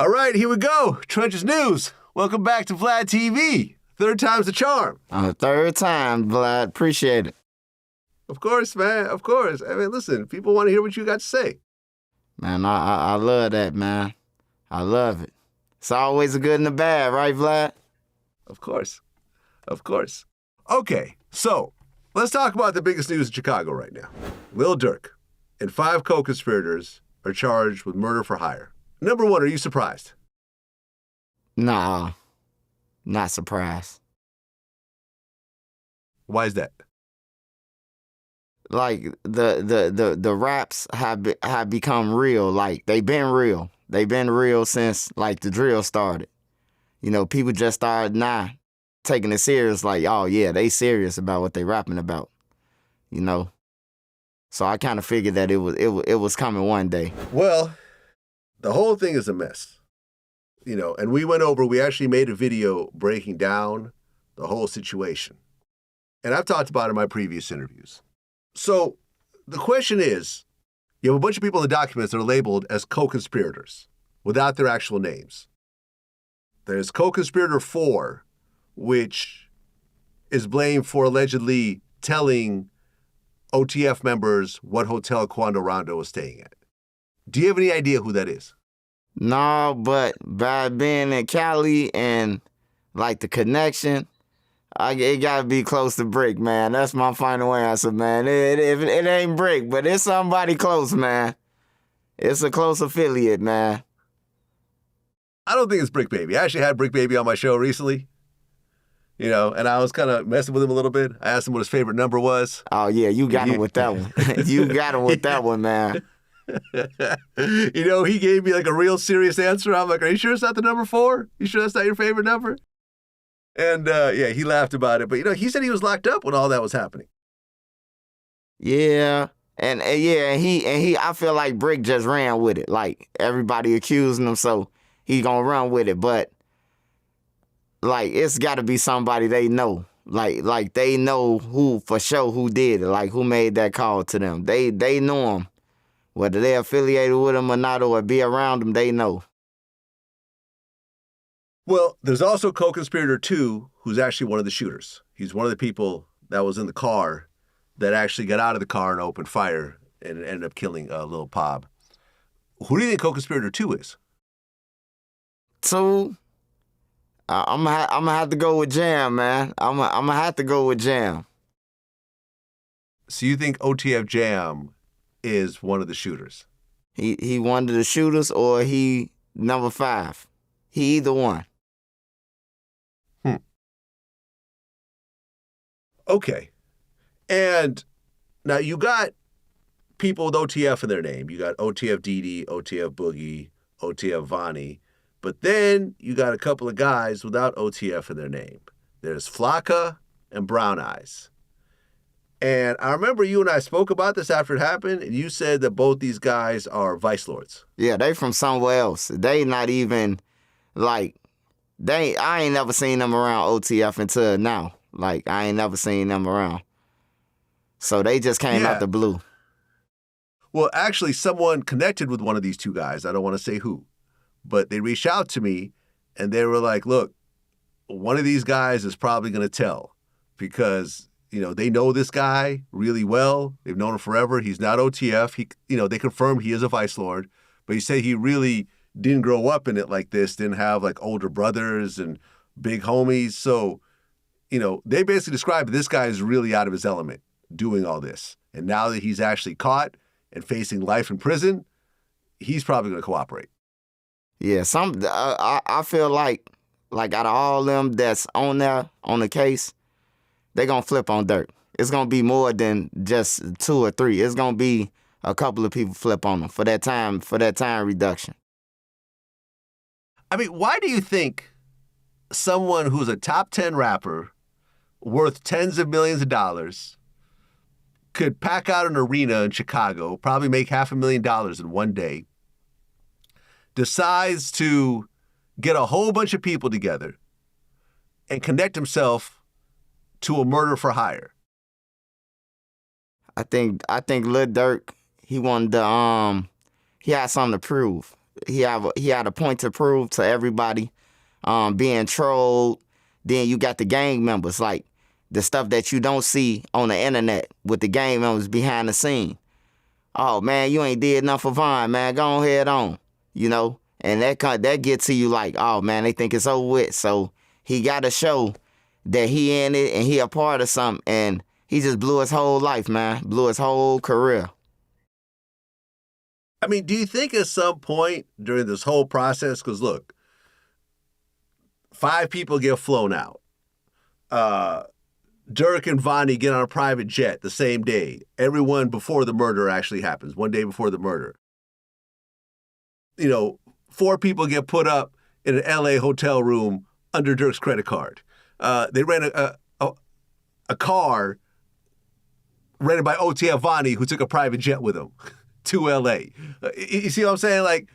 All right, here we go. Trenches News. Welcome back to Vlad TV. Third time's the charm. Third time, Vlad. Appreciate it. Of course, man. Of course. I mean, listen, people want to hear what you got to say. Man, I love that, man. I love it. It's always a good and a bad, right, Vlad? Of course. Of course. Okay, so let's talk about the biggest news in Chicago right now. Lil Durk and 5 co-conspirators are charged with murder for hire. Number one, are you surprised? Nah, not surprised. Why is that? Like the raps have become real. Like they've been real. They've been real since like the drill started. You know, people just started now taking it serious. Like, oh yeah, they serious about what they rapping about. You know, so I kind of figured that it was coming one day. Well, the whole thing is a mess. You know, and we actually made a video breaking down the whole situation. And I've talked about it in my previous interviews. So the question is, you have a bunch of people in the documents that are labeled as co-conspirators without their actual names. There's co-conspirator 4, which is blamed for allegedly telling OTF members what hotel Quando Rondo was staying at. Do you have any idea who that is? No, but by being in Cali and like the connection, it gotta be close to Brick, man. That's my final answer, man. It ain't Brick, but it's somebody close, man. It's a close affiliate, man. I don't think it's Brick Baby. I actually had Brick Baby on my show recently, you know, and I was kind of messing with him a little bit. I asked him what his favorite number was. Oh, yeah, you got him with that one. You got him with that one, man. You know, he gave me like a real serious answer. I'm like, are you sure it's not the number 4? You sure that's not your favorite number? And yeah, he laughed about it. But, you know, he said he was locked up when all that was happening. Yeah. And he I feel like Brick just ran with it. Like everybody accusing him, so he's gonna run with it. But like it's gotta be somebody they know. Like they know who for sure who did it, like who made that call to them. They know him. Whether they're affiliated with him or not, or be around him, they know. Well, there's also co-conspirator 2, who's actually one of the shooters. He's one of the people that was in the car that actually got out of the car and opened fire and ended up killing Lil Pob. Who do you think co-conspirator 2 is? 2? I'm gonna have to go with Jam, man. I'm gonna have to go with Jam. So you think OTF Jam is one of the shooters? He one of the shooters, or he number 5. He either one. Okay. And now you got people with OTF in their name. You got OTF Didi, OTF Boogie, OTF Vonne. But then you got a couple of guys without OTF in their name. There's Flocka and Brown Eyes. And I remember you and I spoke about this after it happened, and you said that both these guys are vice lords. Yeah, they from somewhere else. They not even, like, I ain't never seen them around OTF until now. Like, I ain't never seen them around. So they just came out the blue. Well, actually, someone connected with one of these two guys. I don't want to say who. But they reached out to me, and they were like, look, one of these guys is probably going to tell because, you know, they know this guy really well. They've known him forever. He's not OTF. They confirmed he is a vice lord. But he said he really didn't grow up in it like this, didn't have, like, older brothers and big homies. So, you know, they basically described this guy is really out of his element doing all this. And now that he's actually caught and facing life in prison, he's probably going to cooperate. Yeah, I feel like out of all them that's on there on the case, they gonna flip on Durk. It's gonna be more than just 2 or 3. It's gonna be a couple of people flip on them for that time reduction. I mean, why do you think someone who's a top 10 rapper worth tens of millions of dollars could pack out an arena in Chicago, probably make $500,000 in one day, decides to get a whole bunch of people together and connect himself to a murder for hire? I think Lil Durk, he wanted to he had something to prove. had a point to prove to everybody. Being trolled. Then you got the gang members, like the stuff that you don't see on the internet with the gang members behind the scene. Oh man, you ain't did nothing for Vonne, man. Go ahead on, you know. And that gets to you like, oh man, they think it's over with. So he got to show that he in it and he a part of something. And he just blew his whole life, man. Blew his whole career. I mean, do you think at some point during this whole process, because look, 5 people get flown out. Durk and Vonne get on a private jet the same day. Everyone before the murder actually happens, one day before the murder. You know, 4 people get put up in an LA hotel room under Durk's credit card. They rent a car rented by OTF Vonne, who took a private jet with him to LA. You see what I'm saying? Like,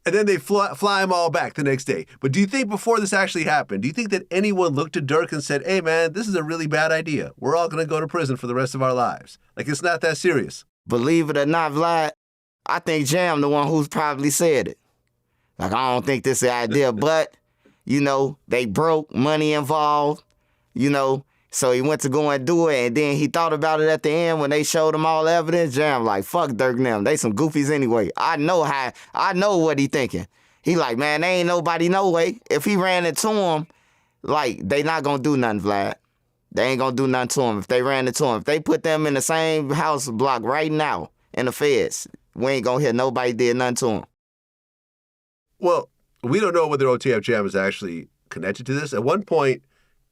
and then they fly them all back the next day. But do you think before this actually happened, do you think that anyone looked at Durk and said, hey, man, this is a really bad idea. We're all going to go to prison for the rest of our lives. Like, it's not that serious. Believe it or not, Vlad, I think Jam the one who's probably said it. Like, I don't think this is the idea, but, you know, they broke, money involved, you know, so he went to go and do it, and then he thought about it at the end when they showed him all the evidence. Jam like, fuck Durk and them. They some goofies anyway. I know what he thinking. He like, man, they ain't nobody no way. If he ran into him, like, they not gonna do nothing, Vlad. They ain't gonna do nothing to him if they ran into him. If they put them in the same house block right now in the feds, we ain't gonna hear nobody did nothing to him. Well, we don't know whether OTF Jam is actually connected to this. At one point,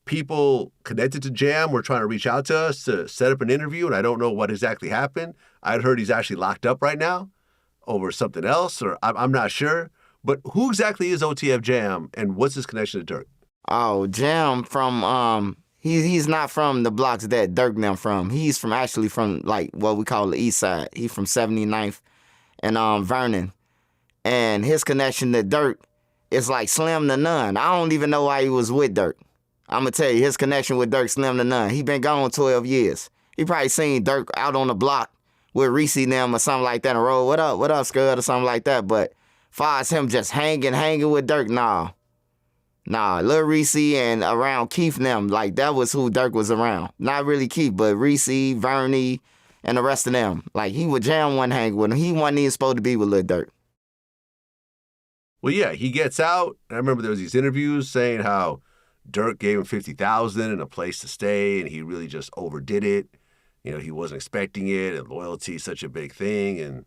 people connected to Jam were trying to reach out to us to set up an interview, and I don't know what exactly happened. I'd heard he's actually locked up right now over something else, or I'm not sure. But who exactly is OTF Jam, and what's his connection to Durk? Oh, Jam from, he's not from the blocks that Durk and them from. He's actually from, like, what we call the east side. He's from 79th and Vernon. And his connection to Durk is like slim to none. I don't even know why he was with Durk. I'm going to tell you, his connection with Durk slim to none. He been gone 12 years. He probably seen Durk out on the block with Reese and them or something like that in a row. What up, Scud, or something like that. But far as him just hanging with Durk, nah. Lil Reese and around Keefe and them, like that was who Durk was around. Not really Keefe, but Reese, Verney, and the rest of them. Like he would Jam one hang with him. He wasn't even supposed to be with Lil Durk. Well, yeah, he gets out. I remember there was these interviews saying how Durk gave him $50,000 and a place to stay, and he really just overdid it. You know, he wasn't expecting it, and loyalty is such a big thing,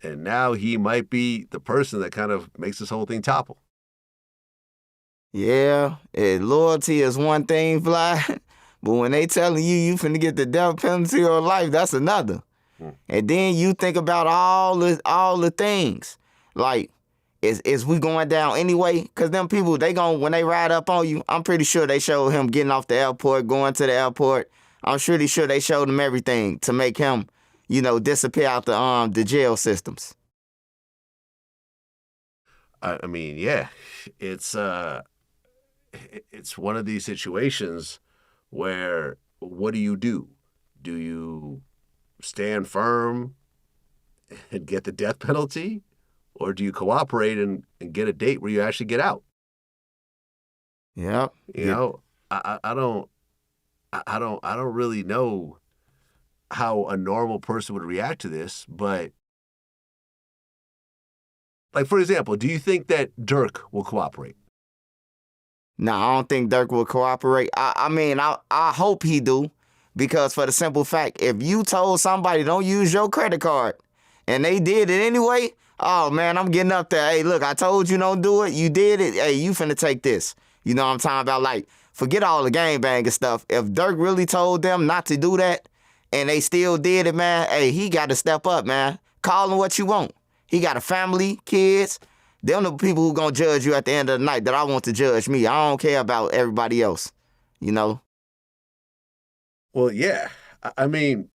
and now he might be the person that kind of makes this whole thing topple. Yeah, loyalty is one thing, Vlad, but when they telling you finna get the death penalty or life, that's another. And then you think about all the things, like, Is we going down anyway? Because them people, when they ride up on you, I'm pretty sure they showed him getting off the airport, going to the airport. I'm pretty sure they showed him everything to make him, you know, disappear out the jail systems. I mean, yeah, it's one of these situations where what do you do? Do you stand firm and get the death penalty? Or do you cooperate and get a date where you actually get out? Yep. You know, I don't really know how a normal person would react to this, but like, for example, do you think that Durk will cooperate? No, I don't think Durk will cooperate. I mean, I hope he do, because for the simple fact, if you told somebody don't use your credit card and they did it anyway, oh, man, I'm getting up there. Hey, look, I told you don't do it. You did it. Hey, you finna take this. You know what I'm talking about? Like, forget all the gangbanging stuff. If Durk really told them not to do that and they still did it, man, hey, he got to step up, man. Call him what you want. He got a family, kids. Them the people who gonna judge you at the end of the night that I want to judge me. I don't care about everybody else, you know? Well, yeah. I mean,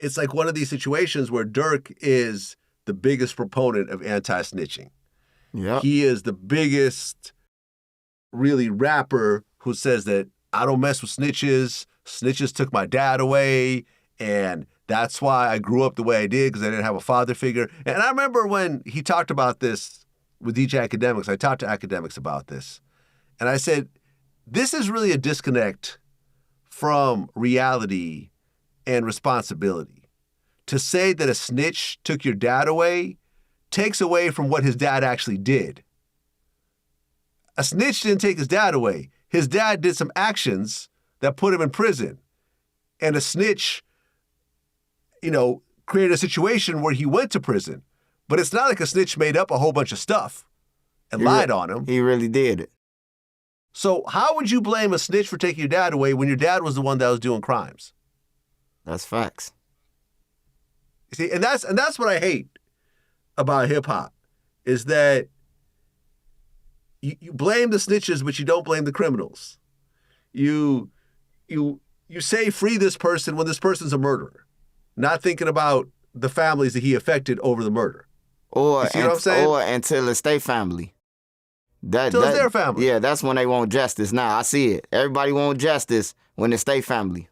it's like one of these situations where Durk is the biggest proponent of anti-snitching. Yeah. He is the biggest, really, rapper who says that I don't mess with snitches. Snitches took my dad away, and That's why I grew up the way I did, because I didn't have a father figure. And I remember when he talked about this with DJ Academics, I talked to Academics about this. And I said, this is really a disconnect from reality and responsibility. To say that a snitch took your dad away takes away from what his dad actually did. A snitch didn't take his dad away. His dad did some actions that put him in prison. And a snitch, created a situation where he went to prison. But it's not like a snitch made up a whole bunch of stuff and lied on him. He really did it. So how would you blame a snitch for taking your dad away when your dad was the one that was doing crimes? That's facts. See, and that's what I hate about hip hop, is that you blame the snitches, but you don't blame the criminals. You say free this person when this person's a murderer, not thinking about the families that he affected over the murder. Or, see what I'm saying? Or until it's their family. Until it's their family. Yeah, that's when they want justice. Now, I see it. Everybody want justice when it's their family.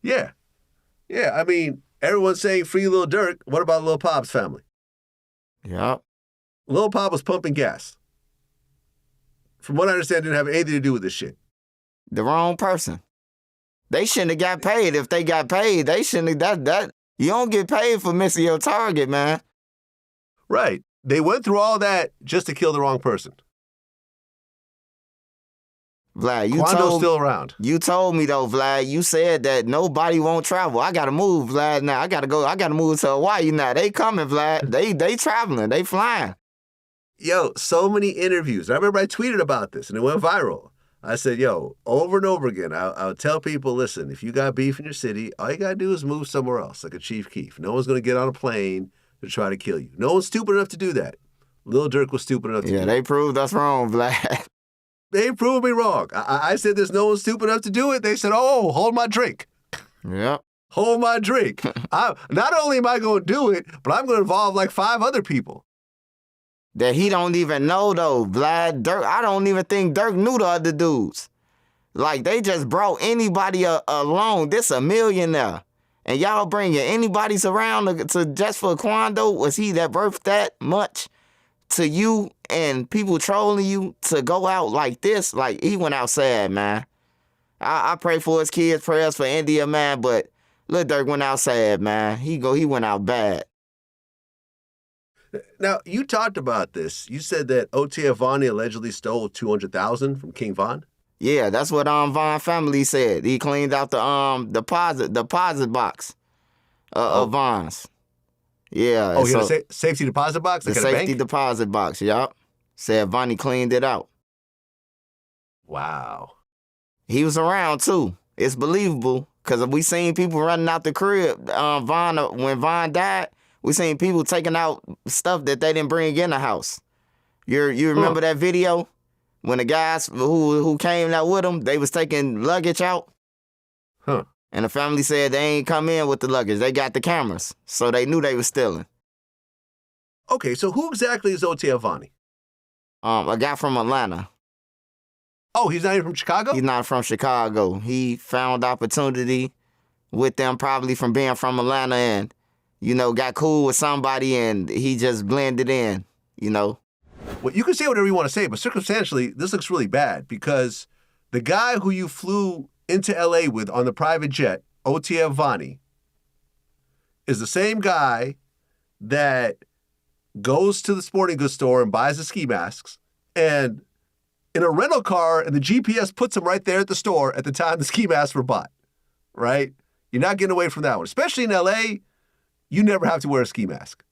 Yeah. Yeah, I mean, everyone's saying free Lil Durk. What about Lil Pop's family? Yep. Lil Pop was pumping gas. From what I understand, didn't have anything to do with this shit. The wrong person. They shouldn't have got paid. If they got paid, they shouldn't have, that. You don't get paid for missing your target, man. Right. They went through all that just to kill the wrong person. Vlad, Quando's still around. You told me though, Vlad, you said that nobody won't travel. I gotta move, Vlad, now. I gotta move to Hawaii now. They coming, Vlad. They traveling, they flying. Yo, so many interviews. I remember I tweeted about this and it went viral. I said, yo, over and over again, I'll tell people, listen, if you got beef in your city, all you gotta do is move somewhere else, like a Chief Keef. No one's gonna get on a plane to try to kill you. No one's stupid enough to do that. Lil Durk was stupid enough to do that. Yeah, they proved us wrong, Vlad. They proved me wrong. I said there's no one stupid enough to do it. They said, oh, hold my drink. Yep. Hold my drink. Not only am I going to do it, but I'm going to involve like 5 other people. That he don't even know, though, Vlad. Durk, I don't even think Durk knew the other dudes. Like, they just brought anybody along. This a millionaire. And y'all bringing anybody's around to just for Quando? Was he that worth that much to you and people trolling you to go out like this? Like, he went out sad, man. I pray for his kids, prayers for India, man, but Lil Durk went out sad, man. He went out bad. Now, you talked about this. You said that OTF Vonne allegedly stole $200,000 from King Von. Yeah, that's what Von family said. He cleaned out the deposit box of Von's. Yeah. Oh, he had a safety deposit box? The safety deposit box, yup. Said Vonne cleaned it out. Wow. He was around, too. It's believable, because we seen people running out the crib. When Von died, we seen people taking out stuff that they didn't bring in the house. You remember that video? When the guys who came out with him, they was taking luggage out. Huh. And the family said they ain't come in with the luggage. They got the cameras, so they knew they was stealing. Okay, so who exactly is OTF Vonne? A guy from Atlanta. Oh, he's not even from Chicago? He's not from Chicago. He found opportunity with them probably from being from Atlanta and, got cool with somebody and he just blended in, Well, you can say whatever you want to say, but circumstantially, this looks really bad because the guy who you flew into L.A. with on the private jet, OTF Vonne, is the same guy that goes to the sporting goods store and buys the ski masks, and in a rental car, and the GPS puts him right there at the store at the time the ski masks were bought, right? You're not getting away from that one. Especially in L.A., you never have to wear a ski mask.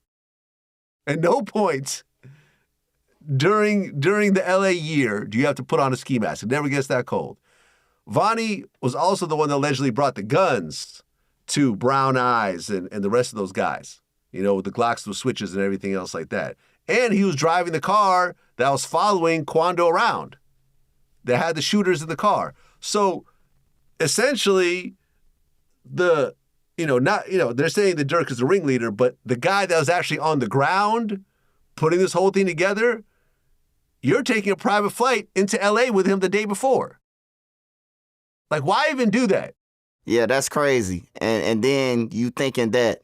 At no point during the LA year do you have to put on a ski mask. It never gets that cold. Vonne was also the one that allegedly brought the guns to Brown Eyes and the rest of those guys, with the Glocks, the switches, and everything else like that. And he was driving the car that was following Quando around. They had the shooters in the car. So essentially, they're saying that Durk is the ringleader, but the guy that was actually on the ground putting this whole thing together, you're taking a private flight into LA with him the day before. Like, why even do that? Yeah, that's crazy. And then you thinking that,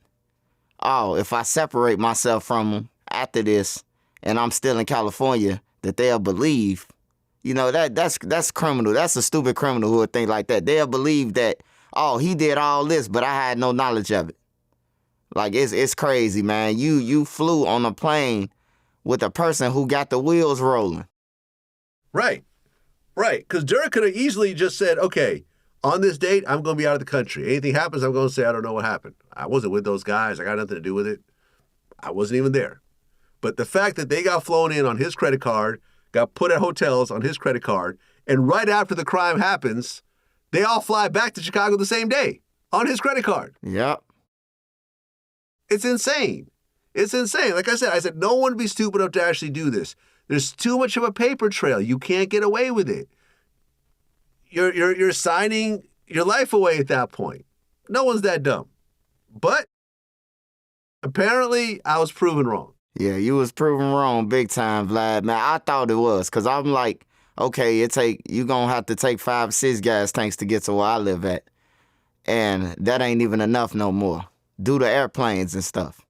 oh, if I separate myself from them after this and I'm still in California, that they'll believe. You know, that's criminal. That's a stupid criminal who would think like that. They'll believe that, oh, he did all this, but I had no knowledge of it. Like, it's crazy, man. You flew on a plane with a person who got the wheels rolling. Right. Because Durk could have easily just said, okay, on this date, I'm going to be out of the country. Anything happens, I'm going to say, I don't know what happened. I wasn't with those guys. I got nothing to do with it. I wasn't even there. But the fact that they got flown in on his credit card, got put at hotels on his credit card, and right after the crime happens, they all fly back to Chicago the same day on his credit card. Yep. It's insane. It's insane. Like I said, no one would be stupid enough to actually do this. There's too much of a paper trail. You can't get away with it. You're signing your life away at that point. No one's that dumb. But apparently, I was proven wrong. Yeah, you was proven wrong big time, Vlad. Man, I thought it was, because I'm like, okay, you going to have to take 5 or 6 gas tanks to get to where I live at. And that ain't even enough no more, due to airplanes and stuff.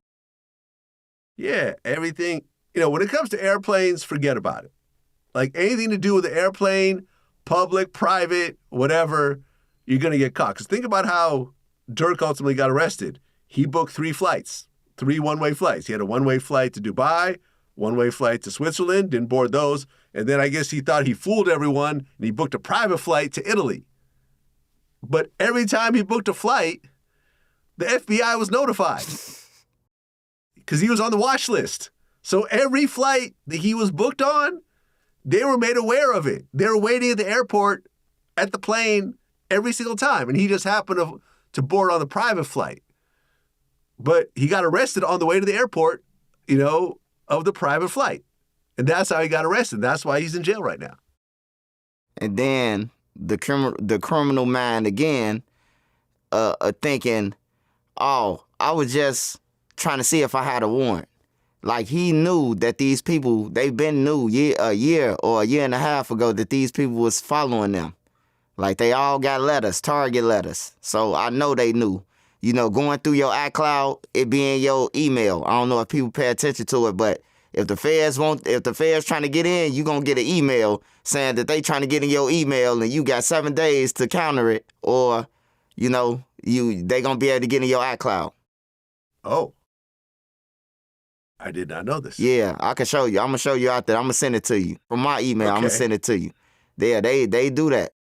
Yeah, everything. You know, when it comes to airplanes, forget about it. Like, anything to do with the airplane, public, private, whatever, you're going to get caught. Because think about how Durk ultimately got arrested. He booked 3 flights, 3 one-way flights. He had a one-way flight to Dubai, one-way flight to Switzerland, didn't board those. And then I guess he thought he fooled everyone, and he booked a private flight to Italy. But every time he booked a flight, the FBI was notified because he was on the watch list. So every flight that he was booked on, they were made aware of it. They were waiting at the airport at the plane every single time. And he just happened to board on the private flight. But he got arrested on the way to the airport, of the private flight. And that's how he got arrested. That's why he's in jail right now. And then the criminal mind again, thinking, oh, I was just trying to see if I had a warrant. Like, he knew that these people, they been knew a year or a year and a half ago that these people was following them. Like, they all got letters, target letters. So I know they knew. Going through your iCloud, it being your email. I don't know if people pay attention to it, but if the feds trying to get in, you gonna get an email saying that they trying to get in your email and you got 7 days to counter it, or, they gonna be able to get in your iCloud. Oh. I did not know this. Yeah, I can show you. I'm gonna show you out there. I'm gonna send it to you. From my email, okay. I'm gonna send it to you. They do that.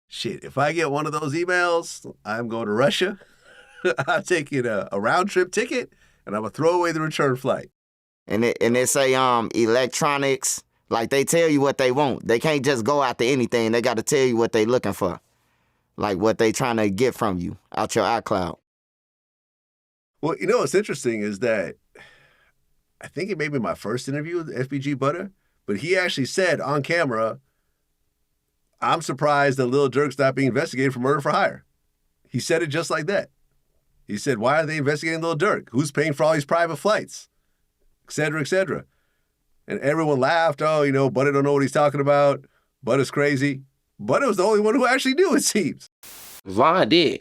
Shit, if I get one of those emails, I'm going to Russia. I'm taking a round trip ticket, and I'm gonna throw away the return flight. And they say electronics, like they tell you what they want. They can't just go after anything. They got to tell you what they looking for, like what they trying to get from you out your iCloud. Well, what's interesting is that I think it may be my first interview with FBG Butta, but he actually said on camera, I'm surprised that Lil Durk's not being investigated for murder for hire. He said it just like that. He said, why are they investigating Lil Durk? Who's paying for all these private flights? Et cetera, et cetera. And everyone laughed. Oh, Butta don't know what he's talking about. Butta's crazy. Butta was the only one who actually knew, it seems. Vonne did.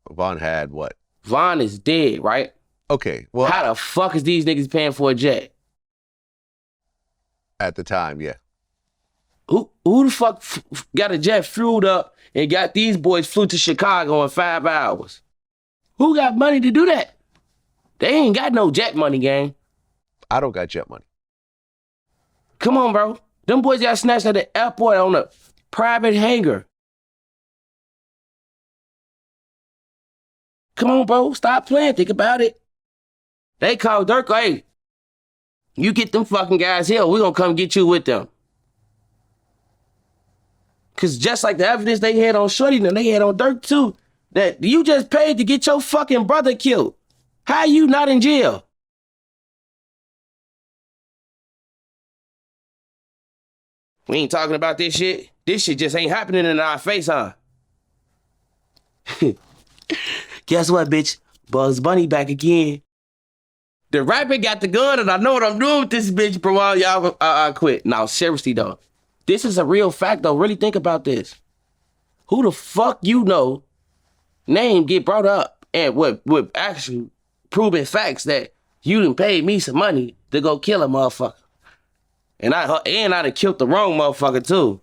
Vonne had what? Vonne is dead, right? Okay, well... How the fuck is these niggas paying for a jet? At the time, yeah. Who the fuck got a jet fueled up and got these boys flew to Chicago in 5 hours? Who got money to do that? They ain't got no jet money, gang. I don't got jet money. Come on, bro. Them boys got snatched at the airport on a private hangar. Come on, bro. Stop playing. Think about it. They called Durk, hey, you get them fucking guys here, we gonna come get you with them. Cause just like the evidence they had on Shorty, and they had on Durk too, that you just paid to get your fucking brother killed. How you not in jail? We ain't talking about this shit. This shit just ain't happening in our face, huh? Guess what, bitch? Bugs Bunny back again. The rapper got the gun and I know what I'm doing with this bitch, bro. Y'all quit. Now, seriously, though. This is a real fact, though. Really think about this. Who the fuck you know name get brought up and with actually proven facts that you done paid me some money to go kill a motherfucker. And I'd have killed the wrong motherfucker too.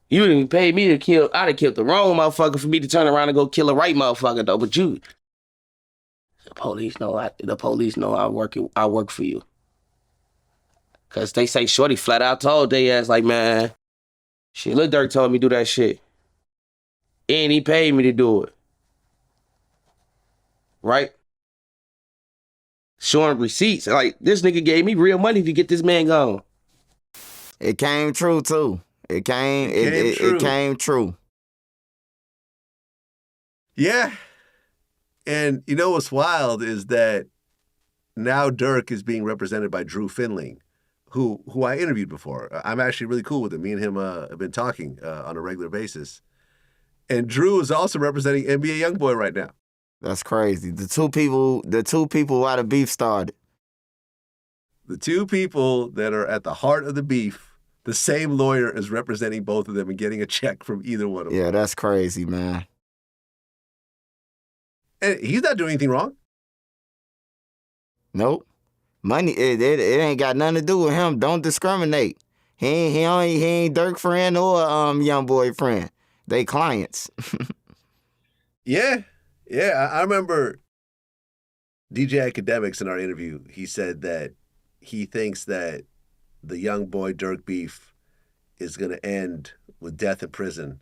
You didn't pay me to kill. I'd have killed the wrong motherfucker for me to turn around and go kill the right motherfucker though. But the police know I work for you. Cause they say Shorty flat out told they ass like, man, shit, Lil Durk told me do that shit. And he paid me to do it. Right? Showing receipts. Like, this nigga gave me real money to get this man gone. It came true too. It came true. Yeah. And you know what's wild is that now Durk is being represented by Drew Finling, who I interviewed before. I'm actually really cool with him. Me and him have been talking on a regular basis. And Drew is also representing NBA Youngboy right now. That's crazy. The two people why the beef started. The two people that are at the heart of the beef, the same lawyer is representing both of them and getting a check from either one of them. Yeah, that's crazy, man. And he's not doing anything wrong. Nope. Money, it ain't got nothing to do with him. Don't discriminate. He ain't Durk friend or young boy friend. They clients. Yeah. I remember DJ Academics in our interview, he said that he thinks that the young boy Durk beef is going to end with death in prison.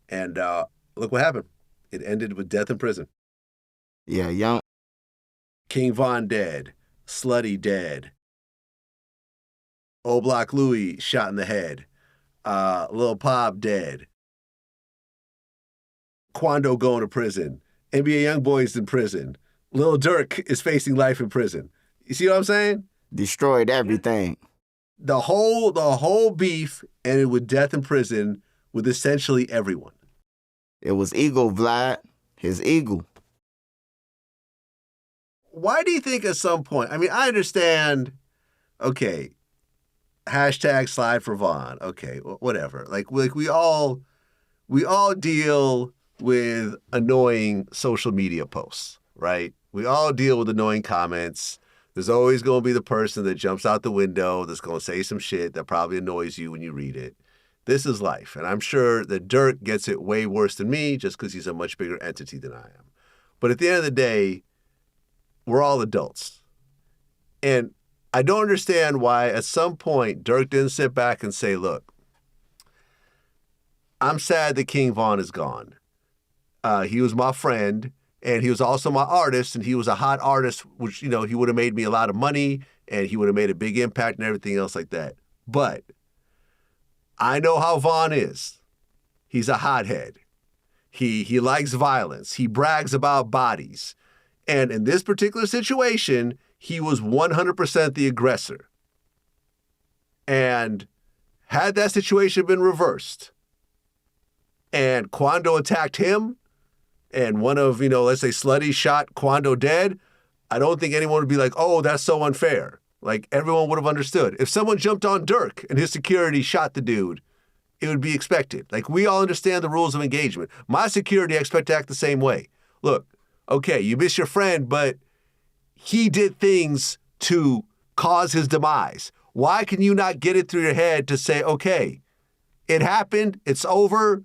And look what happened. It ended with death in prison. Yeah, young. King Vonne dead. Slutty dead. O Block Louie shot in the head. Lil Pop dead. Quando going to prison. NBA Youngboy's in prison. Lil Durk is facing life in prison. You see what I'm saying? Destroyed everything. The whole beef ended with death in prison with essentially everyone. It was ego, Vlad. His ego. Why do you think at some point, I mean, I understand, okay, hashtag slide for Vonne, okay, whatever. Like we all deal with annoying social media posts, right? We all deal with annoying comments. There's always going to be the person that jumps out the window that's going to say some shit that probably annoys you when you read it. This is life. And I'm sure that Durk gets it way worse than me just because he's a much bigger entity than I am. But at the end of the day, we're all adults. And I don't understand why at some point Durk didn't sit back and say, look, I'm sad that King Vonne is gone. He was my friend. And he was also my artist, and he was a hot artist, which, you know, he would have made me a lot of money, and he would have made a big impact and everything else like that. But I know how Vonne is. He's a hothead. He likes violence. He brags about bodies. And in this particular situation, he was 100% the aggressor. And had that situation been reversed, and Quando attacked him, and one of, you know, let's say Slutty shot Quando dead, I don't think anyone would be like, oh, that's so unfair. Like, everyone would have understood. If someone jumped on Durk and his security shot the dude, it would be expected. Like, we all understand the rules of engagement. My security, I expect to act the same way. Look, okay, you miss your friend, but he did things to cause his demise. Why can you not get it through your head to say, okay, it happened, it's over,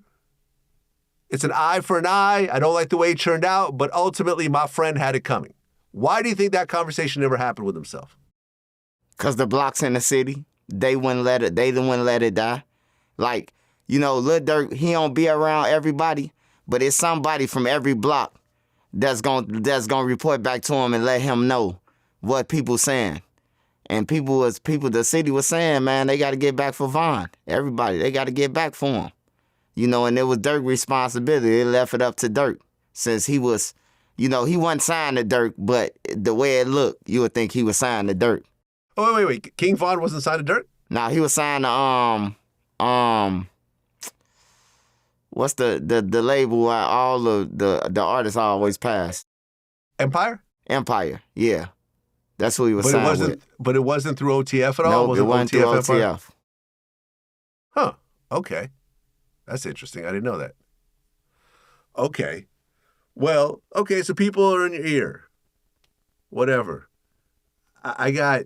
it's an eye for an eye. I don't like the way it turned out, but ultimately my friend had it coming. Why do you think that conversation never happened with himself? Because the blocks in the city, they wouldn't let it die. Like, you know, Lil Durk, he don't be around everybody, but it's somebody from every block that's gonna report back to him and let him know what people saying. And the city was saying, man, they got to get back for Vonne. Everybody, they got to get back for him. You know, and it was Durk's responsibility. They left it up to Durk since he was, you know, he wasn't signed to Durk, but the way it looked, you would think he was signed to Durk. Oh, wait. King Vonne wasn't signed to Durk? No, he was signed to, what's the label where all of the artists always pass? Empire? Empire, yeah. That's who he was signed with. But it wasn't through OTF at all? No, it wasn't through OTF. Empire? Huh, okay. That's interesting. I didn't know that. Okay. Well, okay, so people are in your ear. Whatever. I got...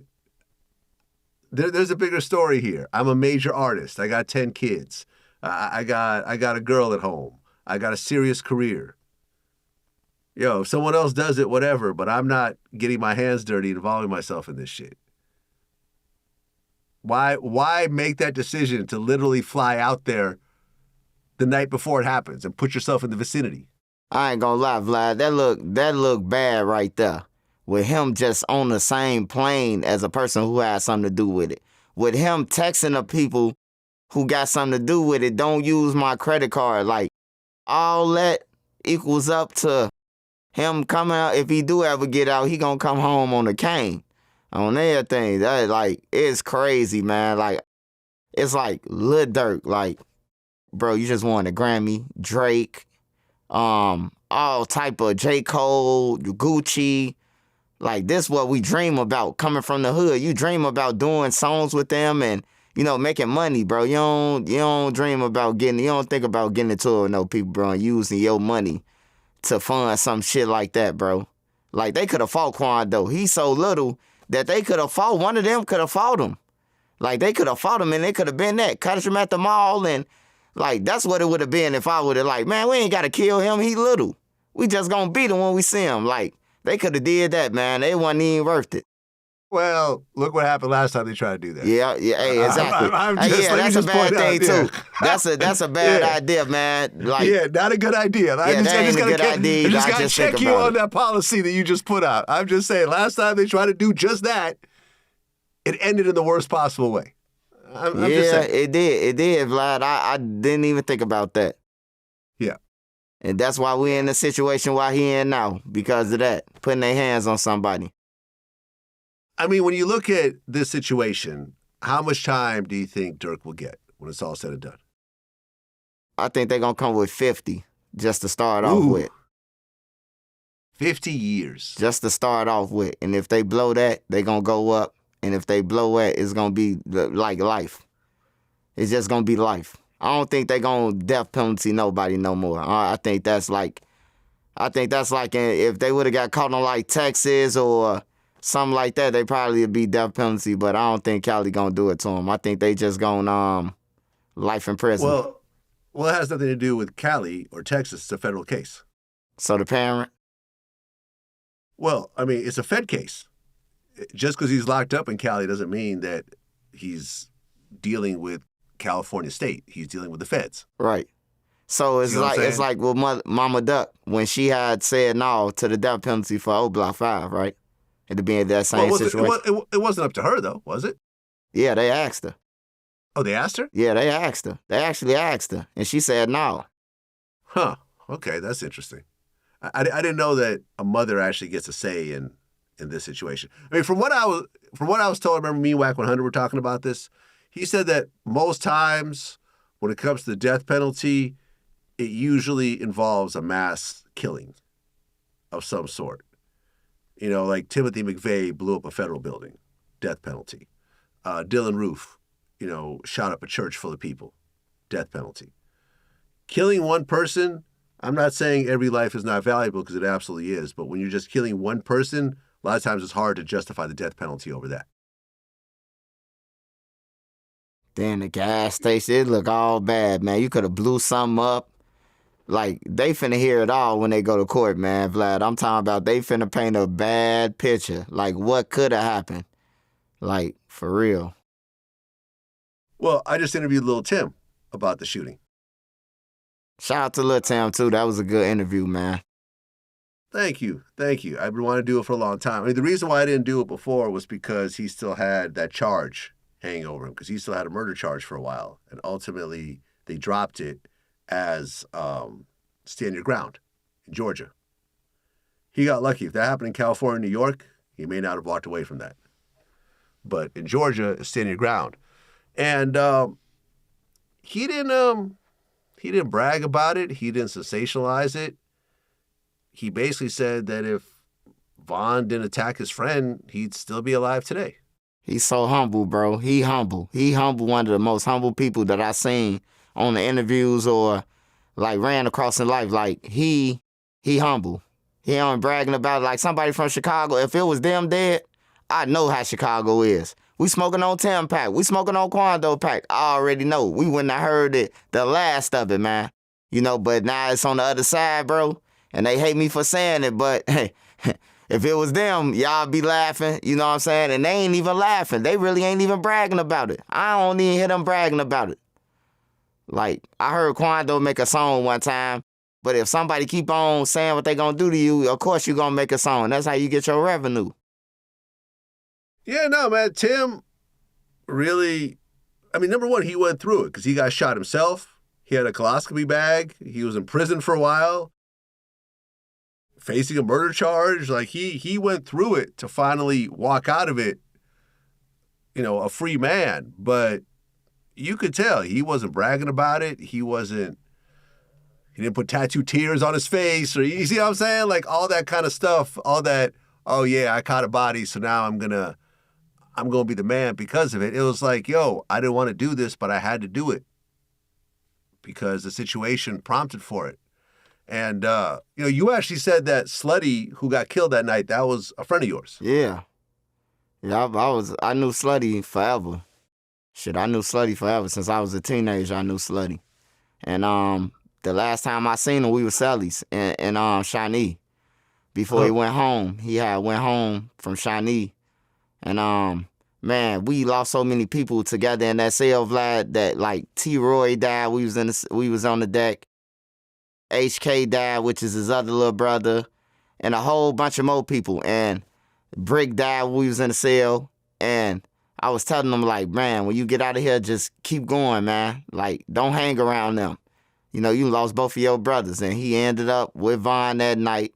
There's a bigger story here. I'm a major artist. I got 10 kids. I got a girl at home. I got a serious career. Yo, if someone else does it, whatever, but I'm not getting my hands dirty and involving myself in this shit. Why make that decision to literally fly out there the night before it happens and put yourself in the vicinity? I ain't gonna lie, Vlad. That look bad right there. With him just on the same plane as a person who had something to do with it. With him texting the people who got something to do with it, don't use my credit card. Like, all that equals up to him coming out. If he do ever get out, he gonna come home on a cane. On everything. That, like, it's crazy, man. Like, it's like Lil Durk. Like, bro, you just won a Grammy. Drake. All type of J. Cole, Gucci. Like, this what we dream about coming from the hood. You dream about doing songs with them and, you know, making money, bro. You don't dream about you don't think about getting into it with no people, bro, and using your money to fund some shit like that, bro. Like, they could have fought Quando. He's so little that they could have fought. One of them could have fought him. Like, they could have fought him and they could have been that. Catch him at the mall and, like, that's what it would have been if I would have, like, man, we ain't got to kill him. He little. We just gonna beat him when we see him. Like, they could have did that, man. They wasn't even worth it. Well, look what happened last time they tried to do that. Yeah, hey, exactly. That's a bad thing, too. That's a bad idea, man. Like, yeah, not a good idea. I just gotta check you on that policy that you just put out. I'm just saying, last time they tried to do just that, it ended in the worst possible way. I'm just saying. It did, Vlad. I didn't even think about that. Yeah. And that's why we're in the situation why he in now, because of that, putting their hands on somebody. I mean, when you look at this situation, how much time do you think Durk will get when it's all said and done? I think they're going to come with 50 just to start off with. 50 years. Just to start off with. And if they blow that, they're going to go up. And if they blow that, it's going to be like life. It's just going to be life. I don't think they're going to death penalty nobody no more. I think that's like if they would have got caught on like Texas or something like that, they probably would be death penalty, but I don't think Cali going to do it to them. I think they just going life in prison. Well, it has nothing to do with Cali or Texas. It's a federal case. So the parent? Well, I mean, it's a Fed case. Just because he's locked up in Cali doesn't mean that he's dealing with California State. He's dealing with the feds. Right. So it's like with Mama Duck when she had said no to the death penalty for O Block 5, right? It'd be in that same situation. It wasn't up to her, though, was it? Yeah, they asked her. Oh, they asked her? Yeah, they asked her. They actually asked her, and she said no. Huh. Okay, that's interesting. I didn't know that a mother actually gets a say in this situation. I mean, from what I was told, I remember me and Wack 100 were talking about this. He said that most times when it comes to the death penalty, it usually involves a mass killing of some sort. You know, like Timothy McVeigh blew up a federal building, death penalty. Dylan Roof, you know, shot up a church full of people, death penalty. Killing one person, I'm not saying every life is not valuable because it absolutely is, but when you're just killing one person, a lot of times it's hard to justify the death penalty over that. Then the gas station, it look all bad, man. You could have blew something up. Like, they finna hear it all when they go to court, man, Vlad. I'm talking about they finna paint a bad picture. Like, what could have happened? Like, for real. Well, I just interviewed Lil Tim about the shooting. Shout out to Lil Tim, too. That was a good interview, man. Thank you. I've been wanting to do it for a long time. I mean, the reason why I didn't do it before was because he still had that charge hanging over him, because he still had a murder charge for a while. And ultimately, they dropped it as stand your ground in Georgia. He got lucky. If that happened in California, New York, he may not have walked away from that. But in Georgia, it's stand your ground. And he didn't brag about it. He didn't sensationalize it. He basically said that if Vonne didn't attack his friend, he'd still be alive today. He's so humble, bro. He humble. One of the most humble people that I seen on the interviews or like ran across in life. Like he humble. He ain't bragging about it. Like somebody from Chicago. If it was them dead, I know how Chicago is. We smoking on Tim Pack. We smoking on Quando Pack. I already know. We wouldn't have heard it, the last of it, man. You know, but now it's on the other side, bro. And they hate me for saying it, but hey, if it was them, y'all be laughing, you know what I'm saying? And they ain't even laughing. They really ain't even bragging about it. I don't even hear them bragging about it. Like, I heard Quando make a song one time, but if somebody keep on saying what they gonna do to you, of course you gonna make a song. That's how you get your revenue. Yeah, no, man. Tim really, I mean, number one, he went through it because he got shot himself. He had a coloscopy bag. He was in prison for a while, facing a murder charge. Like, he went through it to finally walk out of it, you know, a free man. But you could tell he wasn't bragging about it. He didn't put tattoo tears on his face, or you see what I'm saying? Like all that kind of stuff, all that, oh yeah, I caught a body, so now I'm gonna be the man because of it. It was like, yo, I didn't want to do this, but I had to do it because the situation prompted for it. And you know, you actually said that Slutty, who got killed that night, that was a friend of yours. Yeah. Yeah, I knew Slutty forever. Shit, I knew Slutty forever. Since I was a teenager, I knew Slutty. And the last time I seen him, we were Sally's in Shawnee. Before he went home. He had went home from Shawnee. And man, we lost so many people together in that cell, Vlad, that like T-Roy died, we was on the deck. HK died, which is his other little brother, and a whole bunch of more people. And Brick died when we was in the cell. And I was telling them, like, man, when you get out of here, just keep going, man. Like, don't hang around them. You know, you lost both of your brothers. And he ended up with Vonne that night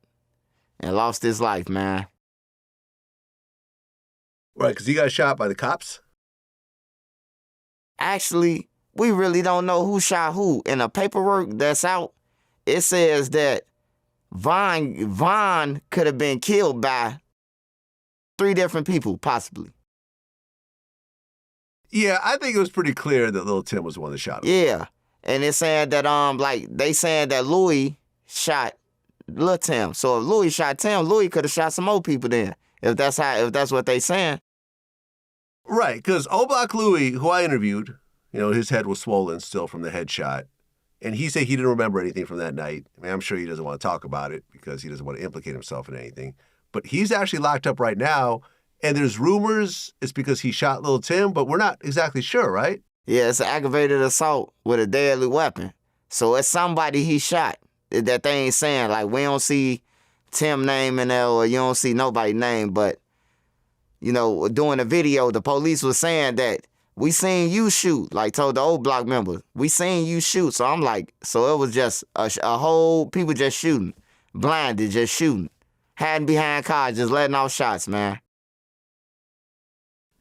and lost his life, man. Right, because he got shot by the cops? Actually, we really don't know who shot who. In the paperwork that's out, it says that Vonne could have been killed by 3 different people, possibly. Yeah, I think it was pretty clear that Lil Tim was the one that shot him. Yeah. And it's saying that like they saying that Louis shot Lil Tim. So if Louis shot Tim, Louis could have shot some more people then. If that's what they saying. Right, because O-Block Louis, who I interviewed, you know, his head was swollen still from the headshot. And he said he didn't remember anything from that night. I mean, I'm sure he doesn't want to talk about it because he doesn't want to implicate himself in anything. But he's actually locked up right now. And there's rumors it's because he shot Lil Tim, but we're not exactly sure, right? Yeah, it's an aggravated assault with a deadly weapon. So it's somebody he shot that they ain't saying. Like, we don't see Tim name in there, or you don't see nobody name. But, you know, doing a video, the police was saying that we seen you shoot, like told the old block members, we seen you shoot. So I'm like, so it was just a whole people just shooting, blinded, just shooting, hiding behind cars, just letting off shots, man.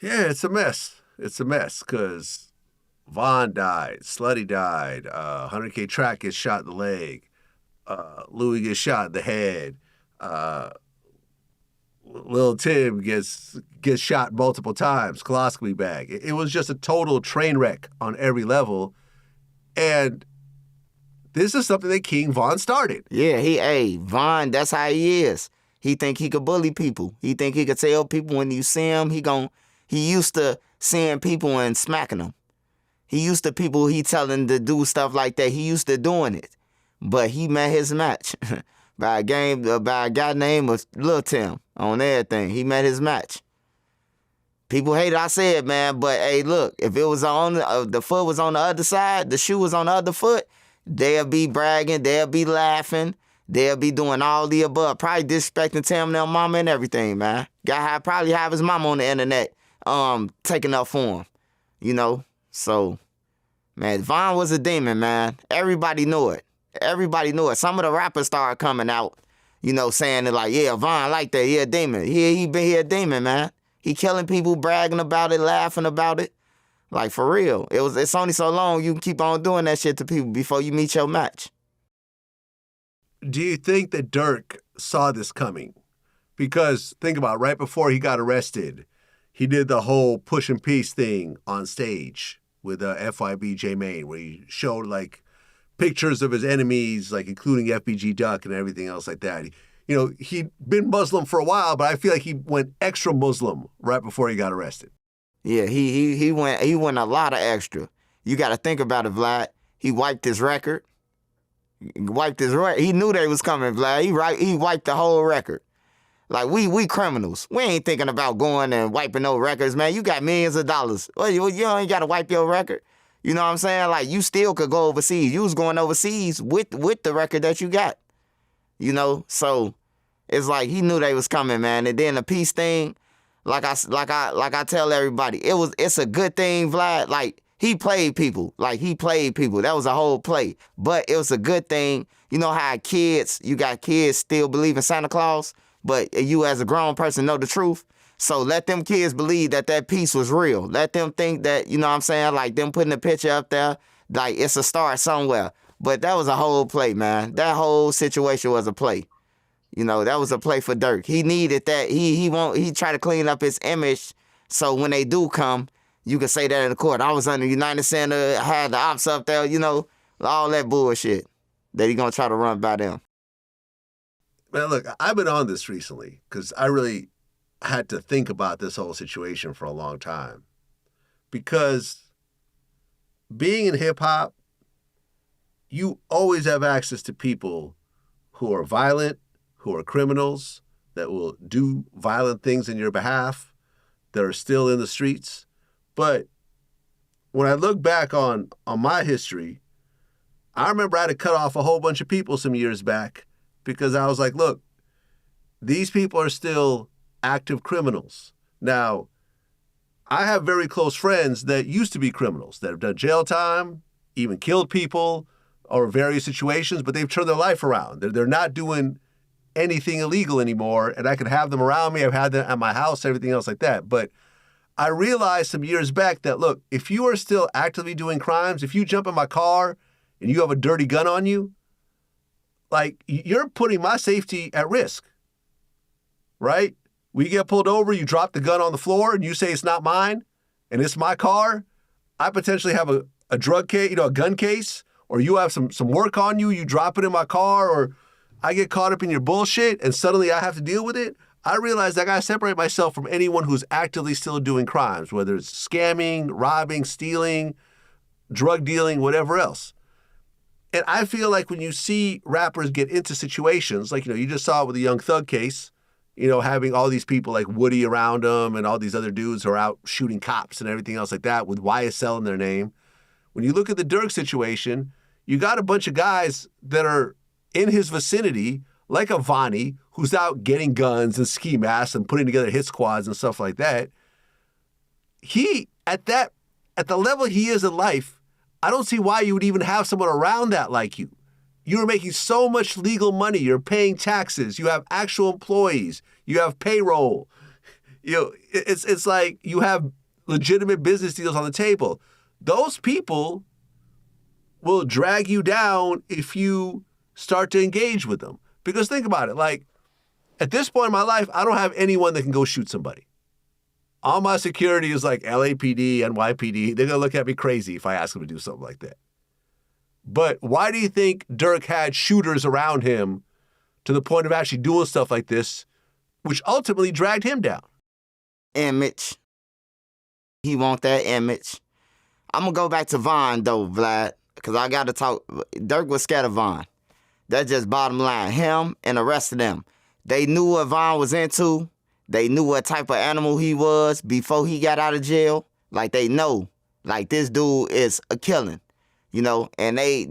Yeah, it's a mess. It's a mess because Vonne died, Slutty died, 100K Track gets shot in the leg, Louis gets shot in the head, Lil Tim gets shot multiple times, coloscopy bag. It was just a total train wreck on every level. And this is something that King Vonne started. Yeah, Vonne, that's how he is. He think he could bully people. He think he could tell people when you see him, he used to seeing people and smacking them. He used to people he telling to do stuff like that. He used to doing it. But he met his match by a guy named Lil Tim on everything. He met his match. People hate it, I said, man, but hey, look, if it was on the foot was on the other side, the shoe was on the other foot, they'll be bragging, they'll be laughing, they'll be doing all the above, probably disrespecting Tim and their mama and everything, man. Guy probably have his mama on the internet taking up for him, you know? So, man, Vonne was a demon, man. Everybody knew it. Everybody knew it. Some of the rappers started coming out, you know, saying it like, yeah, Vonne like that. He a demon. He a demon, man. He killing people, bragging about it, laughing about it. Like, for real. It's only so long you can keep on doing that shit to people before you meet your match. Do you think that Durk saw this coming? Because think about it, right before he got arrested, he did the whole push and peace thing on stage with FYB J Main, where he showed like pictures of his enemies, like including FBG Duck and everything else like that. He'd been Muslim for a while, but I feel like he went extra Muslim right before he got arrested. Yeah, he went a lot of extra. You got to think about it, Vlad. He wiped his record. He knew they was coming, Vlad. He wiped the whole record. Like, we criminals. We ain't thinking about going and wiping no records, man. You got millions of dollars. Well, you ain't got to wipe your record. You know what I'm saying? Like, you still could go overseas. You was going overseas with the record that you got. So it's like he knew they was coming, man. And then the peace thing, like I tell everybody, it's a good thing, Vlad. Like, he played people. That was a whole play. But it was a good thing. You know how you got kids still believe in Santa Claus, but you as a grown person know the truth. So let them kids believe that peace was real. Let them think that, you know what I'm saying, like them putting the picture up there, like it's a start somewhere. But that was a whole play, man. That whole situation was a play. That was a play for Durk. He needed that. He tried to clean up his image so when they do come, you can say that in the court. I was under United Center, had the ops up there, all that bullshit that he gonna try to run by them. Man, look, I've been on this recently because I really had to think about this whole situation for a long time. Because being in hip-hop, you always have access to people who are violent, who are criminals, that will do violent things in your behalf, that are still in the streets. But when I look back on my history, I remember I had to cut off a whole bunch of people some years back because I was like, look, these people are still active criminals. Now, I have very close friends that used to be criminals, that have done jail time, even killed people, or various situations, but they've turned their life around. They're not doing anything illegal anymore, and I can have them around me. I've had them at my house, everything else like that. But I realized some years back that, look, if you are still actively doing crimes, if you jump in my car and you have a dirty gun on you, like, you're putting my safety at risk, right? We get pulled over, you drop the gun on the floor, and you say it's not mine, and it's my car. I potentially have a drug case, a gun case, or you have some work on you, you drop it in my car, or I get caught up in your bullshit, and suddenly I have to deal with it. I realized I got to separate myself from anyone who's actively still doing crimes, whether it's scamming, robbing, stealing, drug dealing, whatever else. And I feel like when you see rappers get into situations, like, you just saw it with the Young Thug case, having all these people like Woody around them and all these other dudes who are out shooting cops and everything else like that with YSL in their name. When you look at the Durk situation, you got a bunch of guys that are in his vicinity, like a Vonne, who's out getting guns and ski masks and putting together hit squads and stuff like that. He, at the level he is in life, I don't see why you would even have someone around that like you. You're making so much legal money. You're paying taxes. You have actual employees. You have payroll. It's like you have legitimate business deals on the table. Those people will drag you down if you start to engage with them. Because think about it, like, at this point in my life, I don't have anyone that can go shoot somebody. All my security is like LAPD, NYPD. They're going to look at me crazy if I ask them to do something like that. But why do you think Durk had shooters around him to the point of actually doing stuff like this, which ultimately dragged him down? Image. He want that image. I'm going to go back to Vonne, though, Vlad, because I got to talk. Durk was scared of Vonne. That's just bottom line. Him and the rest of them. They knew what Vonne was into. They knew what type of animal he was before he got out of jail. Like, they know, like, this dude is a killing, and they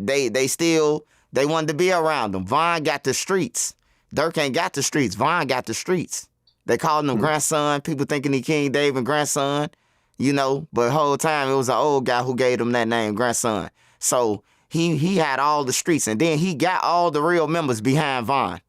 wanted to be around him. Vonne got the streets. Durk ain't got the streets. Vonne got the streets. They called him grandson. People thinking he King David grandson, but the whole time it was an old guy who gave him that name, grandson. So he had all the streets, and then he got all the real members behind Vonne.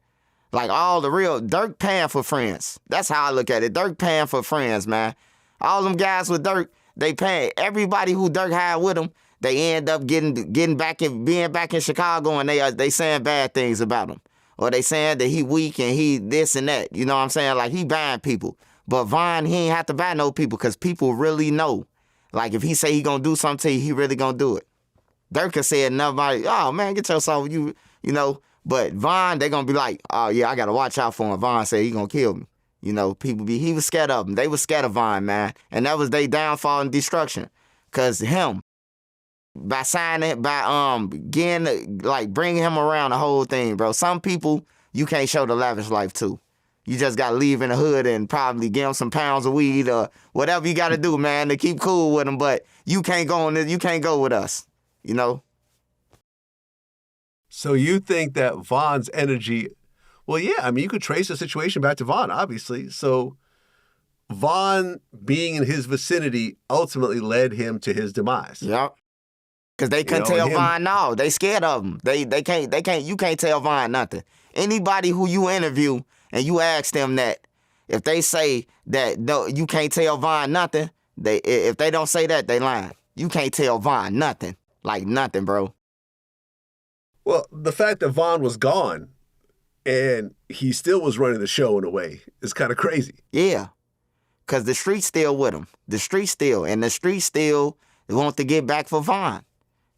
Like, all the real, Durk paying for friends. That's how I look at it. Durk paying for friends, man. All them guys with Durk, they paying. Everybody who Durk had with him, they end up being back in Chicago, and they saying bad things about him. Or they saying that he weak and he this and that. You know what I'm saying? Like, he buying people. But Vonne, he ain't have to buy no people because people really know. Like, if he say he gonna do something to you, he really gonna do it. Durk could say nobody, oh man, get yourself, you know. But Vonne, they gonna be like, oh yeah, I gotta watch out for him. Vonne said he gonna kill me. You know, he was scared of him. They was scared of Vonne, man. And that was their downfall and destruction. Cause him, by getting, like, bringing him around the whole thing, bro. Some people, you can't show the lavish life to. You just gotta leave in the hood and probably give them some pounds of weed or whatever you gotta do, man, to keep cool with them. But you can't go on this, you can't go with us, you know? So you think that Vonne's energy, well, yeah, I mean, you could trace the situation back to Vonne, obviously. So Vonne being in his vicinity ultimately led him to his demise. Yep. Because they couldn't tell Vonne no. They scared of him. You can't tell Vonne nothing. Anybody who you interview and you ask them that, if they say that no, you can't tell Vonne nothing, if they don't say that, they lying. You can't tell Vonne nothing. Like nothing, bro. Well, the fact that Vonne was gone and he still was running the show in a way is kind of crazy. Yeah. Because the street's still with him. The street still want to get back for Vonne.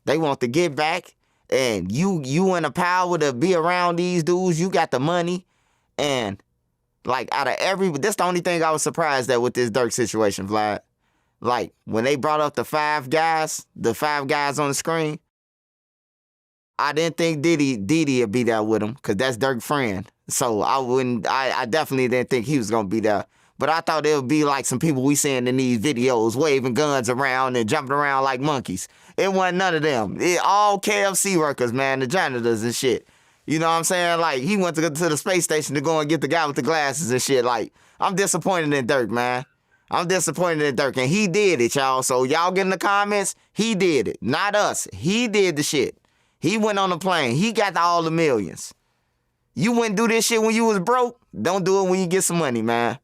They want to get back, and you in the power to be around these dudes. You got the money, and like out of this the only thing I was surprised at with this Durk situation, Vlad. Like when they brought up the five guys on the screen, I didn't think Diddy would be there with him because that's Durk's friend. So I definitely didn't think he was gonna be there. But I thought it would be like some people we seeing in these videos waving guns around and jumping around like monkeys. It wasn't none of them. All KFC workers, man, the janitors and shit. You know what I'm saying? Like, he went to go to the space station to go and get the guy with the glasses and shit. Like, I'm disappointed in Durk, man. I'm disappointed in Durk. And he did it, y'all. So y'all get in the comments, he did it. Not us. He did the shit. He went on the plane. He got all the millions. You wouldn't do this shit when you was broke. Don't do it when you get some money, man.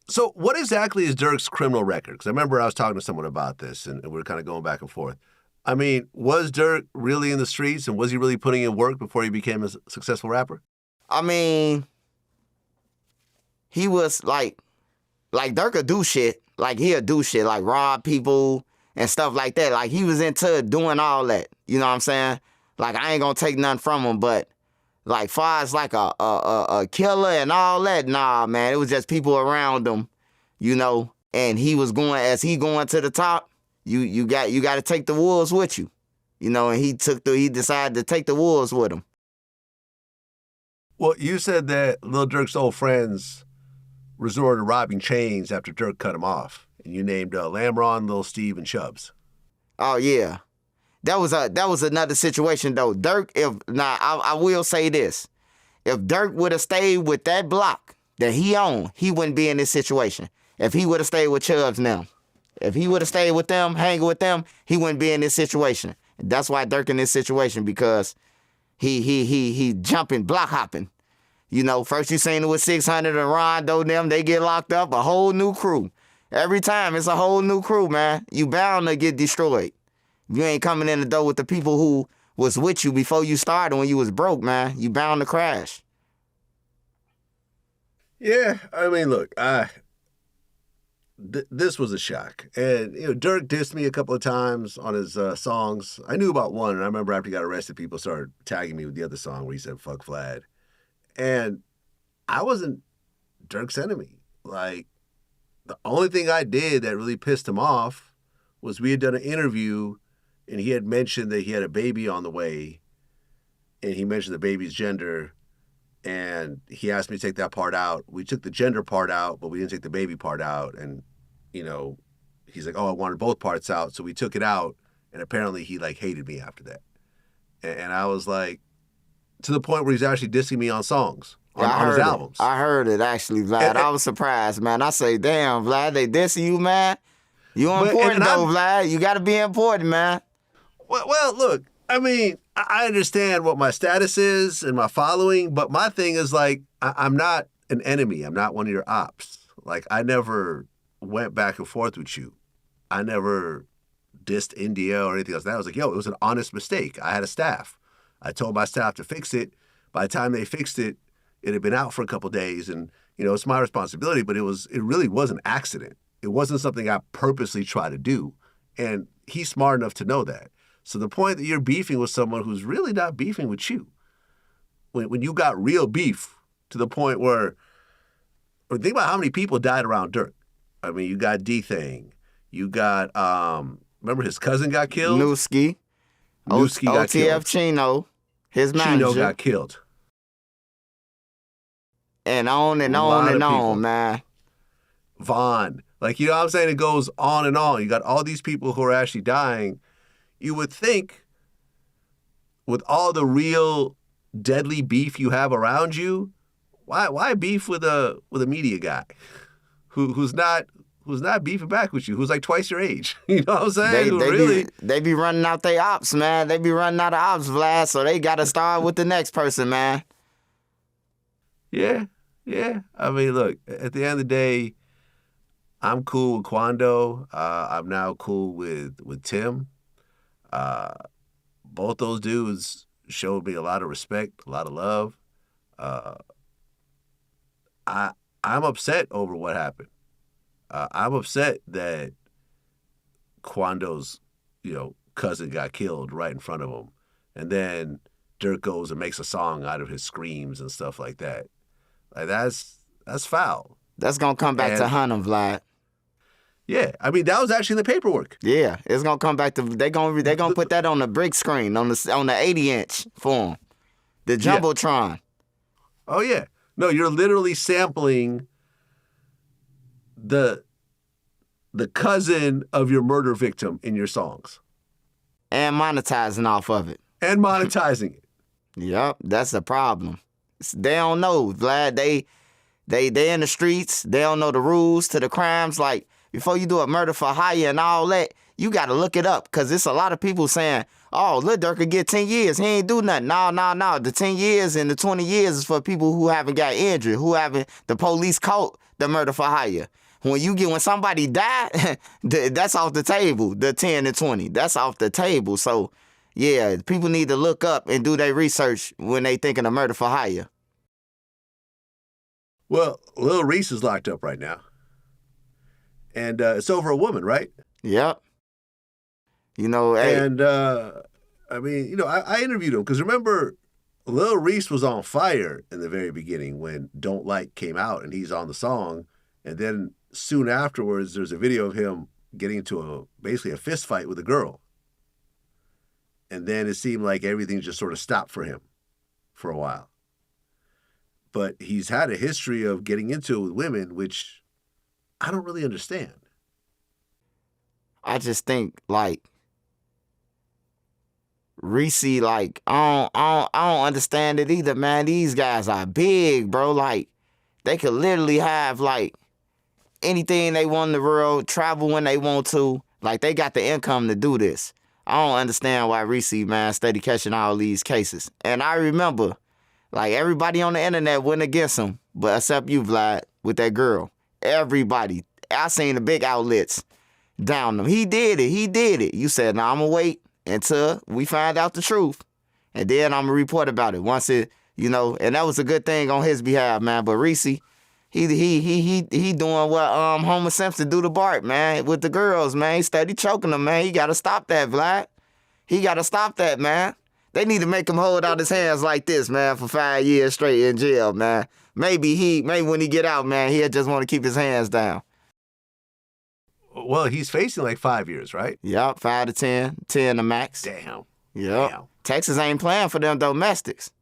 So what exactly is Durk's criminal record? Because I remember I was talking to someone about this, and we were kind of going back and forth. I mean, was Durk really in the streets, and was he really putting in work before he became a successful rapper? I mean, he was like Durk would do shit. Like, he'll do shit, like rob people and stuff like that. Like, he was into doing all that. You know what I'm saying? Like, I ain't gonna take nothing from him, but like, far as like a killer and all that, nah, man. It was just people around him, you know. And he was going to the top. You got to take the wolves with you, you know. And he decided to take the wolves with him. Well, you said that Lil Durk's old friends resorted to robbing chains after Durk cut him off, and you named Lamron, Lil Steve, and Chubbs. Oh yeah. That was another situation though. Durk, I will say this. If Durk would have stayed with that block that he owned, he wouldn't be in this situation. If he would have stayed with Chubbs now, if he would have stayed with them, hanging with them, he wouldn't be in this situation. That's why Durk in this situation, because he jumping, block hopping. You know, first you seen it with 600 and Rondo, them, they get locked up, a whole new crew. Every time it's a whole new crew, man. You bound to get destroyed. You ain't coming in the door with the people who was with you before you started when you was broke, man. You bound to crash. Yeah, I mean, look, this was a shock. And, you know, Durk dissed me a couple of times on his songs. I knew about one, and I remember after he got arrested, people started tagging me with the other song where he said, fuck Vlad. And I wasn't Durk's enemy. Like, the only thing I did that really pissed him off was we had done an interview, and he had mentioned that he had a baby on the way, and he mentioned the baby's gender, and he asked me to take that part out. We took the gender part out, but we didn't take the baby part out. And, you know, he's like, oh, I wanted both parts out. So we took it out, and apparently he, like, hated me after that. And I was like, to the point where he's actually dissing me on songs, on his albums. I heard it, actually, Vlad. I was surprised, man. I say, damn, Vlad, they dissing you, man. You important, though, Vlad. You got to be important, man. Well, look, I mean, I understand what my status is and my following, but my thing is, like, I'm not an enemy. I'm not one of your ops. Like, I never went back and forth with you. I never dissed India or anything else. That was like, yo, it was an honest mistake. I had a staff. I told my staff to fix it. By the time they fixed it, it had been out for a couple of days, and, you know, it's my responsibility, but it really was an accident. It wasn't something I purposely tried to do, and he's smart enough to know that. So the point that you're beefing with someone who's really not beefing with you, when you got real beef to the point where, think about how many people died around Durk. I mean, you got D-Thing. You got, remember his cousin got killed? Newski. Newski got killed. OTF Chino, his manager. Chino got killed. And on and on and on, man. Vonne. Like, you know what I'm saying? It goes on and on. You got all these people who are actually dying. You would think with all the real deadly beef you have around you, why beef with a media guy who's not beefing back with you, who's like twice your age? You know what I'm saying? They be running out their ops, man. They be running out of ops, Vlad, so they got to start with the next person, man. Yeah. I mean, look, at the end of the day, I'm cool with Quando. I'm now cool with Tim. Both those dudes showed me a lot of respect, a lot of love. I'm upset over what happened. I'm upset that Quando's, cousin got killed right in front of him, and then Durk goes and makes a song out of his screams and stuff like that. Like that's foul. That's gonna come back to hunt him, Vlad. Yeah, I mean that was actually in the paperwork. Yeah, it's gonna come back to they gonna put that on the big screen on the 80-inch for him, the jumbotron. Yeah. Oh yeah, no, you're literally sampling the cousin of your murder victim in your songs and monetizing off of it. And monetizing it. Yep, that's the problem. They don't know, Vlad. They in the streets. They don't know the rules to the crimes. Like, before you do a murder for hire and all that, you got to look it up, because it's a lot of people saying, oh, Lil Durk could get 10 years. He ain't do nothing. No. The 10 years and the 20 years is for people who haven't got injured, who haven't, the police caught the murder for hire. When somebody died, that's off the table, the 10 and 20. That's off the table. So, yeah, people need to look up and do their research when they thinking of murder for hire. Well, Lil Reese is locked up right now. And it's over a woman, right? Yep. Hey. And, I mean, I interviewed him because remember, Lil Reese was on fire in the very beginning when Don't Like came out and he's on the song. And then soon afterwards, there's a video of him getting into basically a fist fight with a girl. And then it seemed like everything just sort of stopped for him for a while. But he's had a history of getting into it with women, which I don't really understand. I just think, Reese, I don't understand it either, man. These guys are big, bro. They could literally have, anything they want in the world, travel when they want to. They got the income to do this. I don't understand why Reese, man, steady catching all these cases. And I remember, everybody on the internet went against him, but except you, Vlad, with that girl. Everybody. I seen the big outlets down him. He did it. You said, I'm going to wait until we find out the truth, and then I'm going to report about it once it, and that was a good thing on his behalf, man. But Reese, he doing what Homer Simpson do to Bart, man, with the girls, man. He steady choking them, man. He got to stop that, Vlad. He got to stop that, man. They need to make him hold out his hands like this, man, for 5 years straight in jail, man. Maybe when he get out, man, he'll just want to keep his hands down. Well, he's facing 5 years, right? Yep, 5 to 10, 10 the max. Damn. Yep. Damn. Texas ain't playing for them domestics.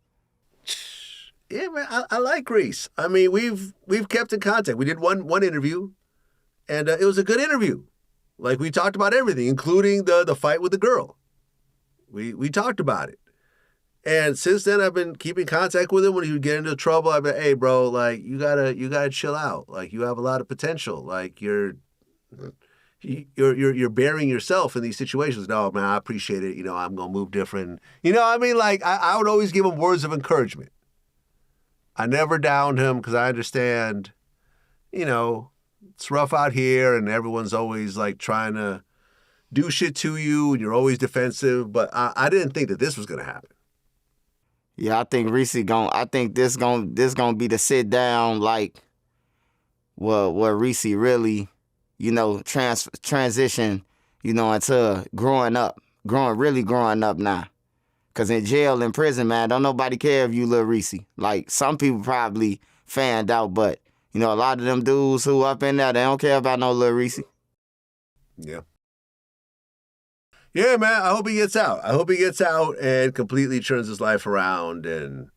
Yeah, man, I like Reese. I mean, we've kept in contact. We did one interview, and it was a good interview. We talked about everything, including the fight with the girl. We talked about it. And since then, I've been keeping contact with him. When he would get into trouble, I've been, hey, bro, you gotta chill out. You have a lot of potential. You're burying yourself in these situations. No, man, I appreciate it. I'm gonna move different. I would always give him words of encouragement. I never downed him because I understand, it's rough out here and everyone's always trying to do shit to you and you're always defensive. But I didn't think that this was gonna happen. Yeah, I think Reese I think this gonna be the sit down where Reese really, transition, into growing up growing up now. Cause in jail and prison, man, don't nobody care if you Lil Reese. Like, some people probably fanned out, but you know, a lot of them dudes who up in there, they don't care about no Lil Reese. Yeah. Yeah, man, I hope he gets out. I hope he gets out and completely turns his life around and,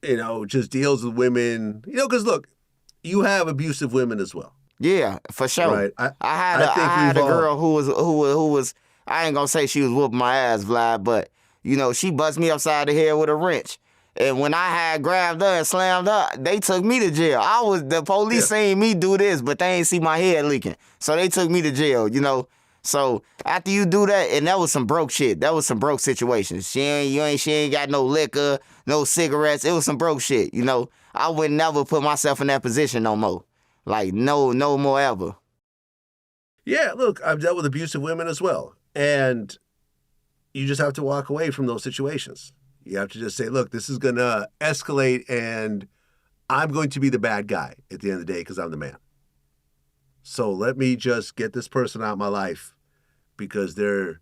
you know, just deals with women. You know, because look, you have abusive women as well. Yeah, for sure. Right. I had a girl who was I ain't gonna say she was whooping my ass, Vlad, but you know, she bust me upside the head with a wrench. And when I had grabbed her and slammed her, they took me to jail. The police seen me do this, but they ain't see my head leaking. So they took me to jail, you know. So after you do that, and that was some broke shit. That was some broke situations. She ain't got no liquor, no cigarettes. It was some broke shit, you know. I would never put myself in that position no more. Like, no more ever. Yeah, look, I've dealt with abusive women as well. And you just have to walk away from those situations. You have to just say, look, this is going to escalate and I'm going to be the bad guy at the end of the day because I'm the man. So let me just get this person out of my life because they're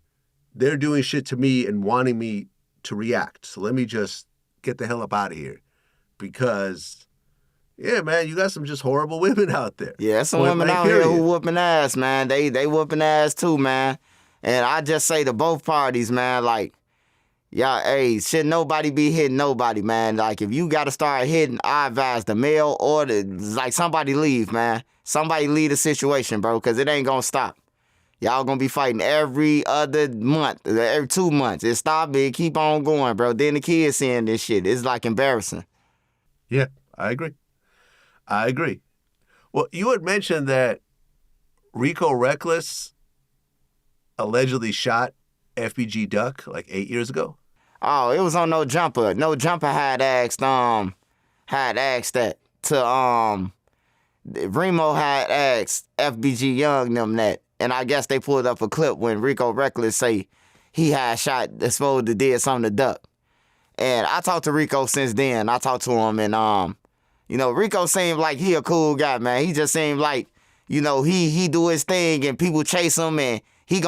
doing shit to me and wanting me to react. So let me just get the hell up out of here because, yeah, man, you got some just horrible women out there. Yeah, some women out here who whooping ass, man. They whooping ass too, man. And I just say to both parties, man, like, y'all, hey, should nobody be hitting nobody, man. Like, if you got to start hitting, I advise the male or somebody leave, man. Somebody leave the situation, bro, because it ain't going to stop. Y'all going to be fighting every other month, every 2 months. It stop, it keep on going, bro. Then the kids seeing this shit. It's, like, embarrassing. Yeah, I agree. Well, you had mentioned that Rico Reckless allegedly shot FBG Duck like 8 years ago. Oh, it was on No Jumper. No Jumper had asked that to Remo had asked FBG Young them that, and I guess they pulled up a clip when Rico Reckless say he had shot supposed to did something to Duck. And I talked to Rico since then. I talked to him and you know, Rico seemed like he a cool guy, man. He just seemed like, you know, he do his thing and people chase him and he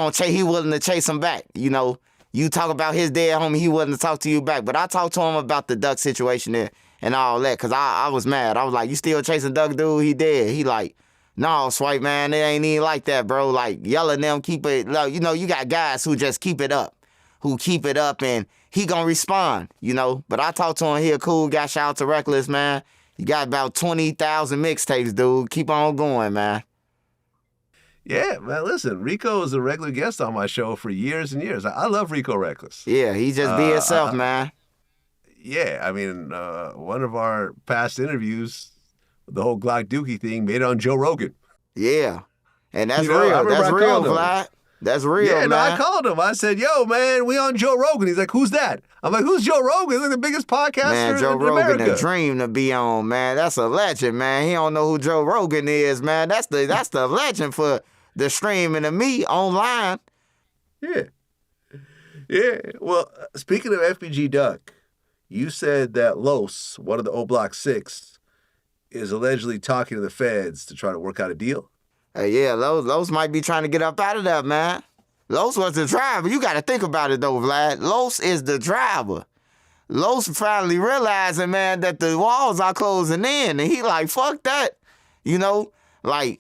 willing to chase him back. You know, you talk about his dead homie, he willing to talk to you back. But I talked to him about the Duck situation there and all that, because I was mad. I was like, you still chasing Duck, dude? He dead. He like, no, Swipe, man, it ain't even like that, bro. Like, yelling them, keep it, like, you know, you got guys who just keep it up, and he gonna respond, you know. But I talked to him, he a cool guy. Shout out to Reckless, man. You got about 20,000 mixtapes, dude. Keep on going, man. Yeah, man, listen, Rico is a regular guest on my show for years and years. I love Rico Reckless. Yeah, he just be himself, man. Yeah, I mean, one of our past interviews, the whole Glock Dookie thing, made it on Joe Rogan. Yeah, and that's real. That's real, Vlad. That's real, man. No, I called him. I said, yo, man, we on Joe Rogan. He's like, who's that? I'm like, who's Joe Rogan? He's like the biggest podcaster Joe in Rogan, America. a dream to be on, man. That's a legend, man. He don't know who Joe Rogan is, man. That's the legend for the streaming of me online. Yeah. Well, speaking of FBG Duck, you said that Los, one of the O Block 6, is allegedly talking to the feds to try to work out a deal. Yeah, Los might be trying to get up out of that, man. Los was the driver. You got to think about it, though, Vlad. Los is the driver. Los finally realizing, man, that the walls are closing in. And he like, fuck that. You know, like,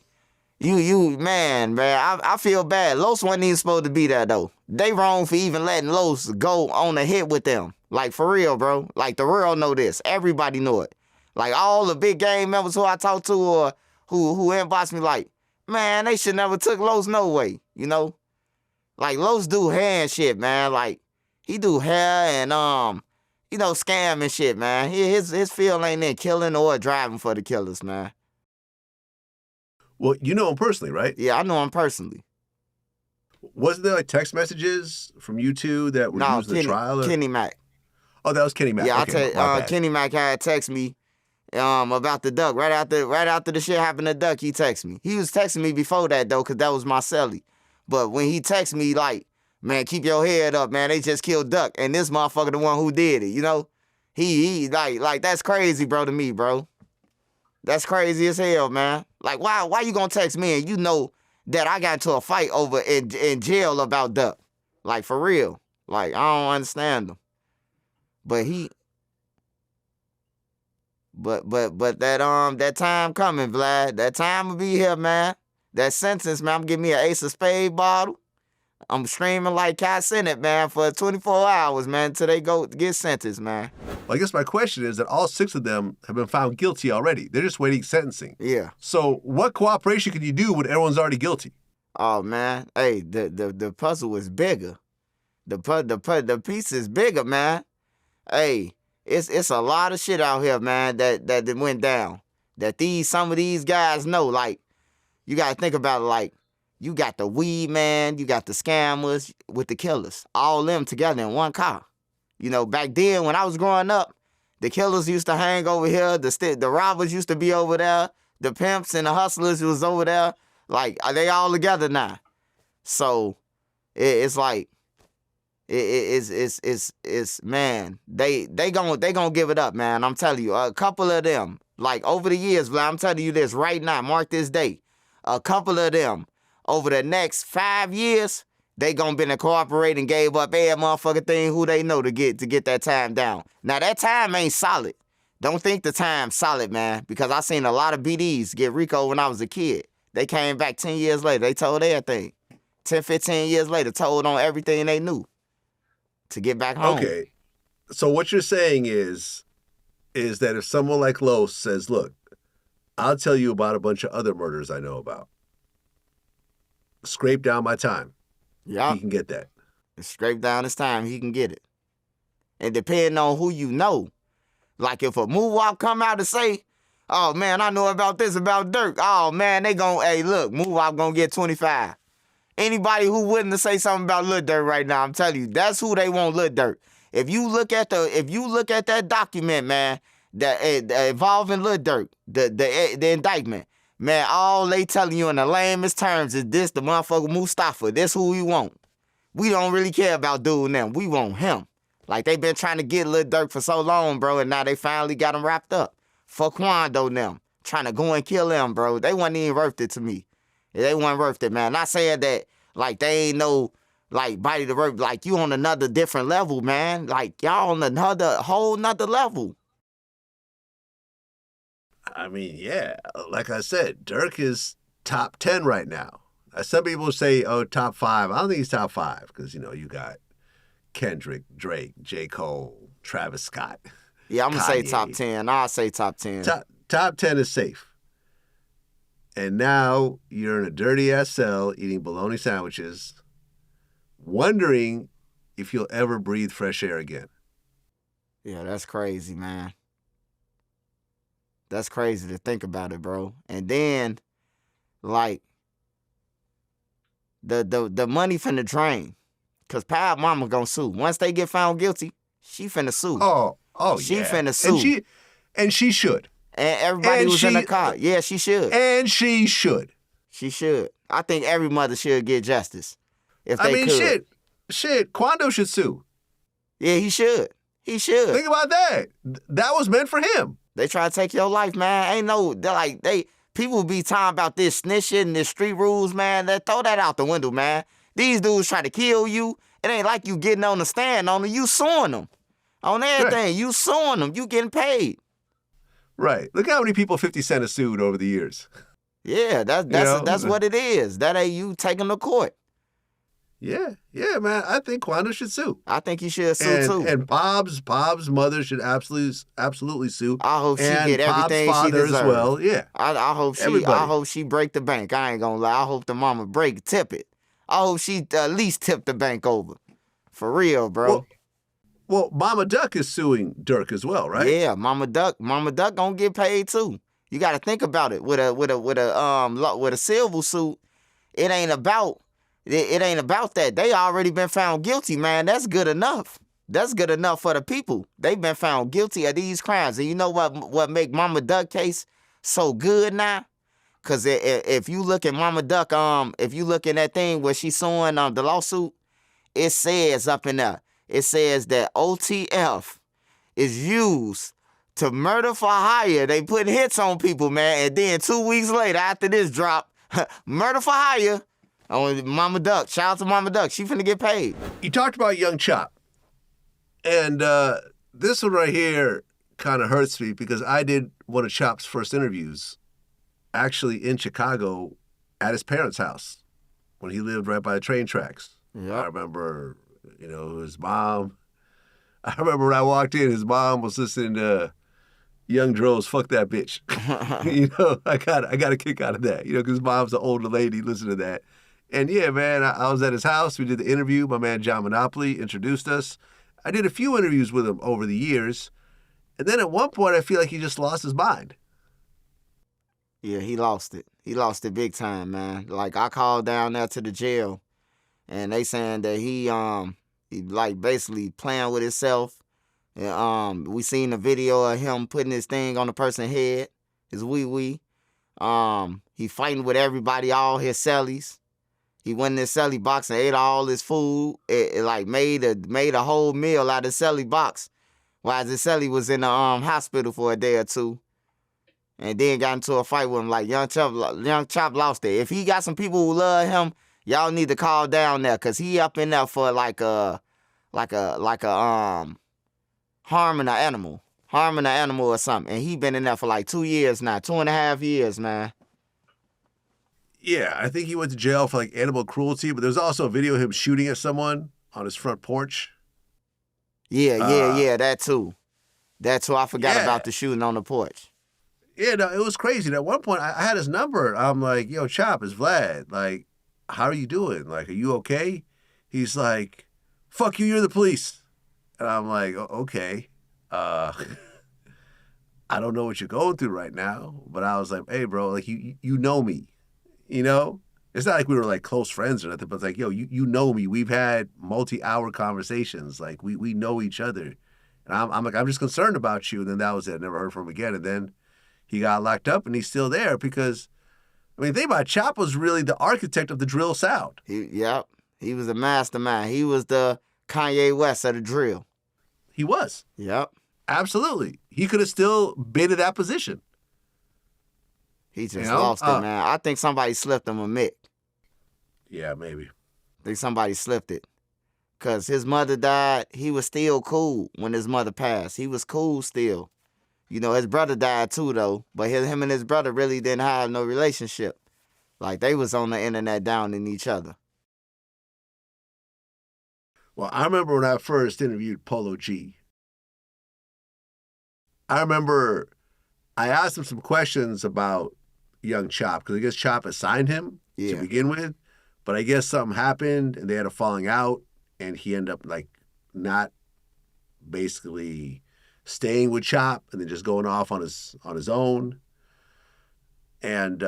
man, I feel bad. Los wasn't even supposed to be there, though. They wrong for even letting Los go on a hit with them. Like, for real, bro. Like, the world know this. Everybody know it. Like, all the big game members who I talked to or who inboxed me, like, man, they should never took Los no way, you know? Like, Los do hair and shit, man. Like, he do hair and, you know, scam and shit, man. His field ain't in killing or driving for the killers, man. Well, you know him personally, right? Yeah, I know him personally. Wasn't there, like, text messages from you two that were used in the trial? Kenny Mac. Oh, that was Kenny Mac. Yeah, okay, Kenny Mac had text me about the Duck. Right after the shit happened to Duck, he texted me. He was texting me before that, though, because that was my celly. But when he texted me, like, man, keep your head up, man. They just killed Duck. And this motherfucker the one who did it, you know? He like that's crazy, bro, to me, bro. That's crazy as hell, man. Like, why you gonna text me and you know that I got into a fight over in jail about Duck. Like, for real. Like, I don't understand him. But that time coming, Vlad. That time will be here, man. That sentence, man. I'm giving me an Ace of Spade bottle. I'm streaming like Kai Senate, man, for 24 hours, man, until they go get sentenced, man. Well, I guess my question is that all 6 of them have been found guilty already. They're just waiting sentencing. Yeah. So what cooperation can you do when everyone's already guilty? Oh, man. Hey, the puzzle is bigger. The piece is bigger, man. Hey, it's a lot of shit out here, man, that went down. That some of these guys know. Like, you gotta think about it, like, you got the weed man, you got the scammers with the killers, all them together in one car. You know, back then when I was growing up, the killers used to hang over here, the robbers used to be over there, the pimps and the hustlers was over there. Like, are they all together now? So it's like it's man, they gonna give it up, man. I'm telling you, a couple of them, like over the years, Vlad, I'm telling you this right now, mark this date. A couple of them, over the next 5 years, they gonna been cooperating and gave up every motherfucking thing who they know to get that time down. Now that time ain't solid. Don't think the time's solid, man, because I seen a lot of BDs get RICO when I was a kid. They came back 10 years later. They told everything. 10, 15 years later, told on everything they knew to get back home. Okay. So what you're saying is that if someone like Los says, look, I'll tell you about a bunch of other murders I know about. Scrape down my time. Yeah. He can get that. Scrape down his time, he can get it. And depending on who you know, like if a Moowop come out and say, oh man, I know about this about Durk. Oh man, they hey look, Moowop gonna get 25. Anybody who wouldn't to say something about Lil Durk right now, I'm telling you, that's who they want Lil Durk. If you look at that document, man, that involving Lil Durk, the indictment, man, all they telling you in the lamest terms is this, the motherfucker Mustafa. This who we want. We don't really care about dude them. We want him. Like they been trying to get Lil Durk for so long, bro, and now they finally got him wrapped up. For Quando them, trying to go and kill him, bro. They wasn't even worth it to me. They wasn't worth it, man. Not saying that, like, they ain't no, like, body to work. Like, you on another different level, man. Like, y'all on another whole nother level. I mean, yeah, like I said, Durk is top 10 right now. Some people say, oh, top 5. I don't think he's top 5 because, you know, you got Kendrick, Drake, J. Cole, Travis Scott. Yeah, I'm going to Kanye. say top 10. I'll say top 10. Top 10 is safe. And now you're in a dirty-ass cell eating bologna sandwiches, wondering if you'll ever breathe fresh air again. Yeah, that's crazy, man. That's crazy to think about it, bro. And then, like, the money finna drain. Because Pab Mama gonna sue. Once they get found guilty, she finna sue. She finna sue. And she should. And everybody was in the car. Yeah, she should. And she should. She should. I think every mother should get justice. If they could. Shit. Quando should sue. Yeah, he should. He should. Think about that. That was meant for him. They try to take your life, man. Ain't no, people be talking about this snitching and this street rules, man. Throw that out the window, man. These dudes try to kill you. It ain't like you getting on the stand on them. You suing them. On everything, right. You suing them. You getting paid. Right. Look how many people 50 Cent has sued over the years. Yeah, that's what it is. That ain't you taking to court. Yeah, man. I think Quando should sue. I think he should sue too. And Bob's mother should absolutely sue. I hope she get everything Bob's she deserves. as well. Yeah. I hope she break the bank. I ain't gonna lie. I hope the mama tip it. I hope she at least tip the bank over. For real, bro. Well, Mama Duck is suing Durk as well, right? Yeah, Mama Duck gonna get paid too. You got to think about it. With a civil suit, it ain't about that. They already been found guilty, man. That's good enough. That's good enough for the people. They've been found guilty of these crimes. And you know what make Mama Duck case so good now? Cause if you look at Mama Duck, if you look in that thing where she's suing the lawsuit, it says up in there. It says that OTF is used to murder for hire. They put hits on people, man. And then 2 weeks later, after this drop, Murder for hire. Oh, Mama Duck. Shout out to Mama Duck. She finna get paid. You talked about Young Chop. And this one right here kind of hurts me because I did one of Chop's first interviews actually in Chicago at his parents' house when he lived right by the train tracks. Yep. I remember, his mom. I remember when I walked in, his mom was listening to Young Dro's Fuck That Bitch. I got a kick out of that, because his mom's an older lady listening to that. And yeah, man, I was at his house. We did the interview. My man John Monopoly introduced us. I did a few interviews with him over the years. And then at one point, I feel like he just lost his mind. Yeah, he lost it. He lost it big time, man. Like, I called down there to the jail, and they saying that he like basically playing with himself. And we seen a video of him putting his thing on the person's head, his wee-wee. He fighting with everybody, all his cellies. He went in his celly box and ate all his food. It like made a whole meal out of the celly box, while his celly was in the hospital for a day or two. And then got into a fight with him. Like, Young Chop lost it. If he got some people who love him, y'all need to call down there, cause he up in there for like a harming an animal or something. And he been in there for like 2 years now, 2.5 years, man. Yeah, I think he went to jail for like animal cruelty, but there's also a video of him shooting at someone on his front porch. Yeah, that too. I forgot about the shooting on the porch. Yeah, no, it was crazy. And at one point, I had his number. I'm like, yo, Chop, it's Vlad. Like, how are you doing? Like, are you okay? He's like, fuck you, you're the police. And I'm like, okay. I don't know what you're going through right now. But I was like, hey, bro, like, you know me. It's not like we were like close friends or nothing, but it's like, yo, you know me. We've had multi-hour conversations. Like, we know each other. And I'm like, I'm just concerned about you. And then that was it. I never heard from him again. And then he got locked up, and he's still there because, think about it, Chop was really the architect of the drill sound. He was a mastermind. He was the Kanye West of the drill. He was. Yep. Absolutely. He could have still been in that position. He just lost it, man. I think somebody slipped him a mick. Yeah, maybe. I think somebody slipped it. Because his mother died, he was still cool when his mother passed. He was cool still. His brother died too, though. But him and his brother really didn't have no relationship. Like, they was on the internet downing each other. Well, I remember when I first interviewed Polo G. I remember I asked him some questions about Young Chop, because I guess Chop assigned him to begin with. But I guess something happened, and they had a falling out, and he ended up, like, not basically staying with Chop and then just going off on his own. And,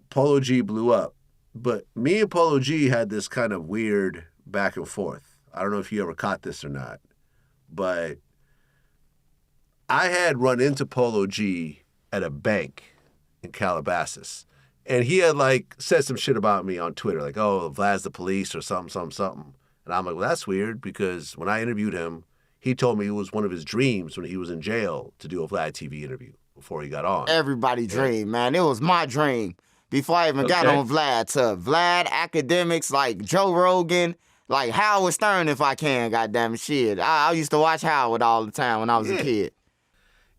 Polo G blew up. But me and Polo G had this kind of weird back and forth. I don't know if you ever caught this or not, but I had run into Polo G at a bank in Calabasas. And he had, like, said some shit about me on Twitter, like, oh, Vlad's the police or something. And I'm like, well, that's weird, because when I interviewed him, he told me it was one of his dreams when he was in jail to do a Vlad TV interview before he got on. Everybody dream, man. It was my dream before I even got on Vlad. To Vlad, academics like Joe Rogan, like Howard Stern, if I can, goddamn shit. I used to watch Howard all the time when I was a kid.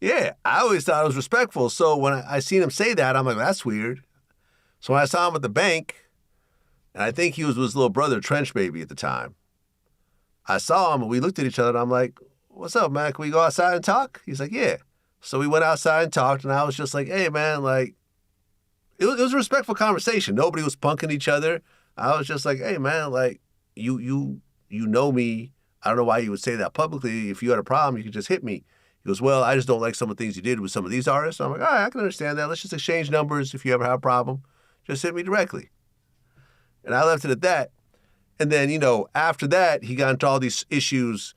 Yeah, I always thought it was respectful. So when I seen him say that, I'm like, that's weird. So when I saw him at the bank, and I think he was with his little brother, Trench Baby, at the time, I saw him, and we looked at each other, and I'm like, what's up, man? Can we go outside and talk? He's like, yeah. So we went outside and talked, and I was just like, hey, man, like, it was a respectful conversation. Nobody was punking each other. I was just like, hey, man, like, you know me. I don't know why you would say that publicly. If you had a problem, you could just hit me. He goes, well, I just don't like some of the things you did with some of these artists. I'm like, all right, I can understand that. Let's just exchange numbers. If you ever have a problem, just hit me directly. And I left it at that. And then, after that, he got into all these issues,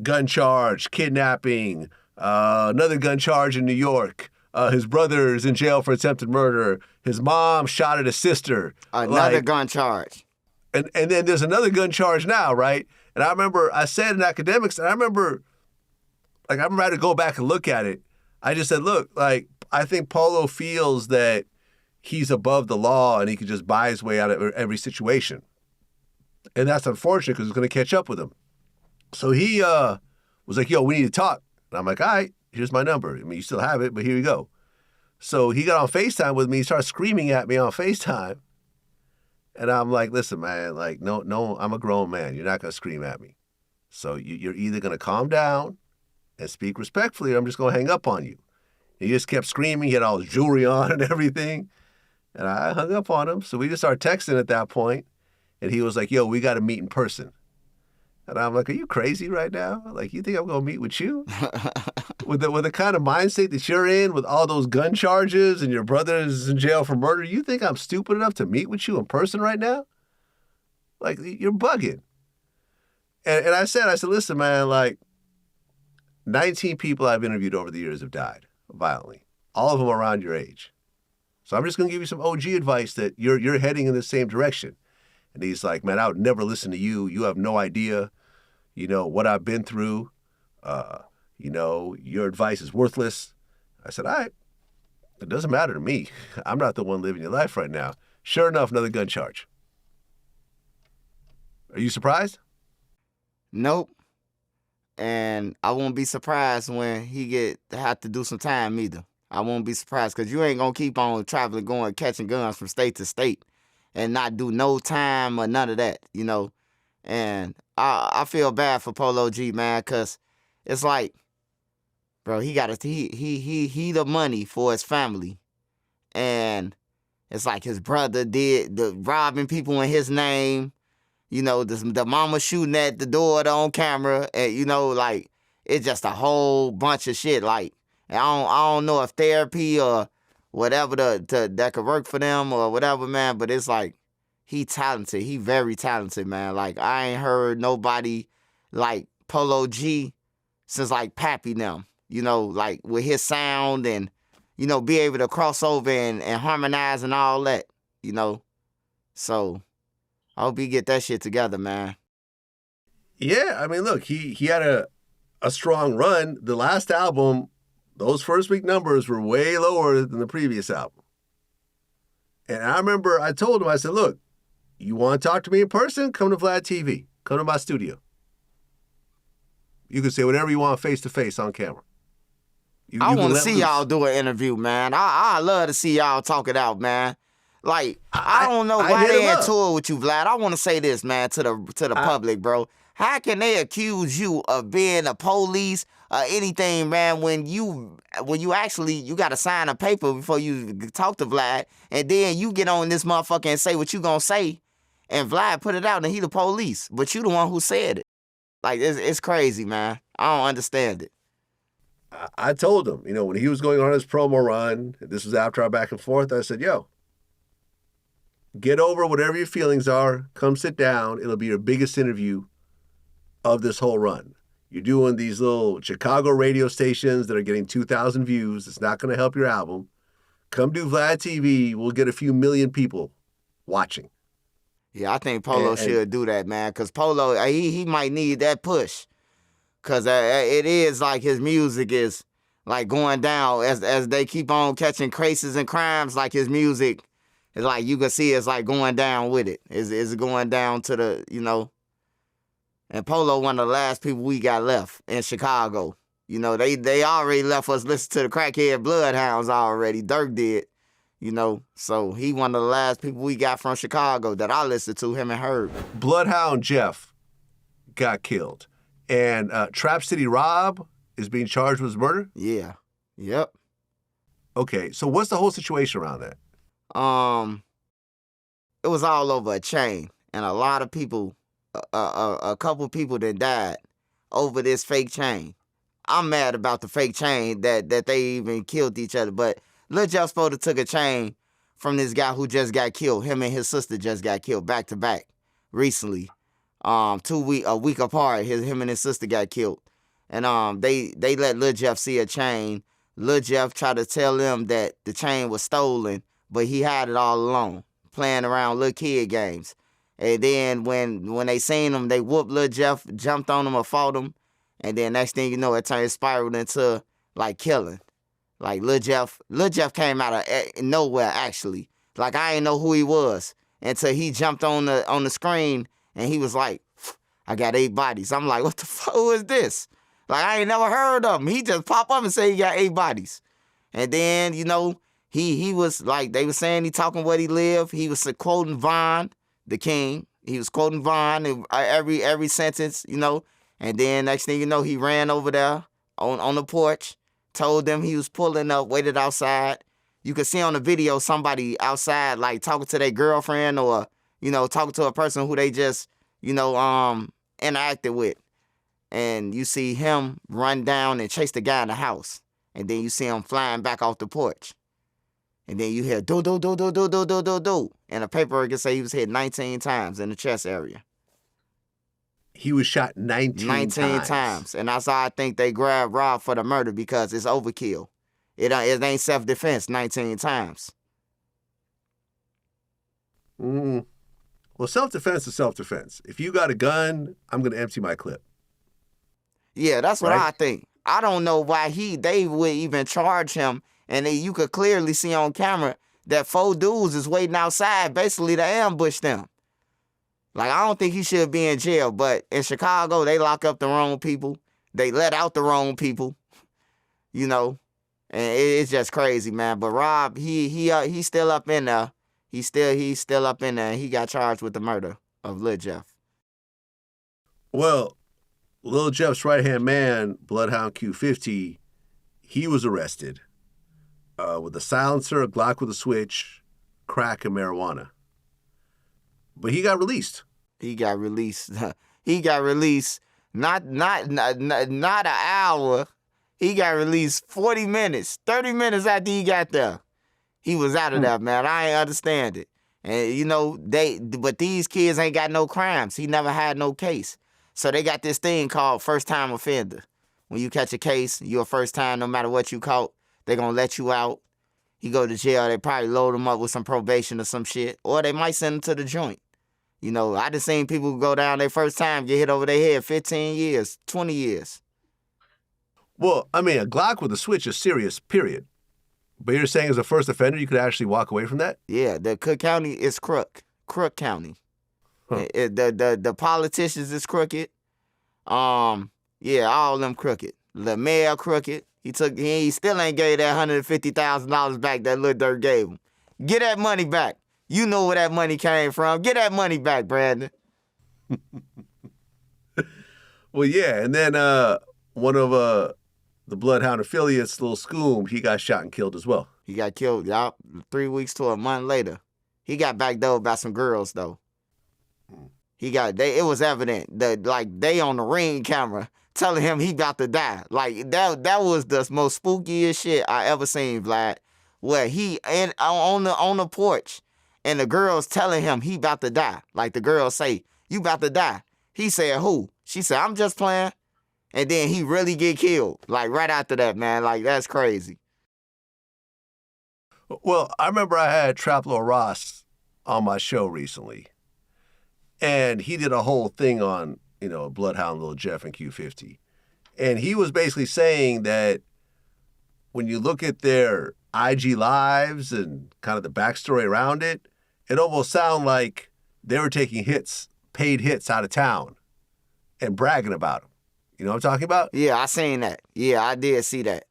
gun charge, kidnapping, another gun charge in New York. His brother is in jail for attempted murder. His mom shot at his sister. Another gun charge. And then there's another gun charge now, right? And I remember I said in academics, and I remember I had to go back and look at it. I just said, look, like, I think Polo feels that he's above the law and he can just buy his way out of every situation. And that's unfortunate because it's going to catch up with him. So he was like, yo, we need to talk. And I'm like, all right, here's my number. I mean, you still have it, but here you go. So he got on FaceTime with me. He started screaming at me on FaceTime. And I'm like, listen, man, like, no, I'm a grown man. You're not going to scream at me. So you're either going to calm down and speak respectfully, or I'm just going to hang up on you. And he just kept screaming. He had all his jewelry on and everything. And I hung up on him. So we just started texting at that point. And he was like, yo, we got to meet in person. And I'm like, are you crazy right now? Like, you think I'm going to meet with you? with the kind of mindset that you're in, with all those gun charges and your brother is in jail for murder, you think I'm stupid enough to meet with you in person right now? Like, you're bugging. And I said, listen, man, like, 19 people I've interviewed over the years have died violently. All of them around your age. So I'm just going to give you some OG advice that you're heading in the same direction. And he's like, man, I would never listen to you. You have no idea, what I've been through. Your advice is worthless. I said, all right, it doesn't matter to me. I'm not the one living your life right now. Sure enough, another gun charge. Are you surprised? Nope. And I won't be surprised when he have to do some time either. I won't be surprised because you ain't going to keep on traveling, going, catching guns from state to state and not do no time or none of that, And I feel bad for Polo G, man, because it's like, bro, he the money for his family. And it's like his brother did the robbing people in his name. The mama shooting at the door on camera, and like it's just a whole bunch of shit. Like, and I don't know if therapy or whatever that could work for them or whatever, man. But it's like he talented. He very talented, man. Like I ain't heard nobody like Polo G since like Pappy them. Like with his sound and be able to cross over and harmonize and all that. So. I hope he get that shit together, man. Yeah, I mean, look, he had a strong run. The last album, those first week numbers were way lower than the previous album. And I remember I told him, I said, look, you want to talk to me in person? Come to Vlad TV. Come to my studio. You can say whatever you want face-to-face on camera. I want to see y'all do an interview, man. I love to see y'all talk it out, man. Like, I don't know why they in tour with you, Vlad. I want to say this, man, to the public, bro. How can they accuse you of being a police or anything, man, when you actually, you got to sign a paper before you talk to Vlad, and then you get on this motherfucker and say what you gonna say, and Vlad put it out and he the police, but you the one who said it. Like, it's crazy, man. I don't understand it. I told him, when he was going on his promo run, this was after our back and forth, I said, yo, get over whatever your feelings are. Come sit down. It'll be your biggest interview of this whole run. You're doing these little Chicago radio stations that are getting 2,000 views. It's not going to help your album. Come do Vlad TV. We'll get a few million people watching. Yeah, I think Polo should do that, man, because Polo, he might need that push. Because it is like his music is like going down as they keep on catching cases and crimes, like his music. It's like you can see it's like going down with it. It's going down to the, And Polo one of the last people we got left in Chicago. They already left us listen to the crackhead Bloodhounds already. Durk did, So he one of the last people we got from Chicago that I listened to, him and Herb. Bloodhound Jeff got killed. And Trap City Rob is being charged with murder? Yeah. Yep. Okay, so what's the whole situation around that? It was all over a chain, and a lot of people, a couple people that died over this fake chain. I'm mad about the fake chain that they even killed each other, but Lil Jeff supposed to took a chain from this guy who just got killed. Him and his sister just got killed back to back recently. A week apart, him and his sister got killed, and they let Lil Jeff see a chain. Lil Jeff tried to tell them that the chain was stolen, but he had it all along, playing around little kid games. And then when they seen him, they whooped Lil Jeff, jumped on him or fought him. And then next thing you know, it spiraled into like killing. Like Lil Jeff came out of nowhere actually. Like, I didn't know who he was until he jumped on the screen and he was like, I got 8 bodies. I'm like, what the fuck, who is this? Like, I ain't never heard of him. He just pop up and say he got 8 bodies. And then, you know, he was like, they were saying he talking where he lived. He was quoting Vonne, the king. He was quoting Vonne every sentence, you know. And then next thing you know, he ran over there on the porch, told them he was pulling up, waited outside. You could see on the video somebody outside, like, talking to their girlfriend or, you know, talking to a person who they just, you know, interacted with. And you see him run down and chase the guy in the house. And then you see him flying back off the porch. And then you hear do, do, do, do, do, do, do, do, do. And the paperwork can say he was hit 19 times in the chest area. He was shot 19 times. And that's how I think they grabbed Rob for the murder, because it's overkill. It ain't self-defense 19 times. Well, self-defense is self-defense. If you got a gun, I'm going to empty my clip. Yeah, that's what Right? I think. I don't know why they would even charge him. And you could clearly see on camera that 4 dudes is waiting outside basically to ambush them. Like, I don't think he should be in jail, but in Chicago, they lock up the wrong people. They let out the wrong people, you know, and it's just crazy, man. But Rob, he's still up in there. He's still up in there. He got charged with the murder of Lil Jeff. Well, Lil Jeff's right-hand man, Bloodhound Q50, he was arrested with a silencer, a Glock with a switch, crack, and marijuana. But he got released. He got released. He got released not an hour. He got released 40 minutes, 30 minutes after he got there. He was out of there, man. I ain't understand it. And, you know, but these kids ain't got no crimes. He never had no case. So they got this thing called first-time offender. When you catch a case, you're a first time, no matter what you caught, they're going to let you out. He go to jail, they probably load him up with some probation or some shit. Or they might send him to the joint. You know, I just seen people go down their first time, get hit over their head 15 years, 20 years. Well, I mean, a Glock with a switch is serious, period. But you're saying as a first offender, you could actually walk away from that? Yeah, the Cook County is Crook County. Huh. The politicians is crooked. Yeah, all of them crooked. The mayor crooked. He still ain't gave that $150,000 back that Lil Durk gave him. Get that money back. You know where that money came from. Get that money back, Brandon. Well, yeah, and then one of the Bloodhound affiliates, Lil Scoom, he got shot and killed as well. He got killed, y'all, 3 weeks to a month later. He got backed over by some girls, though. It was evident that, like, they on the Ring camera telling him he about to die. Like, that was the most spookiest shit I ever seen, Vlad. Where he on the porch and the girls telling him he about to die. Like, the girls say, you about to die. He said, who? She said, I'm just playing. And then he really get killed. Like, right after that, man. Like, that's crazy. Well, I remember I had Trap Lord Ross on my show recently. And he did a whole thing on, you know, Bloodhound, Lil Jeff, and Q50. And he was basically saying that when you look at their IG lives and kind of the backstory around it, it almost sounded like they were taking hits, paid hits out of town and bragging about them. You know what I'm talking about? Yeah, I seen that. Yeah, I did see that.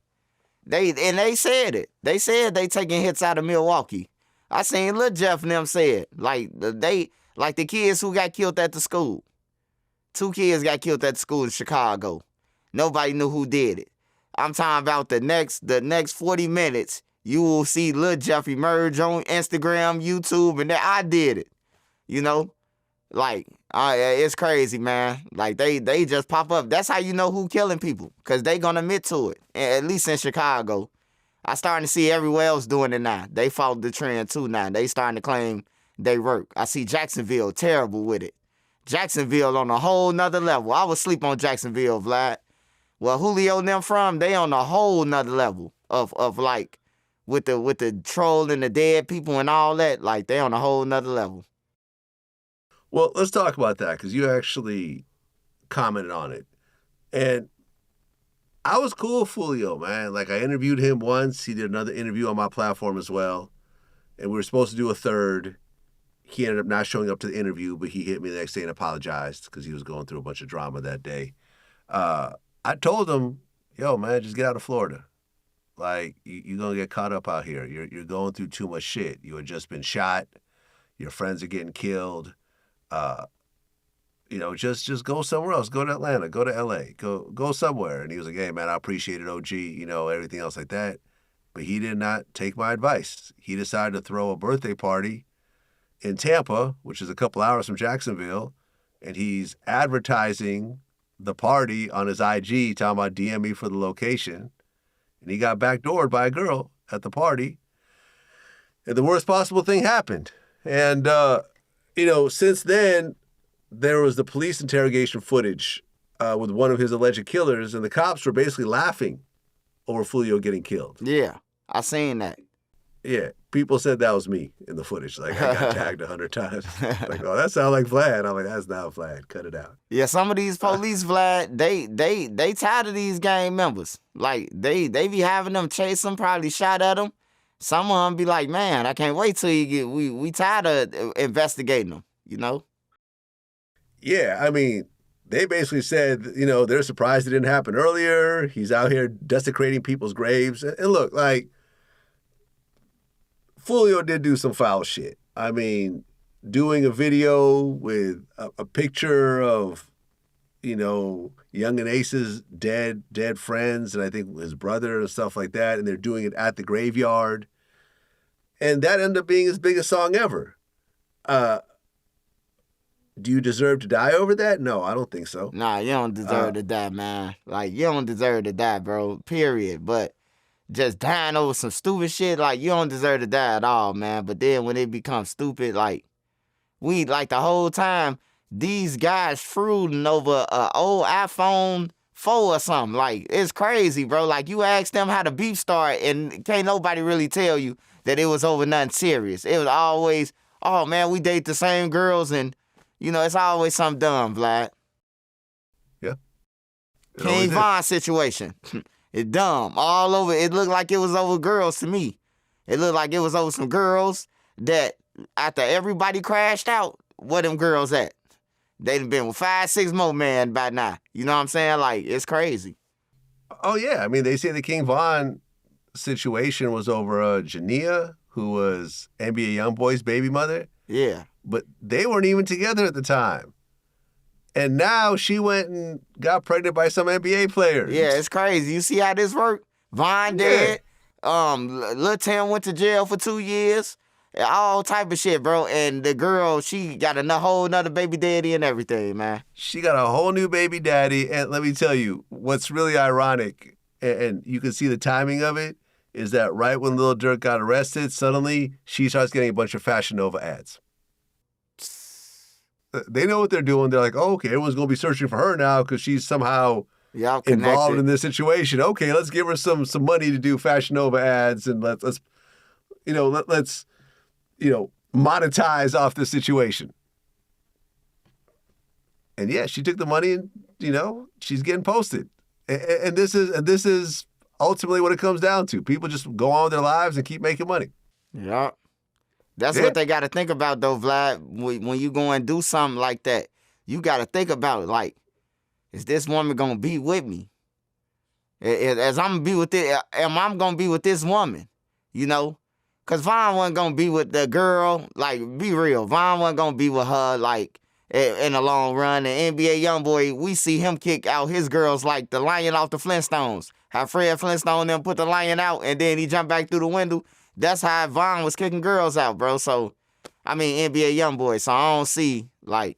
They said it. They said they taking hits out of Milwaukee. I seen Lil Jeff and them say it. Like the kids who got killed at the school. 2 kids got killed at the school in Chicago. Nobody knew who did it. I'm talking about the next 40 minutes, you will see Lil Jeff emerge on Instagram, YouTube, and I did it. You know? Like, it's crazy, man. Like, they just pop up. That's how you know who killing people, because they gonna admit to it, at least in Chicago. I starting to see everywhere else doing it now. They followed the trend, too, now. They starting to claim they work. I see Jacksonville terrible with it. Jacksonville on a whole nother level. I was sleep on Jacksonville, Vlad. Well, Julio and them from, they on a whole nother level of like, with the troll and the dead people and all that, like, they on a whole nother level. Well, let's talk about that, because you actually commented on it. And I was cool with Foolio, man. Like, I interviewed him once. He did another interview on my platform as well. and we were supposed to do a third. He ended up not showing up to the interview, but he hit me the next day and apologized because he was going through a bunch of drama that day. I told him, yo, man, just get out of Florida. Like, you're going to get caught up out here. You're going through too much shit. You had just been shot. Your friends are getting killed. Just go somewhere else. Go to Atlanta. Go to L.A. Go somewhere. And he was like, hey, man, I appreciate it, OG, everything else like that. But he did not take my advice. He decided to throw a birthday party in Tampa, which is a couple hours from Jacksonville, and he's advertising the party on his IG, talking about DM me for the location. And he got backdoored by a girl at the party. And the worst possible thing happened. And, since then, there was the police interrogation footage with one of his alleged killers, and the cops were basically laughing over Foolio getting killed. Yeah, I seen that. Yeah, people said that was me in the footage. Like, I got tagged 100 times. Like, oh, that sounds like Vlad. I'm like, that's not Vlad. Cut it out. Yeah, some of these police, Vlad, they tired of these gang members. Like, they be having them chase them, probably shot at them. Some of them be like, man, I can't wait till you get, we tired of investigating them, Yeah, I mean, they basically said, they're surprised it didn't happen earlier. He's out here desecrating people's graves. And look, like, Foolio did do some foul shit. I mean, doing a video with a picture of, Young and Ace's dead friends, and I think his brother and stuff like that, and they're doing it at the graveyard. And that ended up being his biggest song ever. Do you deserve to die over that? No, I don't think so. Nah, you don't deserve to die, man. Like, you don't deserve to die, bro, period. But just dying over some stupid shit, like, you don't deserve to die at all, man. But then when it becomes stupid, like, the whole time, these guys fruiting over an old iPhone 4 or something. Like, it's crazy, bro. Like, you ask them how the beef started, and can't nobody really tell you that it was over nothing serious. It was always, oh, man, we date the same girls, and, it's always something dumb, Vlad. Yeah. King Vonne situation. It's dumb. All over. It looked like it was over girls to me. It looked like it was over some girls that, after everybody crashed out, where them girls at? They'd been with 5, 6 more men by now. You know what I'm saying? Like, it's crazy. Oh, yeah. I mean, they say the King Vonne situation was over Jania, who was NBA Youngboy's baby mother. Yeah. But they weren't even together at the time. And now she went and got pregnant by some NBA player. Yeah, it's crazy. You see how this worked? Vonne dead. Lil Tim went to jail for 2 years. All type of shit, bro. And the girl, she got a whole nother baby daddy and everything, man. She got a whole new baby daddy. And let me tell you, what's really ironic, and you can see the timing of it, is that right when Lil Durk got arrested, suddenly she starts getting a bunch of Fashion Nova ads. They know what they're doing. They're like, oh, okay, everyone's going to be searching for her now because she's somehow involved in this situation. Okay, let's give her some money to do Fashion Nova ads, and let's monetize off this situation. And yeah, she took the money and, she's getting posted. And this is ultimately what it comes down to. People just go on with their lives and keep making money. Yeah. That's what they got to think about, though, Vlad. When you go and do something like that, you got to think about it. Like, is this woman going to be with me? As I'm going to be with it, am I going to be with this woman? Because Vonne wasn't going to be with the girl. Like, be real. Vonne wasn't going to be with her, like, in the long run. And NBA Youngboy, we see him kick out his girls like the lion off the Flintstones. How Fred Flintstone them put the lion out, and then he jumped back through the window. That's how Vonne was kicking girls out, bro. So, I mean, NBA Youngboy. So I don't see, like,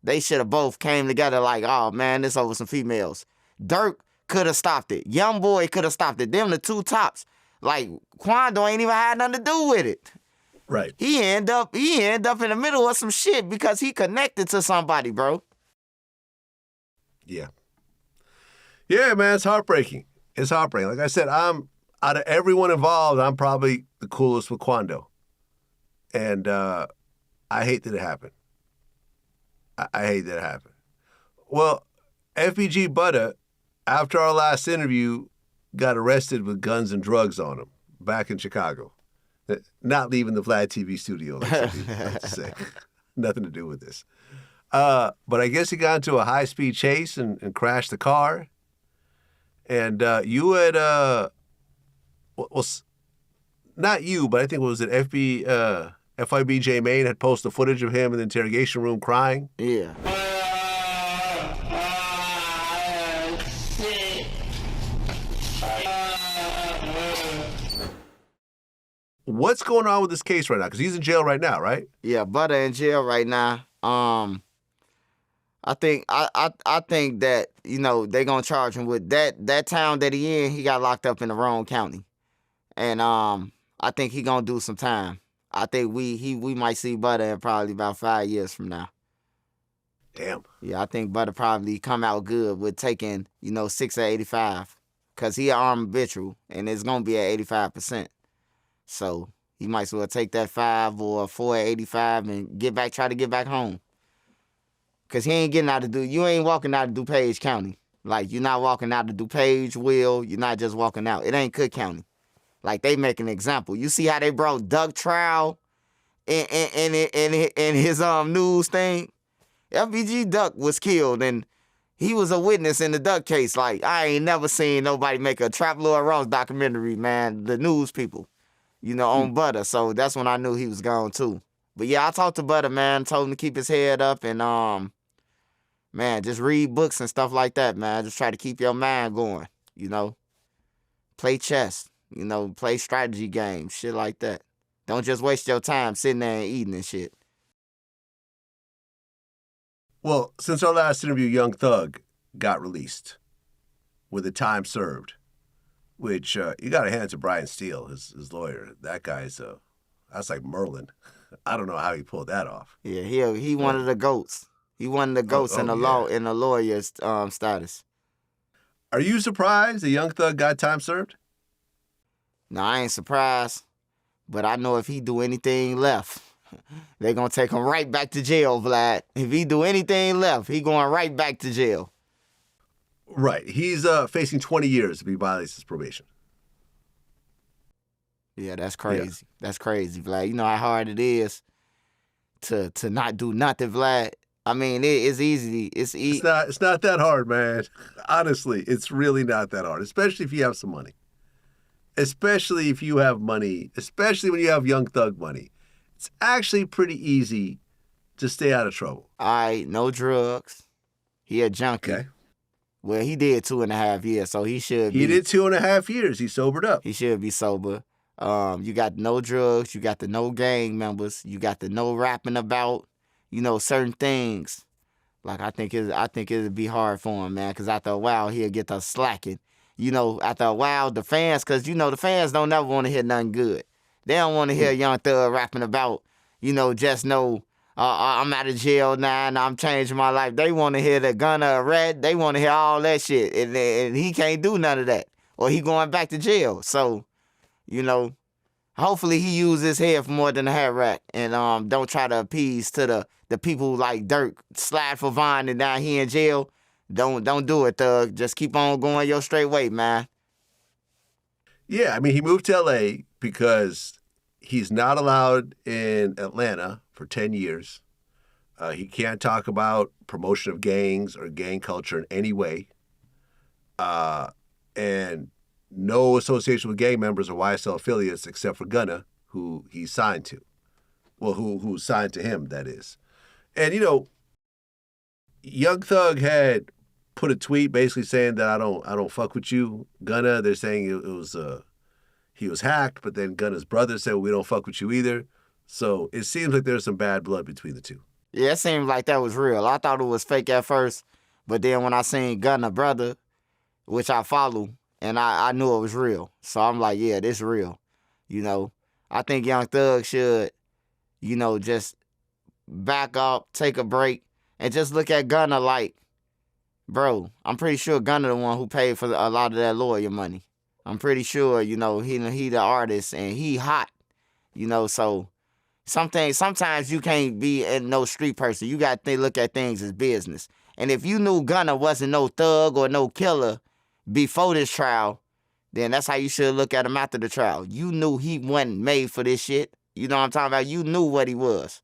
they should have both came together like, oh, man, this over some females. Durk could have stopped it. Youngboy could have stopped it. Them the two tops. Like, Quando ain't even had nothing to do with it. Right. He end up in the middle of some shit because he connected to somebody, bro. Yeah. Yeah, man, it's heartbreaking. It's heartbreaking. Like I said, out of everyone involved, I'm probably the coolest with Quando. And I hate that it happened. I hate that it happened. Well, FBG Butta, after our last interview, got arrested with guns and drugs on him back in Chicago. Not leaving the Vlad TV studio, like some people like to say. Nothing to do with this. But I guess he got into a high-speed chase and crashed the car. And you had, well, not you, but I think it was FIBJ Maine had posted footage of him in the interrogation room crying. Yeah. What's going on with this case right now? Because he's in jail right now, right? Yeah, Butta in jail right now. I think that, you know, they gonna charge him with that town that he in. He got locked up in the wrong county, and I think he gonna do some time. I think we might see Butta in probably about 5 years from now. Damn. Yeah, I think Butta probably come out good with taking, you know, 6 or 85, cause he an armed habitual, and it's gonna be at 85%. So he might as well take that 5 or 4 at 85 and try to get back home. Cause he ain't getting out of you ain't walking out of DuPage County. Like, you're not walking out of DuPage, Will. You're not just walking out. It ain't Cook County. Like, they make an example. You see how they brought Duck trial in his news thing? FBG Duck was killed, and he was a witness in the Duck case. Like, I ain't never seen nobody make a Trap Lord Ross documentary, man. The news people, you know, on Butta. So that's when I knew he was gone too. But yeah, I talked to Butta, man. Told him to keep his head up and man, just read books and stuff like that, man. Just try to keep your mind going, you know. Play chess, you know, play strategy games, shit like that. Don't just waste your time sitting there and eating and shit. Well, since our last interview, Young Thug got released with the time served, which you got to hand to Brian Steele, his lawyer. That guy's, that's like Merlin. I don't know how he pulled that off. Yeah, he one of the GOATs. He one of the GOATs in the law, in the lawyer's status. Are you surprised the Young Thug got time served? No, I ain't surprised. But I know if he do anything left, they gonna take him right back to jail, Vlad. If he do anything left, he going right back to jail. Right. He's facing 20 years if he violates his probation. Yeah, that's crazy. Yeah. That's crazy, Vlad. You know how hard it is to not do nothing, Vlad. I mean, it's easy. It's not that hard, man. Honestly, it's really not that hard, especially if you have some money. Especially if you have money, especially when you have Young Thug money. It's actually pretty easy to stay out of trouble. All right, no drugs. He a junkie. Okay. Well, he did 2.5 years, so he should be. He did 2.5 years. He sobered up. He should be sober. You got no drugs. You got the no gang members. You got the no rapping about, you know, certain things. Like, I think it'd be hard for him, man, because after a while, he'll get to slacking. You know, after a while, the fans, because, you know, the fans don't never want to hear nothing good. They don't want to hear Young Thug rapping about, you know, just know, I'm out of jail now and I'm changing my life. They want to hear the gunner red. They want to hear all that shit. And he can't do none of that. Or he going back to jail. So, you know, hopefully he uses his head for more than a hat rack. And don't try to appease to the people like Durk. Slide for Vonne and now he in jail. Don't do it, Thug. Just keep on going your straight way, man. Yeah, I mean, he moved to L.A. because he's not allowed in Atlanta for 10 years. He can't talk about promotion of gangs or gang culture in any way. And no association with gang members or YSL affiliates except for Gunna, who he's signed to. Well, who's signed to him, that is. And, you know, Young Thug had put a tweet basically saying that I don't fuck with you, Gunna. They're saying it was he was hacked, but then Gunna's brother said we don't fuck with you either. So it seems like there's some bad blood between the two. Yeah, it seemed like that was real. I thought it was fake at first, but then when I seen Gunna brother, which I follow, and I knew it was real. So I'm like, yeah, this real. You know, I think Young Thug should, you know, just back up, take a break, and just look at Gunna like, bro, I'm pretty sure Gunna the one who paid for a lot of that lawyer money. I'm pretty sure, you know, he the artist and he hot, you know, so sometimes you can't be no street person. You got to look at things as business. And if you knew Gunna wasn't no thug or no killer before this trial, then that's how you should look at him after the trial. You knew he wasn't made for this shit. You know what I'm talking about? You knew what he was.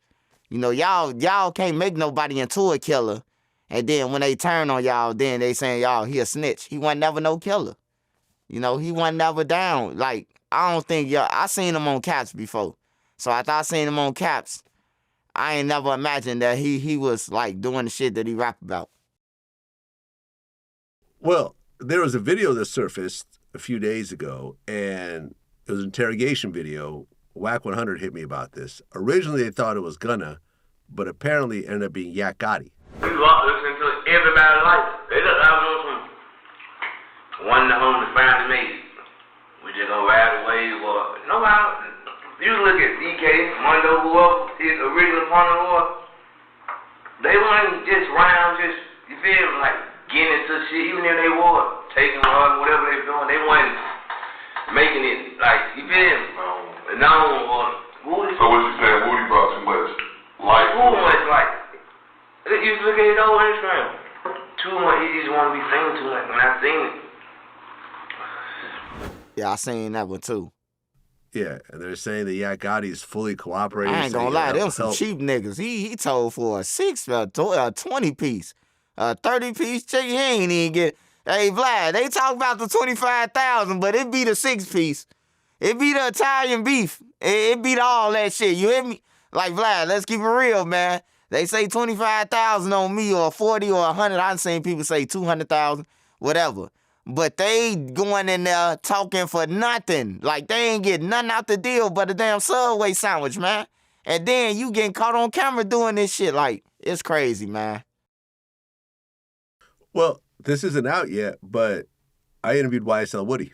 You know, y'all can't make nobody into a killer. And then when they turn on y'all, then they saying y'all, he a snitch. He wasn't never no killer. You know, he wasn't never down. Like, I don't think I seen him on Caps before. So after I seen him on Caps, I ain't never imagined that he was like doing the shit that he rap about. Well, there was a video that surfaced a few days ago, and it was an interrogation video. Whack 100 hit me about this. Originally, they thought it was Gunna, but apparently it ended up being Yak Gotti. We walk listening to everybody's life. They look, I was on some one of the homies finally made it. We just gonna ride away or nobody. You look at DK, Quando, whoever his original opponent was. They weren't just round, just you feel me, like getting into shit. Even if they were taking on whatever they were doing, they weren't making it like you feel me. Known or Woody. So what you saying? Woody brought too much life. Too much like. You look at his old Instagram. Too much. He just want to be seen too much. When I seen it. Yeah, I seen that one too. Yeah, and they're saying that Yak Gotti is fully cooperating. I ain't gonna lie, them some cheap niggas. He told for a 20 piece, 30 piece chicken. He ain't even get. Hey Vlad, they talk about the 25,000, but it be the 6 piece. It be the Italian beef. It be all that shit. You hear me? Like Vlad, let's keep it real, man. They say 25,000 on me or 40 or 100. I've seen people say 200,000, whatever. But they going in there talking for nothing. Like they ain't getting nothing out the deal but a damn Subway sandwich, man. And then you getting caught on camera doing this shit. Like, it's crazy, man. Well, this isn't out yet, but I interviewed YSL Woody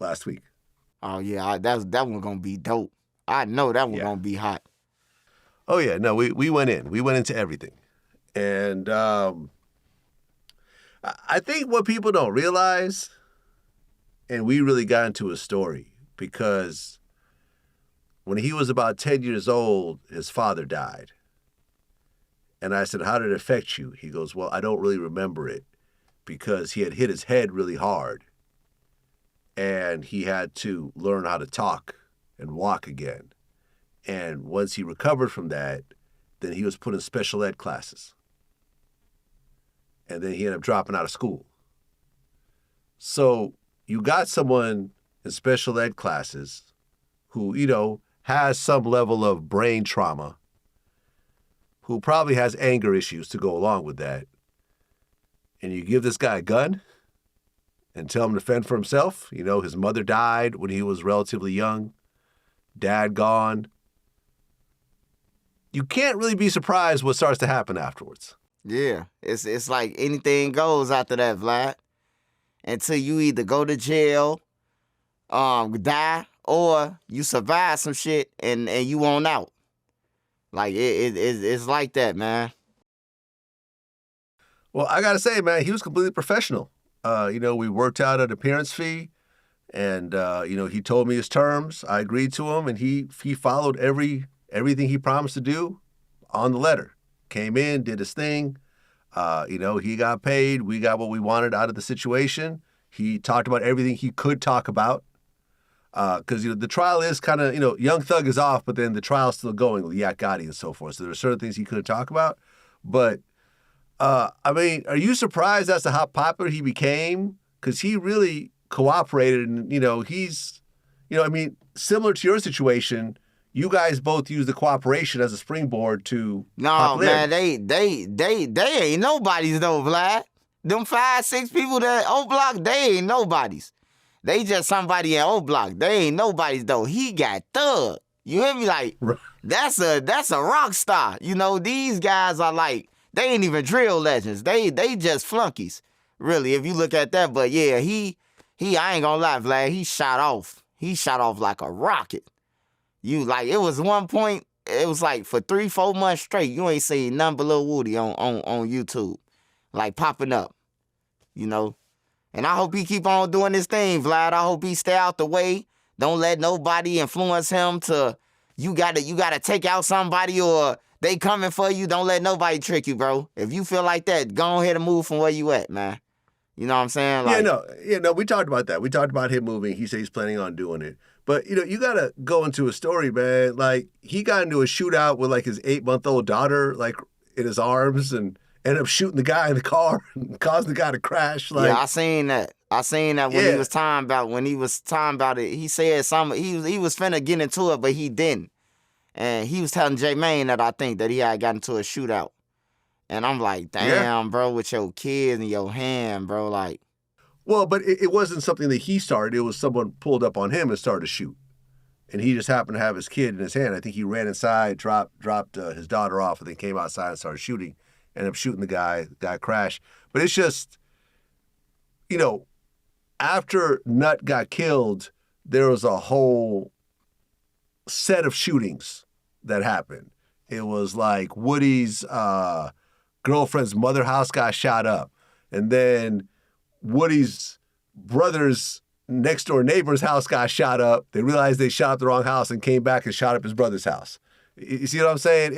last week. Oh, yeah, that one gonna be dope. I know that one gonna be hot. Oh, yeah, no, we went in. We went into everything. And I think what people don't realize, and we really got into his story, because when he was about 10 years old, his father died. And I said, how did it affect you? He goes, well, I don't really remember it because he had hit his head really hard. And he had to learn how to talk and walk again. And once he recovered from that, then he was put in special ed classes. And then he ended up dropping out of school. So you got someone in special ed classes who, you know, has some level of brain trauma, who probably has anger issues to go along with that. And you give this guy a gun and tell him to fend for himself. You know, his mother died when he was relatively young, dad gone. You can't really be surprised what starts to happen afterwards. Yeah, it's like anything goes after that, Vlad. Until you either go to jail, die, or you survive some shit and you on out. Like, it's like that, man. Well, I got to say, man, he was completely professional. You know, we worked out an appearance fee, and, you know, he told me his terms. I agreed to him, and he followed everything he promised to do on the letter. Came in, did his thing. You know, he got paid. We got what we wanted out of the situation. He talked about everything he could talk about. Because, you know, the trial is kind of, you know, Young Thug is off, but then the trial's still going with Yak Gotti and so forth. So there are certain things he couldn't talk about. But, I mean, are you surprised as to how popular he became? Because he really cooperated and, you know, he's, you know, I mean, similar to your situation, you guys both use the cooperation as a springboard to popularity. Man, they ain't nobody's though, Vlad. Them 5-6 people that O Block, they ain't nobody's. They just somebody in O Block. They ain't nobody's though. He got Thug. You hear me? Like, that's a rock star. You know, these guys are like, they ain't even drill legends. They just flunkies, really, if you look at that. But yeah, he I ain't gonna lie, Vlad, he shot off. He shot off like a rocket. You like, it was one point, it was like for 3-4 months straight, you ain't seen nothing but Lil Woody on YouTube, like popping up, you know. And I hope he keep on doing this thing, Vlad. I hope he stay out the way. Don't let nobody influence him to, you gotta take out somebody or they coming for you. Don't let nobody trick you, bro. If you feel like that, go ahead and move from where you at, man. You know what I'm saying? We talked about that. We talked about him moving. He said he's planning on doing it. But, you got to go into a story, man. Like, he got into a shootout with, like, his 8-month-old daughter, like, in his arms and ended up shooting the guy in the car and causing the guy to crash. Like, yeah, I seen that. When he was talking about it. He said something. He was finna get into it, but he didn't. And he was telling J Mane that I think that he had got into a shootout. And I'm like, damn, bro, with your kids in your hand, bro, like. Well, but it wasn't something that he started. It was someone pulled up on him and started to shoot. And he just happened to have his kid in his hand. I think he ran inside, dropped his daughter off, and then came outside and started shooting. Ended up shooting the guy. The guy crashed. But it's just, after Nut got killed, there was a whole set of shootings that happened. It was like Woody's girlfriend's mother house got shot up. And then Woody's brother's next door neighbor's house got shot up. They realized they shot up the wrong house and came back and shot up his brother's house. You see what I'm saying?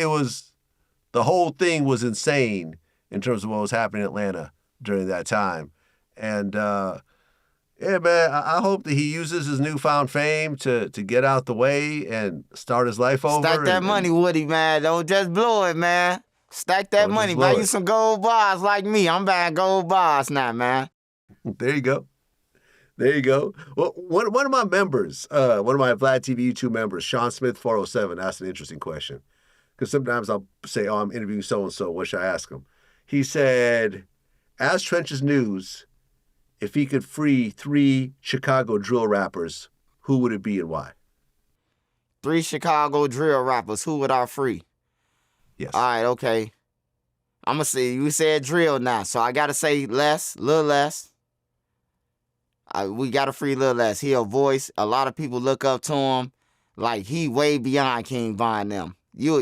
The whole thing was insane in terms of what was happening in Atlanta during that time. And yeah, man, I hope that he uses his newfound fame to get out the way and start his life over. Stack that money, Woody, man. Don't just blow it, man. Stack that money. Buy you some gold bars like me. I'm buying gold bars now, man. There you go. Well, one of my members, one of my Vlad TV YouTube members, Sean Smith 407, asked an interesting question. Because sometimes I'll say, I'm interviewing so-and-so. What should I ask him? He said, ask Trench's News if he could free 3 Chicago drill rappers, who would it be and why? 3 Chicago drill rappers. Who would I free? Yes. All right, okay. I'm going to see. You said drill now, so I got to say Lil Les. We got to free Lil Les. He a voice. A lot of people look up to him. Like, he way beyond King Von them. You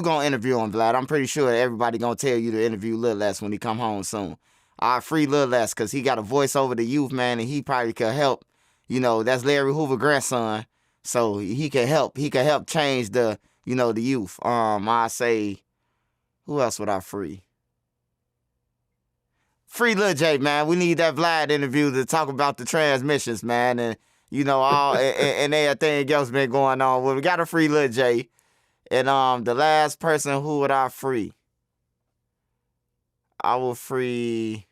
gonna interview him, Vlad. I'm pretty sure everybody gonna tell you to interview Lil Les when he come home soon. I free Lil Les because he got a voice over the youth, man, and he probably could help. That's Larry Hoover grandson, so he can help. He can help change the youth. I say, who else would I free? Free Lil J, man. We need that Vlad interview to talk about the transmissions, man, and all and everything else been going on. Well, we got to free Lil J. And the last person, who would I free? I will free.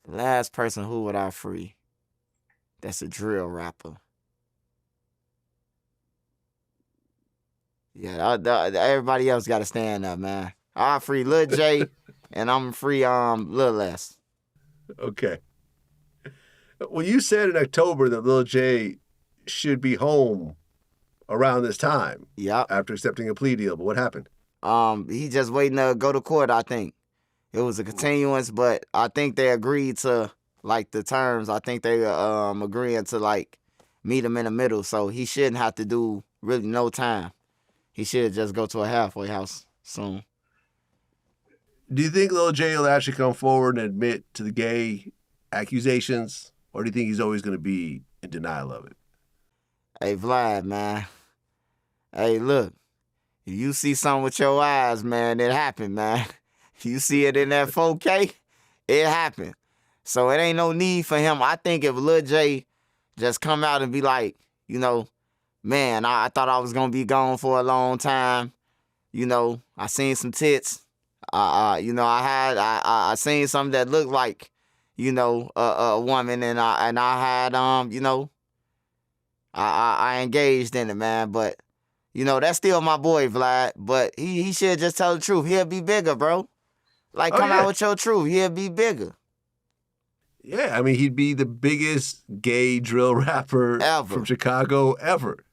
The last person, who would I free? That's a drill rapper. Yeah, everybody else got to stand up, man. I'll free Lil J, and I'm free Lil Les. Okay. Well, you said in October that Lil J should be home around this time. Yeah. After accepting a plea deal, but what happened? He just waiting to go to court, I think. It was a continuance, but I think they agreed to the terms. I think they agreeing to meet him in the middle, so he shouldn't have to do really no time. He should just go to a halfway house soon. Do you think Lil J will actually come forward and admit to the gay accusations, or do you think he's always going to be in denial of it? Hey, Vlad, man. Hey, look. If you see something with your eyes, man, it happened, man. You see it in that 4K, it happened. So it ain't no need for him. I think if Lil J just come out and be like, man, I thought I was going to be gone for a long time. I seen some tits. I seen something that looked like, a woman, and I had, I engaged in it, man. But, that's still my boy, Vlad. But he should just tell the truth. He'll be bigger, bro. Come out with your truth. He'll be bigger. Yeah, I mean, he'd be the biggest gay drill rapper ever from Chicago ever.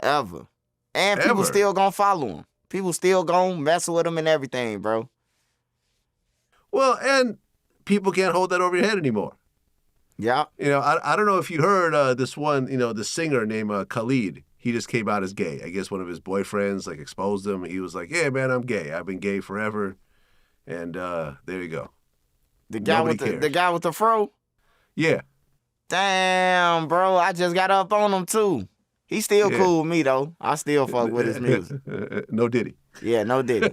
Ever. And people still gonna follow him. People still gonna mess with him and everything, bro. Well, and people can't hold that over your head anymore. Yeah. I don't know if you heard this one, the singer named Khalid. He just came out as gay. I guess one of his boyfriends exposed him. He was like, yeah, man, I'm gay. I've been gay forever. And there you go. The guy with the fro? Yeah. Damn, bro. I just got up on him too. He still cool with me though. I still fuck with his music. No Diddy. Yeah, no Diddy.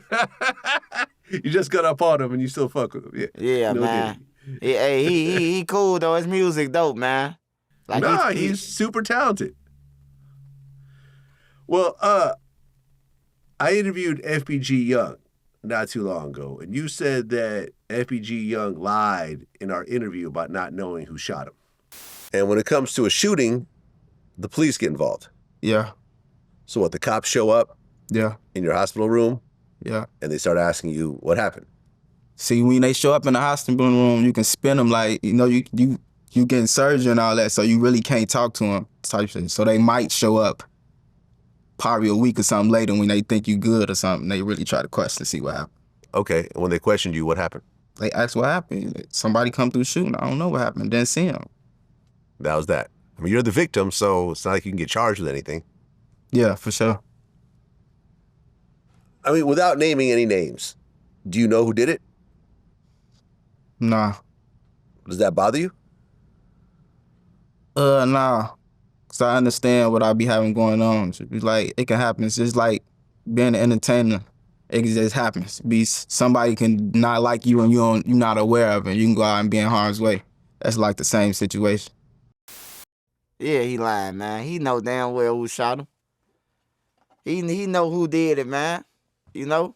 You just got up on him and you still fuck with him. Yeah, Yeah, no man. Diddy. Hey, he cool though. His music dope, man. Like He's super talented. Well, I interviewed FBG Young not too long ago, and you said that FBG Young lied in our interview about not knowing who shot him. And when it comes to a shooting, the police get involved. Yeah. So what, the cops show up Yeah. in your hospital room Yeah. and they start asking you what happened? See, when they show up in the hospital room, you can spin them like, you getting surgery and all that, so you really can't talk to them type shit. So they might show up probably a week or something later when they think you good or something. They really try to question to see what happened. Okay, and when they questioned you, what happened? They ask what happened. Somebody come through shooting. I don't know what happened. Didn't see him. That was that. I mean, you're the victim, so it's not like you can get charged with anything. Yeah, for sure. I mean, without naming any names, do you know who did it? Nah. Does that bother you? Nah. Cause I understand what I be having going on. It's like, it can happen. It's just like being an entertainer. It just happens. Somebody can not like you and you're not aware of it. You can go out and be in harm's way. That's like the same situation. Yeah, he lying, man. He know damn well who shot him. He know who did it, man. You know?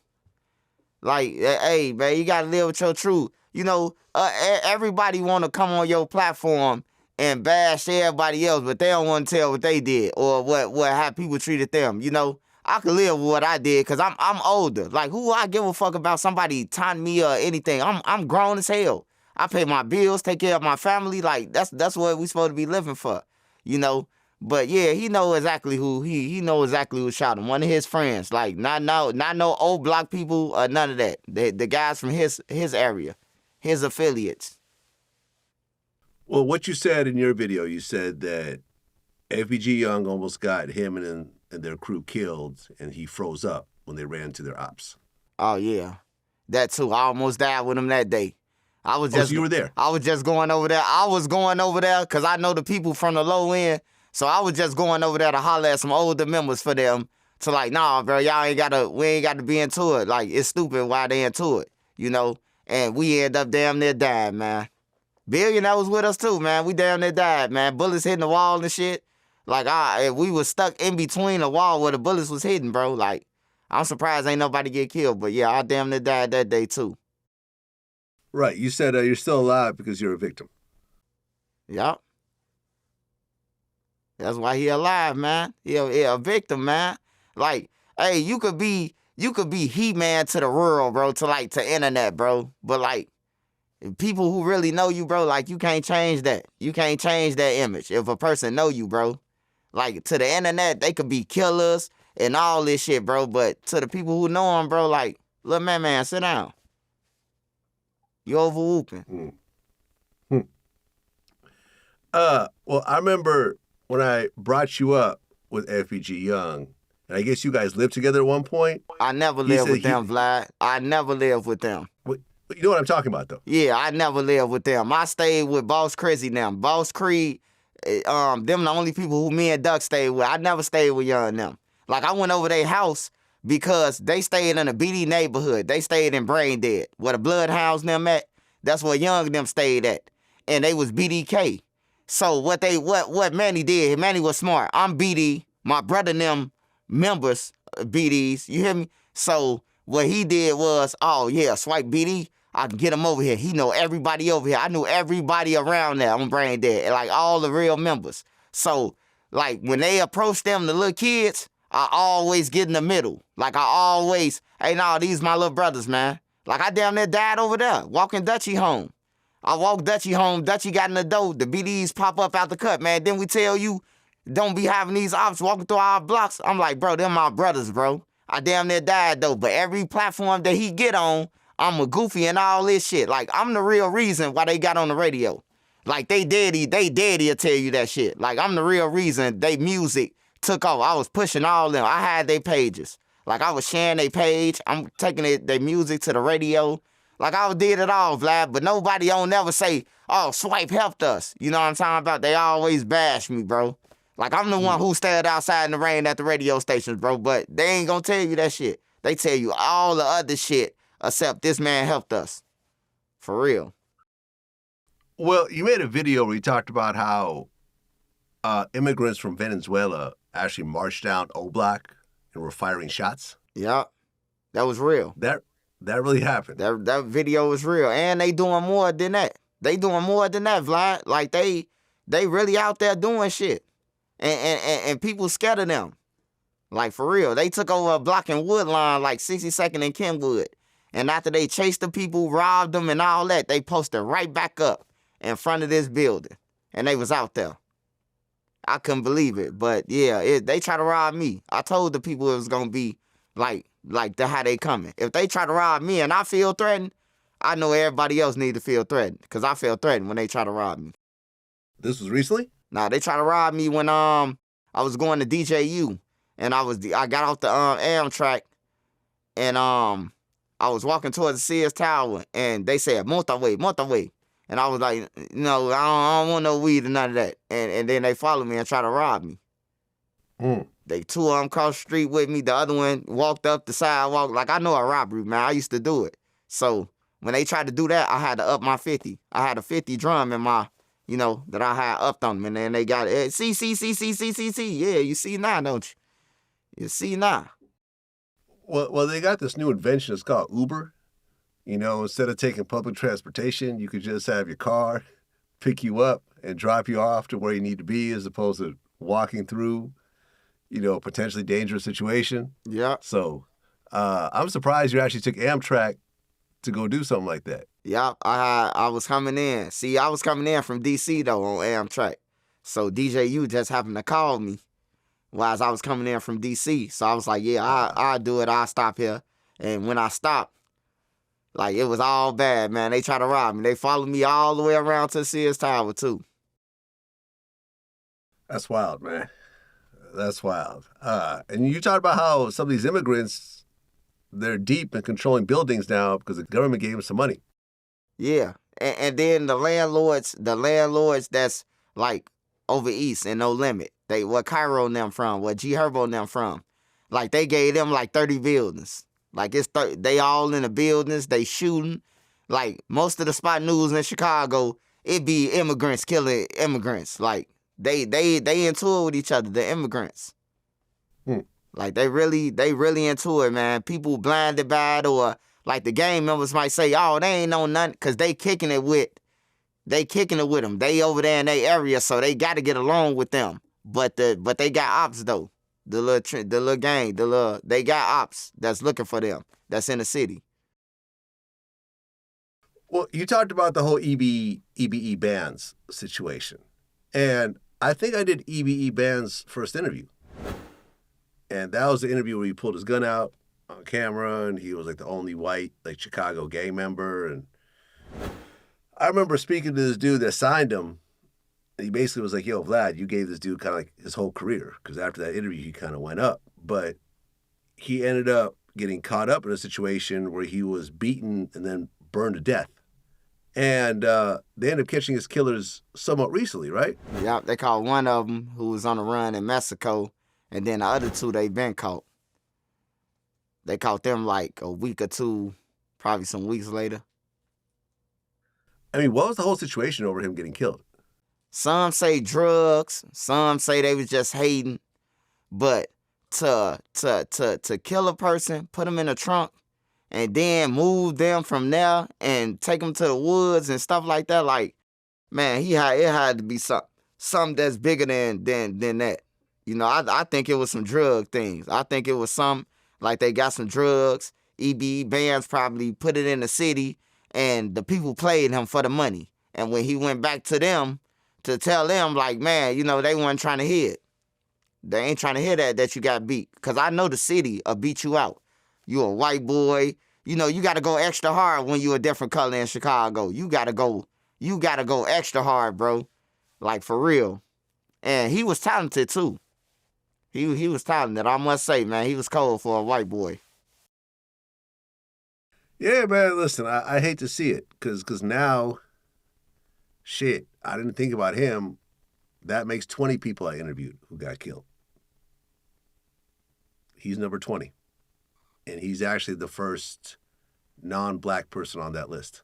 Like, hey, man, you gotta live with your truth. You know, everybody wanna come on your platform and bash everybody else, but they don't want to tell what they did or how people treated them. You know, I could live with what I did because I'm older. Like, who I give a fuck about somebody taunting me or anything? I'm grown as hell. I pay my bills, take care of my family. Like, that's what we supposed to be living for, you know. But yeah, he know exactly who he know exactly who shot him. One of his friends, like not no old block people or none of that. The guys from his area, his affiliates. Well, what you said in your video, you said that FBG Young almost got him and their crew killed, and he froze up when they ran to their ops. Oh yeah, that too. I almost died with him that day. I was just so you were there. I was just going over there. I was going over there because I know the people from the low end. So I was just going over there to holler at some older members for them to like, nah, bro, we ain't gotta be into it. Like, it's stupid why they into it, you know? And we end up damn near dying, man. Billionaire was with us too, man. We damn near died, man. Bullets hitting the wall and shit. Like, we was stuck in between the wall where the bullets was hitting, bro. Like, I'm surprised ain't nobody get killed. But yeah, I damn near died that day too. Right. You said you're still alive because you're a victim. Yup. That's why he alive, man. He a victim, man. Like, hey, you could be He-Man to the world, bro, to internet, bro. But like, people who really know you, bro, like, you can't change that. You can't change that image if a person know you, bro. Like, to the internet, they could be killers and all this shit, bro. But to the people who know him, bro, like, look, man, sit down. You over whooping. Well, I remember when I brought you up with FBG Young, and I guess you guys lived together at one point. I never lived with them, Vlad. I never lived with them. You know what I'm talking about, though? Yeah, I never lived with them. I stayed with Boss Crizzy them. Boss Creed, them the only people who me and Duck stayed with. I never stayed with Young and them. Like, I went over their house because they stayed in a BD neighborhood. They stayed in Brain Dead, where the Bloodhounds and them at. That's where Young and them stayed at. And they was BDK. So what Manny did, Manny was smart. I'm BD, my brother and them members, BDs, you hear me? So what he did was, oh yeah, swipe BD, I can get him over here. He know everybody over here. I knew everybody around there on Brain Dead, like all the real members. So like when they approach them, the little kids, I always get in the middle. Like I always, hey, nah, these my little brothers, man. Like I damn near died over there, walking Dutchie home. I walked Dutchie home, Dutchie got in the door, the BDs pop up out the cut, man. Then we tell you, don't be having these ops walking through our blocks. I'm like, bro, them my brothers, bro. I damn near died, though. But every platform that he get on, I'm a goofy and all this shit. Like, I'm the real reason why they got on the radio. Like, they daddy will tell you that shit. Like, I'm the real reason they music took off. I was pushing all them. I had their pages. Like, I was sharing their page. I'm taking their music to the radio. Like, I did it all, Vlad, but nobody don't never say, oh, Swipe helped us. You know what I'm talking about? They always bash me, bro. Like, I'm the one who stayed outside in the rain at the radio stations, bro, but they ain't gonna tell you that shit. They tell you all the other shit except this man helped us. For real. Well, you made a video where you talked about how immigrants from Venezuela actually marched down O-Block and were firing shots. Yeah, that was real. That really happened. That video was real. And they doing more than that. They doing more than that, Vlad. Like, they really out there doing shit. And people scared of them. Like, for real. They took over a block in Woodline, like 62nd and Kenwood. And after they chased the people, robbed them and all that, they posted right back up in front of this building. And they was out there. I couldn't believe it. But, yeah, they try to rob me. I told the people it was going to be like how they coming. If they try to rob me and I feel threatened, I know everybody else need to feel threatened because I feel threatened when they try to rob me. This was recently? Nah, they try to rob me when I was going to DJU and I got off the Amtrak and I was walking towards the Sears Tower and they said, monta way. And I was like, no, I don't want no weed or none of that. And then they followed me and tried to rob me. They two of them crossed the street with me. The other one walked up the sidewalk. Like, I know a robbery, man. I used to do it. So when they tried to do that, I had to up my 50. I had a 50 drum in my, that I had upped on them. And then they got it. See. Yeah, you see now, don't you? You see now. Well, they got this new invention. It's called Uber. Instead of taking public transportation, you could just have your car pick you up and drop you off to where you need to be as opposed to walking through, a potentially dangerous situation. Yeah. So I'm surprised you actually took Amtrak to go do something like that. Yeah, I was coming in. See, I was coming in from D.C., though, on Amtrak. So DJU just happened to call me while I was coming in from D.C. So I was like, yeah, I'll do it. I'll stop here. And when I stopped, like, it was all bad, man. They tried to rob me. They followed me all the way around to the Sears Tower, too. That's wild, man. That's wild. And you talked about how some of these immigrants, they're deep in controlling buildings now because the government gave them some money. Yeah. And then the landlords that's, like, over east and No Limit. Where Cairo and them from, where G Herbo and them from. Like, they gave them, like, 30 buildings. Like, they all in the buildings, they shooting. Like, most of the spot news in Chicago, it be immigrants killing immigrants. Like, they into it with each other, the immigrants. Like, they really into it, man. People blinded by it, or, like, the gang members might say, oh, they ain't know nothing, because they kicking it with them. They over there in their area, so they got to get along with them. But they got ops, though. The little gang, they got ops that's looking for them, that's in the city. Well, you talked about the whole EBE Bandz situation. And I think I did EBE Bandz' first interview. And that was the interview where he pulled his gun out on camera and he was like the only white, like, Chicago gang member. And I remember speaking to this dude that signed him. He basically was like, yo, Vlad, you gave this dude kind of like his whole career. Because after that interview, he kind of went up. But he ended up getting caught up in a situation where he was beaten and then burned to death. And they ended up catching his killers somewhat recently, right? Yeah, they caught one of them who was on the run in Mexico. And then the other two, they been caught. They caught them like a week or two, probably some weeks later. I mean, what was the whole situation over him getting killed? Some say drugs, some say they was just hating, but to kill a person, put them in a trunk, and then move them from there and take them to the woods and stuff like that, like, man, it had to be something that's bigger than that. I think it was some drug things. I think it was like they got some drugs. EBE Bandz probably put it in the city, and the people played him for the money. And when he went back to them, to tell them, like, man, they weren't trying to hear it. They ain't trying to hear that you got beat. Because I know the city will beat you out. You a white boy. You got to go extra hard when you a different color in Chicago. You got to go extra hard, bro. Like, for real. And he was talented, too. He was talented, I must say, man. He was cold for a white boy. Yeah, man, listen, I hate to see it. Because now, shit, I didn't think about him. That makes 20 people I interviewed who got killed. He's number 20. And he's actually the first non-black person on that list.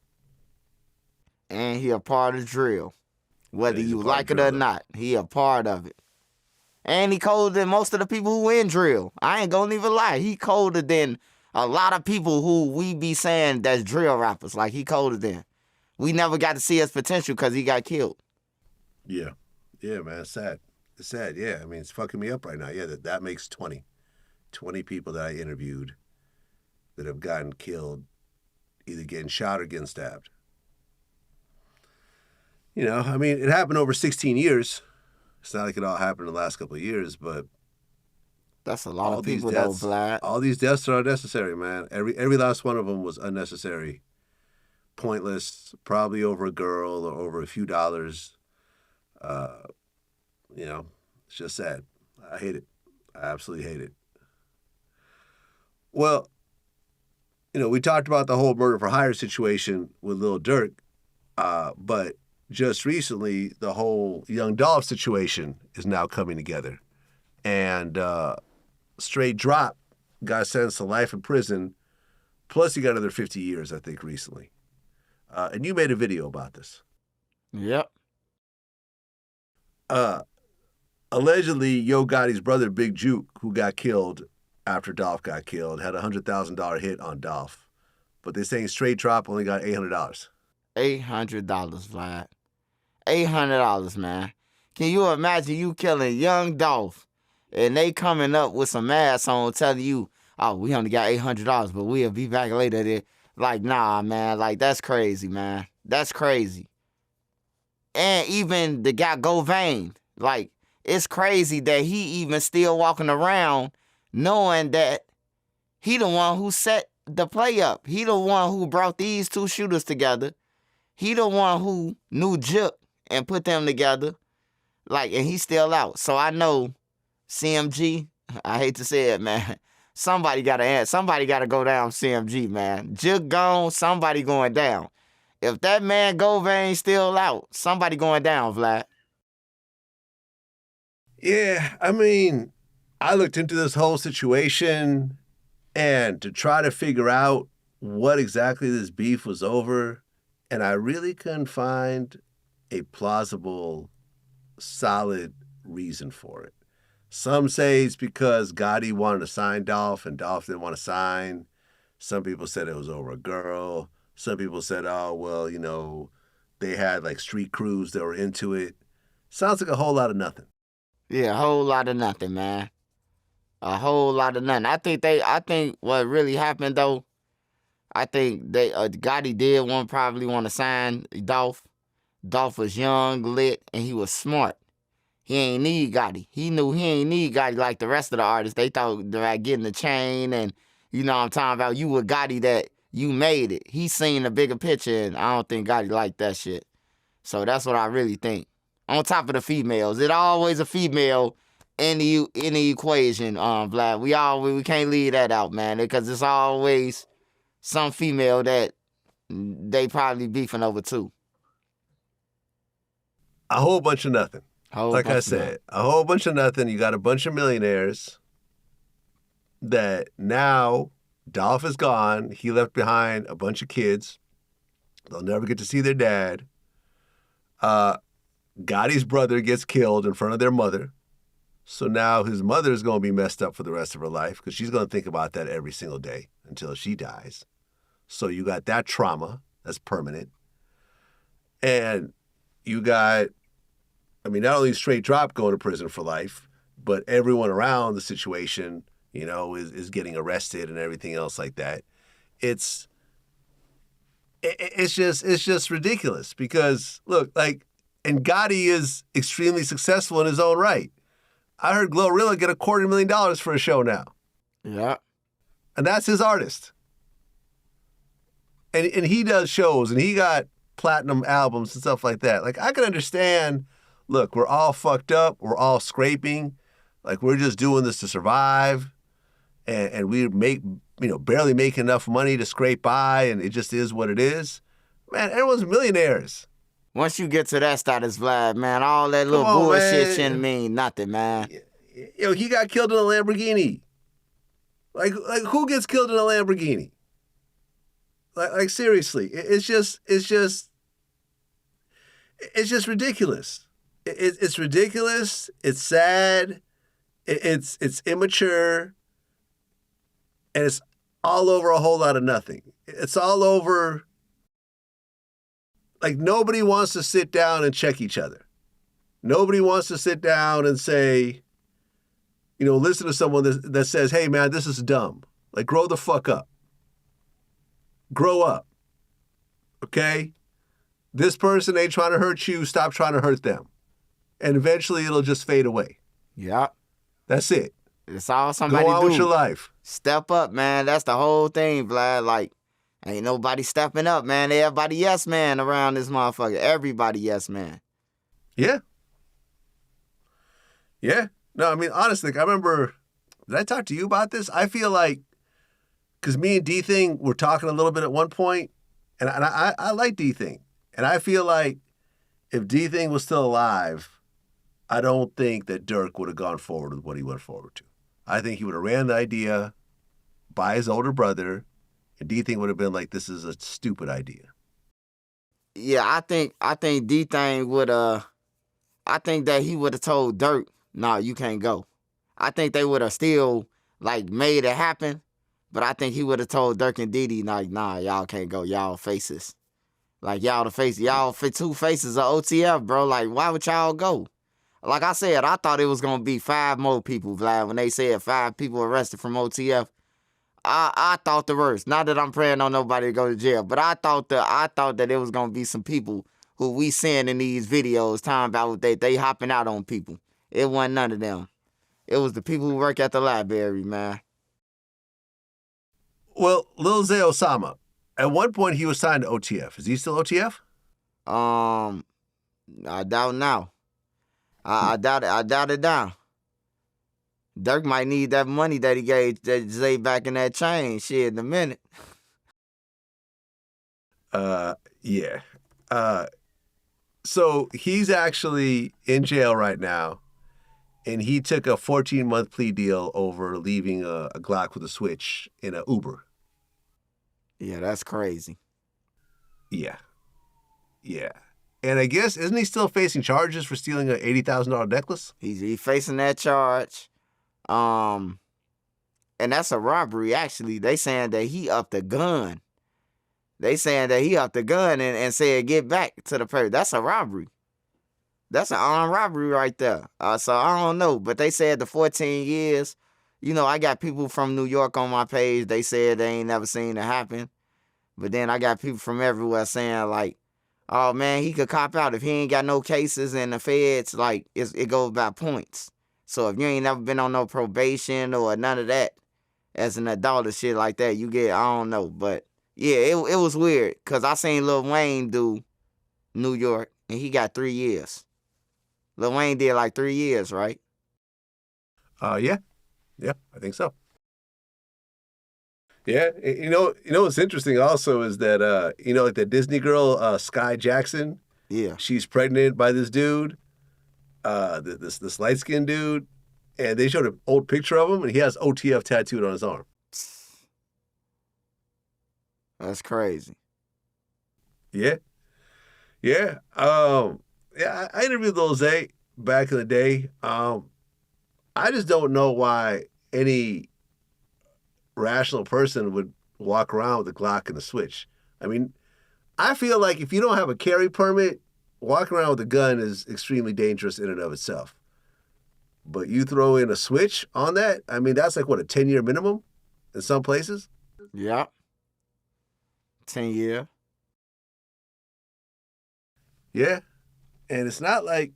And he a part of drill. Whether Yeah, he's a you part of like it drill, or though. not, he a part of it. And he colder than most of the people who in drill. I ain't gonna even lie. He colder than a lot of people who we be saying that's drill rappers. Like, he colder than. We never got to see his potential because he got killed. Yeah. Yeah, man. It's sad. It's sad. Yeah. I mean, it's fucking me up right now. Yeah, that makes 20. 20 people that I interviewed that have gotten killed, either getting shot or getting stabbed. You know, I mean, it happened over 16 years. It's not like it all happened in the last couple of years, but That's a lot all of these people, deaths, though, Vlad. all these deaths are unnecessary, man. Every last one of them was unnecessary, pointless, probably over a girl or over a few dollars. You know, it's just sad. I hate it. I absolutely hate it. Well, you know, we talked about the whole murder for hire situation with Lil Durk, but just recently, the whole young Dolph situation is now coming together. And Straight Drop got sentenced to life in prison, plus he got another 50 years, I think, recently. And you made a video about this. Yep. Allegedly, Yo Gotti's brother, Big Juke, who got killed after Dolph got killed, had a $100,000 hit on Dolph. But they're saying Straight Drop only got $800. $800, Vlad. $800, man. Can you imagine you killing young Dolph and they coming up with some ass on telling you, oh, we only got $800, but we'll be back later. Like, nah, man. Like, that's crazy, man. That's crazy. And even the guy Govain, like, it's crazy that he even still walking around knowing that he the one who set the play up. He the one who brought these two shooters together. He the one who knew Juke and put them together. Like, and he's still out. So I know CMG, I hate to say it, man. Somebody got to go down CMG, man. Juke gone, somebody going down. If that man Govain still out, somebody going down, Vlad. Yeah, I mean, I looked into this whole situation and to try to figure out what exactly this beef was over, and I really couldn't find a plausible, solid reason for it. Some say it's because Gotti wanted to sign Dolph and Dolph didn't want to sign. Some people said it was over a girl. Some people said, oh, well, you know, they had like street crews that were into it. Sounds like a whole lot of nothing. Yeah, a whole lot of nothing, man. A whole lot of nothing. I think what really happened though, I think they Gotti did probably want to sign Dolph. Dolph was young, lit, and he was smart. He ain't need Gotti. He knew he ain't need Gotti like the rest of the artists. They thought about getting the chain and, you know what I'm talking about, you with Gotti that you made it. He seen the bigger picture, and I don't think Gotti liked that shit. So that's what I really think. On top of the females, it always a female in the equation, Vlad. We can't leave that out, man, because it's always some female that they probably beefing over too. A whole bunch of nothing. Like I said, a whole bunch of nothing. You got a bunch of millionaires that now Dolph is gone. He left behind a bunch of kids. They'll never get to see their dad. Gotti's brother gets killed in front of their mother. So now his mother is going to be messed up for the rest of her life because she's going to think about that every single day until she dies. So you got that trauma that's permanent. And you got, I mean, not only Straight Drop going to prison for life, but everyone around the situation, you know, is getting arrested and everything else like that. It's just ridiculous because, look, like, and Gotti is extremely successful in his own right. I heard Glorilla get $250,000 for a show now. Yeah. And that's his artist. And he does shows, and he got platinum albums and stuff like that. Like, I can understand, look, we're all fucked up. We're all scraping. Like, we're just doing this to survive. And we barely make enough money to scrape by, and it just is what it is. Man, everyone's millionaires. Once you get to that status, Vlad, man, all that little bullshit shouldn't mean nothing, man. Yo, he got killed in a Lamborghini. Like who gets killed in a Lamborghini? Like seriously, it's just ridiculous. It's ridiculous. It's sad. It's immature, and it's all over a whole lot of nothing. It's all over. Like nobody wants to sit down and check each other. Nobody wants to sit down and say, listen to someone that says, "Hey man, this is dumb." Like grow the fuck up. Grow up. Okay? This person ain't trying to hurt you. Stop trying to hurt them. And eventually it'll just fade away. Yeah. That's it. It's all somebody Go on do. with your life. Step up, man. That's the whole thing, Vlad. Like, ain't nobody stepping up, man. Everybody yes man around this motherfucker. Everybody yes man. Yeah. Yeah. No, I mean, honestly, I remember, did I talk to you about this? I feel like, because me and D-Thing were talking a little bit at one point, and I like D-Thing. And I feel like if D-Thing was still alive, I don't think that Durk would have gone forward with what he went forward to. I think he would have ran the idea by his older brother, and D-Thing would have been like, this is a stupid idea. Yeah, I think D-Thing would I think that he would have told Durk, "No, you can't go." I think they would have still like made it happen, but I think he would have told Durk and Diddy like, "Nah, y'all can't go. Y'all faces. Like y'all two faces of OTF, bro. Like why would y'all go?" Like I said, I thought it was gonna be 5 more people, Vlad. When they said 5 people arrested from OTF, I thought the worst. Not that I'm praying on nobody to go to jail, but I thought that it was gonna be some people who we seeing in these videos talking about they hopping out on people. It wasn't none of them. It was the people who work at the library, man. Well, Lil Z Osama, at one point he was signed to OTF. Is he still OTF? I doubt now. I doubt it now. Durk might need that money that he gave that Zay back in that chain. Shit, in a minute. Yeah. So he's actually in jail right now, and he took a 14-month plea deal over leaving a Glock with a switch in an Uber. Yeah, that's crazy. Yeah. Yeah. And I guess, isn't he still facing charges for stealing an $80,000 necklace? He's facing that charge. And that's a robbery, actually. They saying that he upped the gun. They saying that he upped the gun and said, "Get back to the person." That's a robbery. That's an armed robbery right there. So I don't know. But they said the 14 years. I got people from New York on my page. They said they ain't never seen it happen. But then I got people from everywhere saying, like, "Oh, man, he could cop out if he ain't got no cases in the feds." Like, it goes by points. So if you ain't never been on no probation or none of that as an adult or shit like that, you get, I don't know. But, yeah, it was weird because I seen Lil Wayne do New York, and he got 3 years. Lil Wayne did like 3 years, right? Yeah. Yeah, I think so. Yeah, what's interesting also is that, like the Disney girl, Sky Jackson. Yeah. She's pregnant by this dude, this light-skinned dude, and they showed an old picture of him, and he has OTF tattooed on his arm. That's crazy. Yeah. Yeah. Yeah, I interviewed Lil Zay back in the day. I just don't know why any rational person would walk around with a Glock and a switch. I mean, I feel like if you don't have a carry permit, walking around with a gun is extremely dangerous in and of itself. But you throw in a switch on that, I mean, that's like, what, a 10-year minimum in some places? Yep. 10 year. Yeah. And it's not like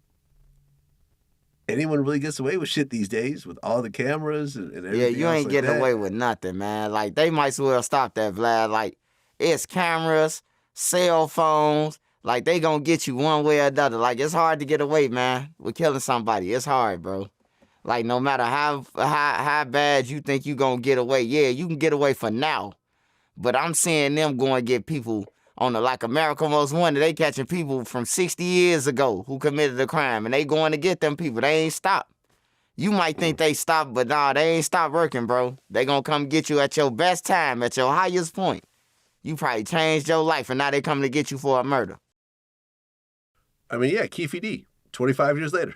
anyone really gets away with shit these days with all the cameras and everything. Yeah, you ain't like getting that. away with nothing, man. Like, they might as well stop that, Vlad. Like, it's cameras, cell phones. Like, they gonna get you one way or another. Like, it's hard to get away, man, with killing somebody. It's hard, bro. Like, no matter how bad you think you gonna get away, yeah, you can get away for now. But I'm seeing them going to get people on the, like, America Most Wanted. They catching people from 60 years ago who committed a crime, and they going to get them people. They ain't stopped. You might think they stopped, but nah, they ain't stopped working, bro. They gonna come get you at your best time, at your highest point. you probably changed your life, and now they coming to get you for a murder. I mean, yeah, Keefe D, 25 years later.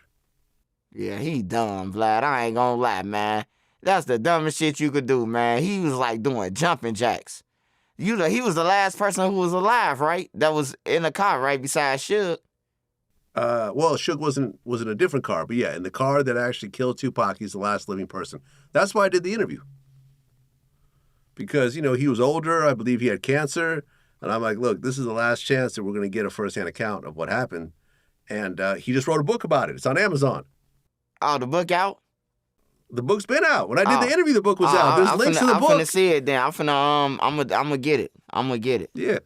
Yeah, he dumb, Vlad. I ain't gonna lie, man. That's the dumbest shit you could do, man. He was like doing jumping jacks. He was the last person who was alive, right? That was in the car, right beside Suge. Well, Suge wasn't in a different car, but yeah, in the car that actually killed Tupac, he's the last living person. That's why I did the interview. Because, he was older. I believe he had cancer. And I'm like, look, this is the last chance that we're going to get a firsthand account of what happened. And he just wrote a book about it. It's on Amazon. Oh, the book out? The book's been out. When I did the interview, the book was out. There's links to the book. I'm finna see it then. I'm gonna get it. I'm gonna get it. Yeah.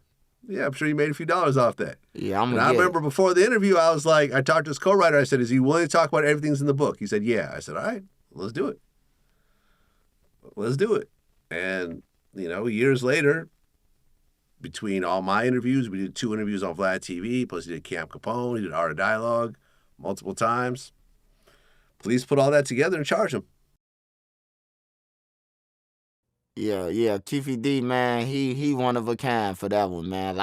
Yeah, I'm sure you made a few dollars off that. Yeah, I'm gonna get it. I remember before the interview, I was like, I talked to his co-writer. I said, is he willing to talk about everything's in the book? He said, yeah. I said, all right, let's do it. Let's do it. And, years later, between all my interviews, we did 2 interviews on Vlad TV, plus he did Camp Capone, he did Art of Dialogue multiple times. Police put all that together and charged him. Yeah, Keefe D, man, he one of a kind for that one, man.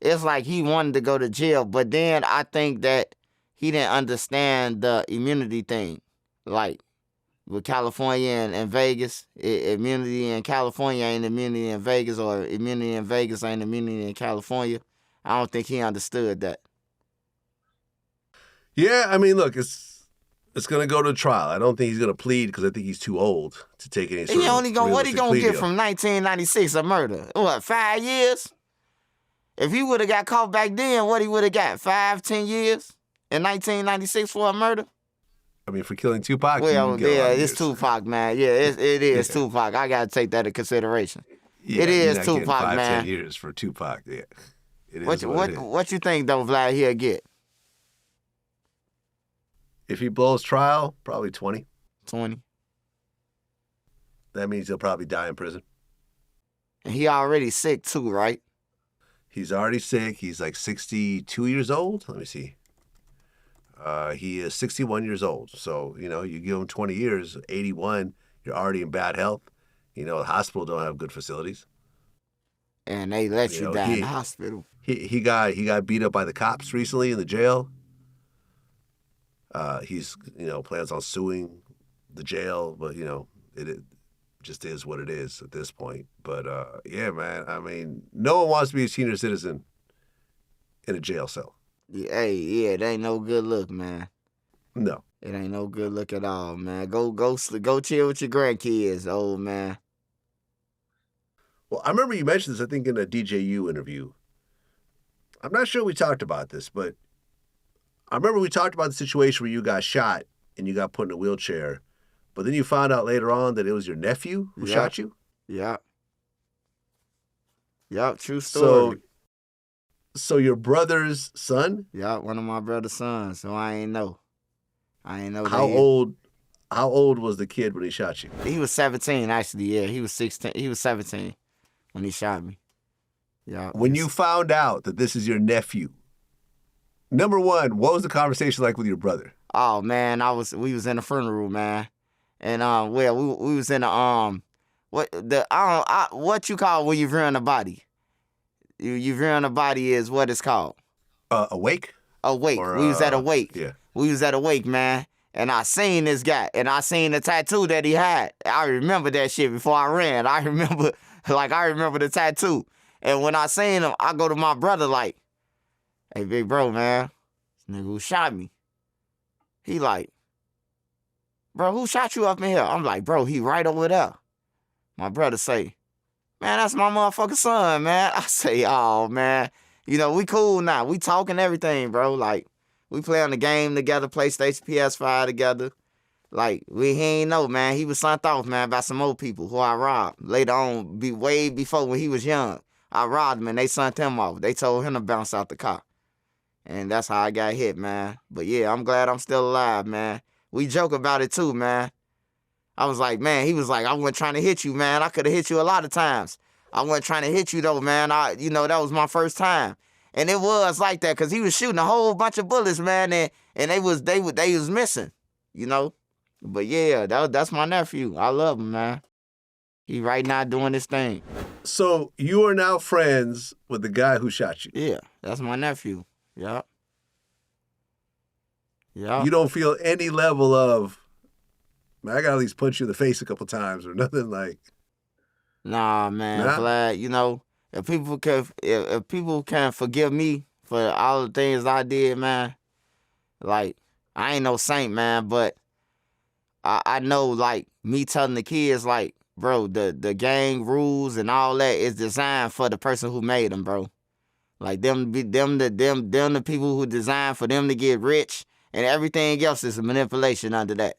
It's like he wanted to go to jail, but then I think that he didn't understand the immunity thing. Like, with California and Vegas, immunity in California ain't immunity in Vegas, or immunity in Vegas ain't immunity in California. I don't think he understood that. Yeah, I mean, look, it's going to go to trial. I don't think he's going to plead because I think he's too old to take any sort of what he going to get deal. from 1996, a murder? What, 5 years? If he would have got caught back then, what he would have got? 5, 10 years in 1996 for a murder? I mean, for killing Tupac, well, yeah, it's Tupac, man. Yeah, it is Tupac. I got to take that into consideration. Yeah, it is not Tupac, 5, man. 10 years for Tupac, yeah. It is what you think, though, Vlad, he'll get? If he blows trial, probably 20. 20. That means he'll probably die in prison. And he already sick, too, right? He's already sick. He's like 62 years old. Let me see. He is 61 years old. So, you give him 20 years, 81, you're already in bad health. The hospital don't have good facilities. And they let you die in the hospital. He got beat up by the cops recently in the jail. He's, plans on suing the jail, but, it just is what it is at this point. But, yeah, man, I mean, no one wants to be a senior citizen in a jail cell. Yeah, it ain't no good look, man. No. It ain't no good look at all, man. Go chill with your grandkids, old man. Well, I remember you mentioned this, I think, in a DJU interview. I'm not sure we talked about this, but I remember we talked about the situation where you got shot and you got put in a wheelchair, but then you found out later on that it was your nephew who shot you? Yeah. Yep, true story. So your brother's son? Yeah, one of my brother's sons. So I ain't know. How old was the kid when he shot you? He was 17, actually. Yeah, he was 16. He was 17 when he shot me. Yeah. When you found out that this is your nephew, number one, what was the conversation like with your brother? Oh man, we was in the funeral, man, and we was in the what you call when you bury a body? You bury a body is what it's called. A wake? A wake. We was at a wake. Yeah. We was at a wake, man. And I seen this guy. And I seen the tattoo that he had. I remember that shit before I ran. I remember the tattoo. And when I seen him, I go to my brother like, hey, big bro, man. This nigga who shot me. He like, bro, who shot you up in here? I'm like, bro, he right over there. My brother say, man, that's my motherfucking son, man. I say, oh, man. We cool now. We talking everything, bro. Like, we play on the game together, PlayStation, PS5 together. Like, he ain't know, man. He was sent off, man, by some old people who I robbed. Later on, way before when he was young, I robbed him and they sent him off. They told him to bounce out the car. And that's how I got hit, man. But yeah, I'm glad I'm still alive, man. We joke about it too, man. I was like, man, he was like, I wasn't trying to hit you, man. I could have hit you a lot of times. I wasn't trying to hit you though, man. That was my first time. And it was like that because he was shooting a whole bunch of bullets, man, and they was missing, But yeah, that's my nephew. I love him, man. He right now doing his thing. So you are now friends with the guy who shot you. Yeah, that's my nephew. Yup. Yup. You don't feel any level of, man, I gotta at least punch you in the face a couple times or nothing like. Nah, man, Nah? Vlad. You know, if people can forgive me for all the things I did, man, like I ain't no saint, man, but I know, like, me telling the kids, like, bro, the gang rules and all that is designed for the person who made them, bro. Like them the people who designed for them to get rich, and everything else is a manipulation under that.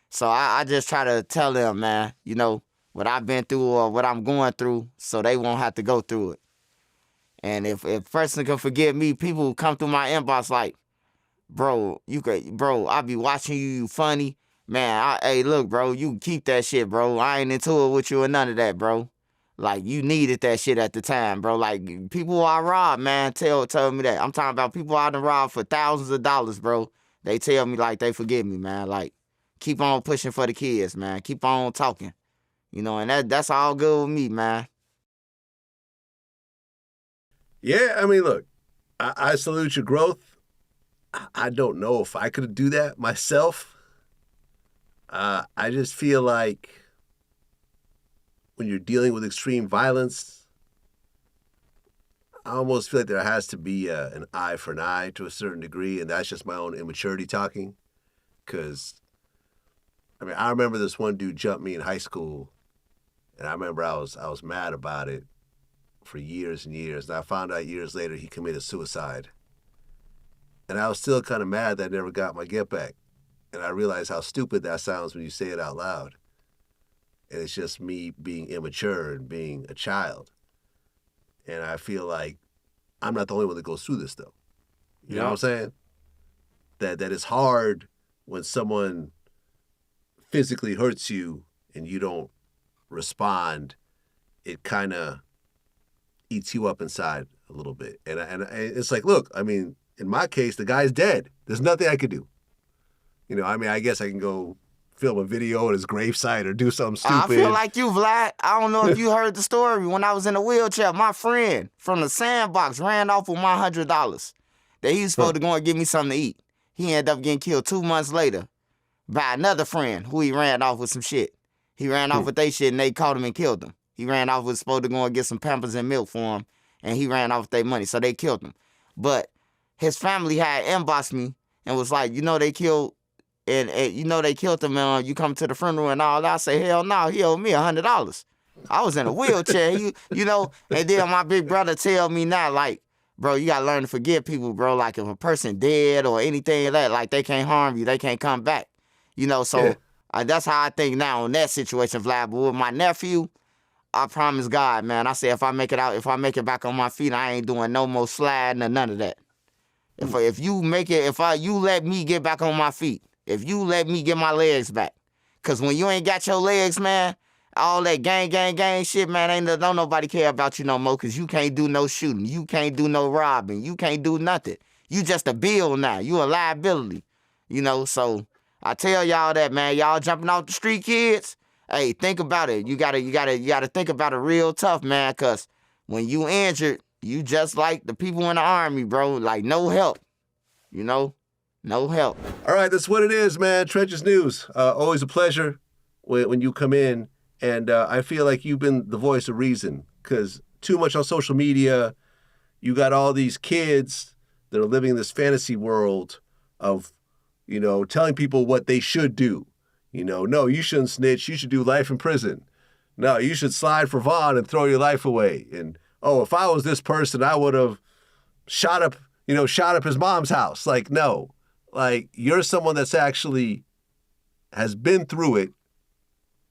So I just try to tell them, man, you know, what I've been through or what I'm going through, so they won't have to go through it. And if a person can forgive me, people who come through my inbox like, bro, I be watching you funny. Man, hey, look, bro, you can keep that shit, bro. I ain't into it with you or none of that, bro. Like, you needed that shit at the time, bro. Like, people I robbed, man, tell me that. I'm talking about people I done robbed for thousands of dollars, bro. They tell me, like, they forgive me, man. Like, keep on pushing for the kids, man. Keep on talking. You know, and that's all good with me, man. Yeah, I mean, look, I salute your growth. I don't know if I could do that myself. I just feel like when you're dealing with extreme violence, I almost feel like there has to be an eye for an eye to a certain degree, and that's just my own immaturity talking. Because, I mean, I remember this one dude jumped me in high school, and I remember I was mad about it for years and years, and I found out years later he committed suicide. And I was still kind of mad that I never got my get back. And I realized how stupid that sounds when you say it out loud. And it's just me being immature and being a child. And I feel like I'm not the only one that goes through this, though. You know what I'm saying? That it's hard when someone physically hurts you and you don't respond. It kind of eats you up inside a little bit. And it's like, look, I mean, in my case, the guy's dead. There's nothing I could do. You know, I mean, I guess I can go film a video at his gravesite or do something stupid. I feel like you, Vlad. I don't know if you heard the story. When I was in a wheelchair, my friend from the sandbox ran off with my $100 that he was supposed to go and give me something to eat. He ended up getting killed 2 months later by another friend who he ran off with some shit. He ran off with their shit and they caught him and killed him. He ran off was supposed to go and get some Pampers and milk for him, and he ran off with their money, so they killed him. But his family had inboxed me and was like, you know they killed, and you know they killed him, and you come to the funeral and all that. I say, hell no, he owed me $100. I was in a wheelchair, you know, and then my big brother tell me now, like, bro, you gotta learn to forgive people, bro. Like, if a person dead or anything like that, like, they can't harm you, they can't come back. You know, so that's how I think now in that situation, Vlad. But with my nephew, I promise God, man, I say if I make it back on my feet, I ain't doing no more sliding or none of that. If you let me get back on my feet, if you let me get my legs back, because when you ain't got your legs, man, all that gang shit, man, don't nobody care about you no more, because you can't do no shooting. You can't do no robbing. You can't do nothing. You just a bill now. You a liability, you know, so I tell y'all that, man, y'all jumping off the street, kids, hey, think about it. You gotta think about it real tough, man, because when you injured, you just like the people in the army, bro, like no help, you know, no help. All right, that's what it is, man. Trenches News. Always a pleasure when you come in, and I feel like you've been the voice of reason, because too much on social media, you got all these kids that are living in this fantasy world of, you know, telling people what they should do. You know, no, you shouldn't snitch. You should do life in prison. No, you should slide for Vonne and throw your life away. And, oh, if I was this person, I would have shot up his mom's house. Like, no. Like, you're someone that's actually has been through it,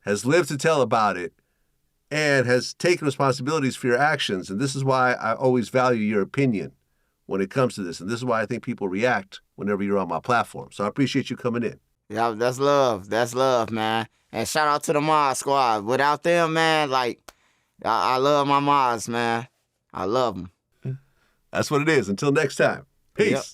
has lived to tell about it, and has taken responsibilities for your actions. And this is why I always value your opinion when it comes to this. And this is why I think people react whenever you're on my platform. So I appreciate you coming in. Yeah, that's love. That's love, man. And shout out to the Mod Squad. Without them, man, like, I love my mods, man. I love them. That's what it is. Until next time. Peace. Yep.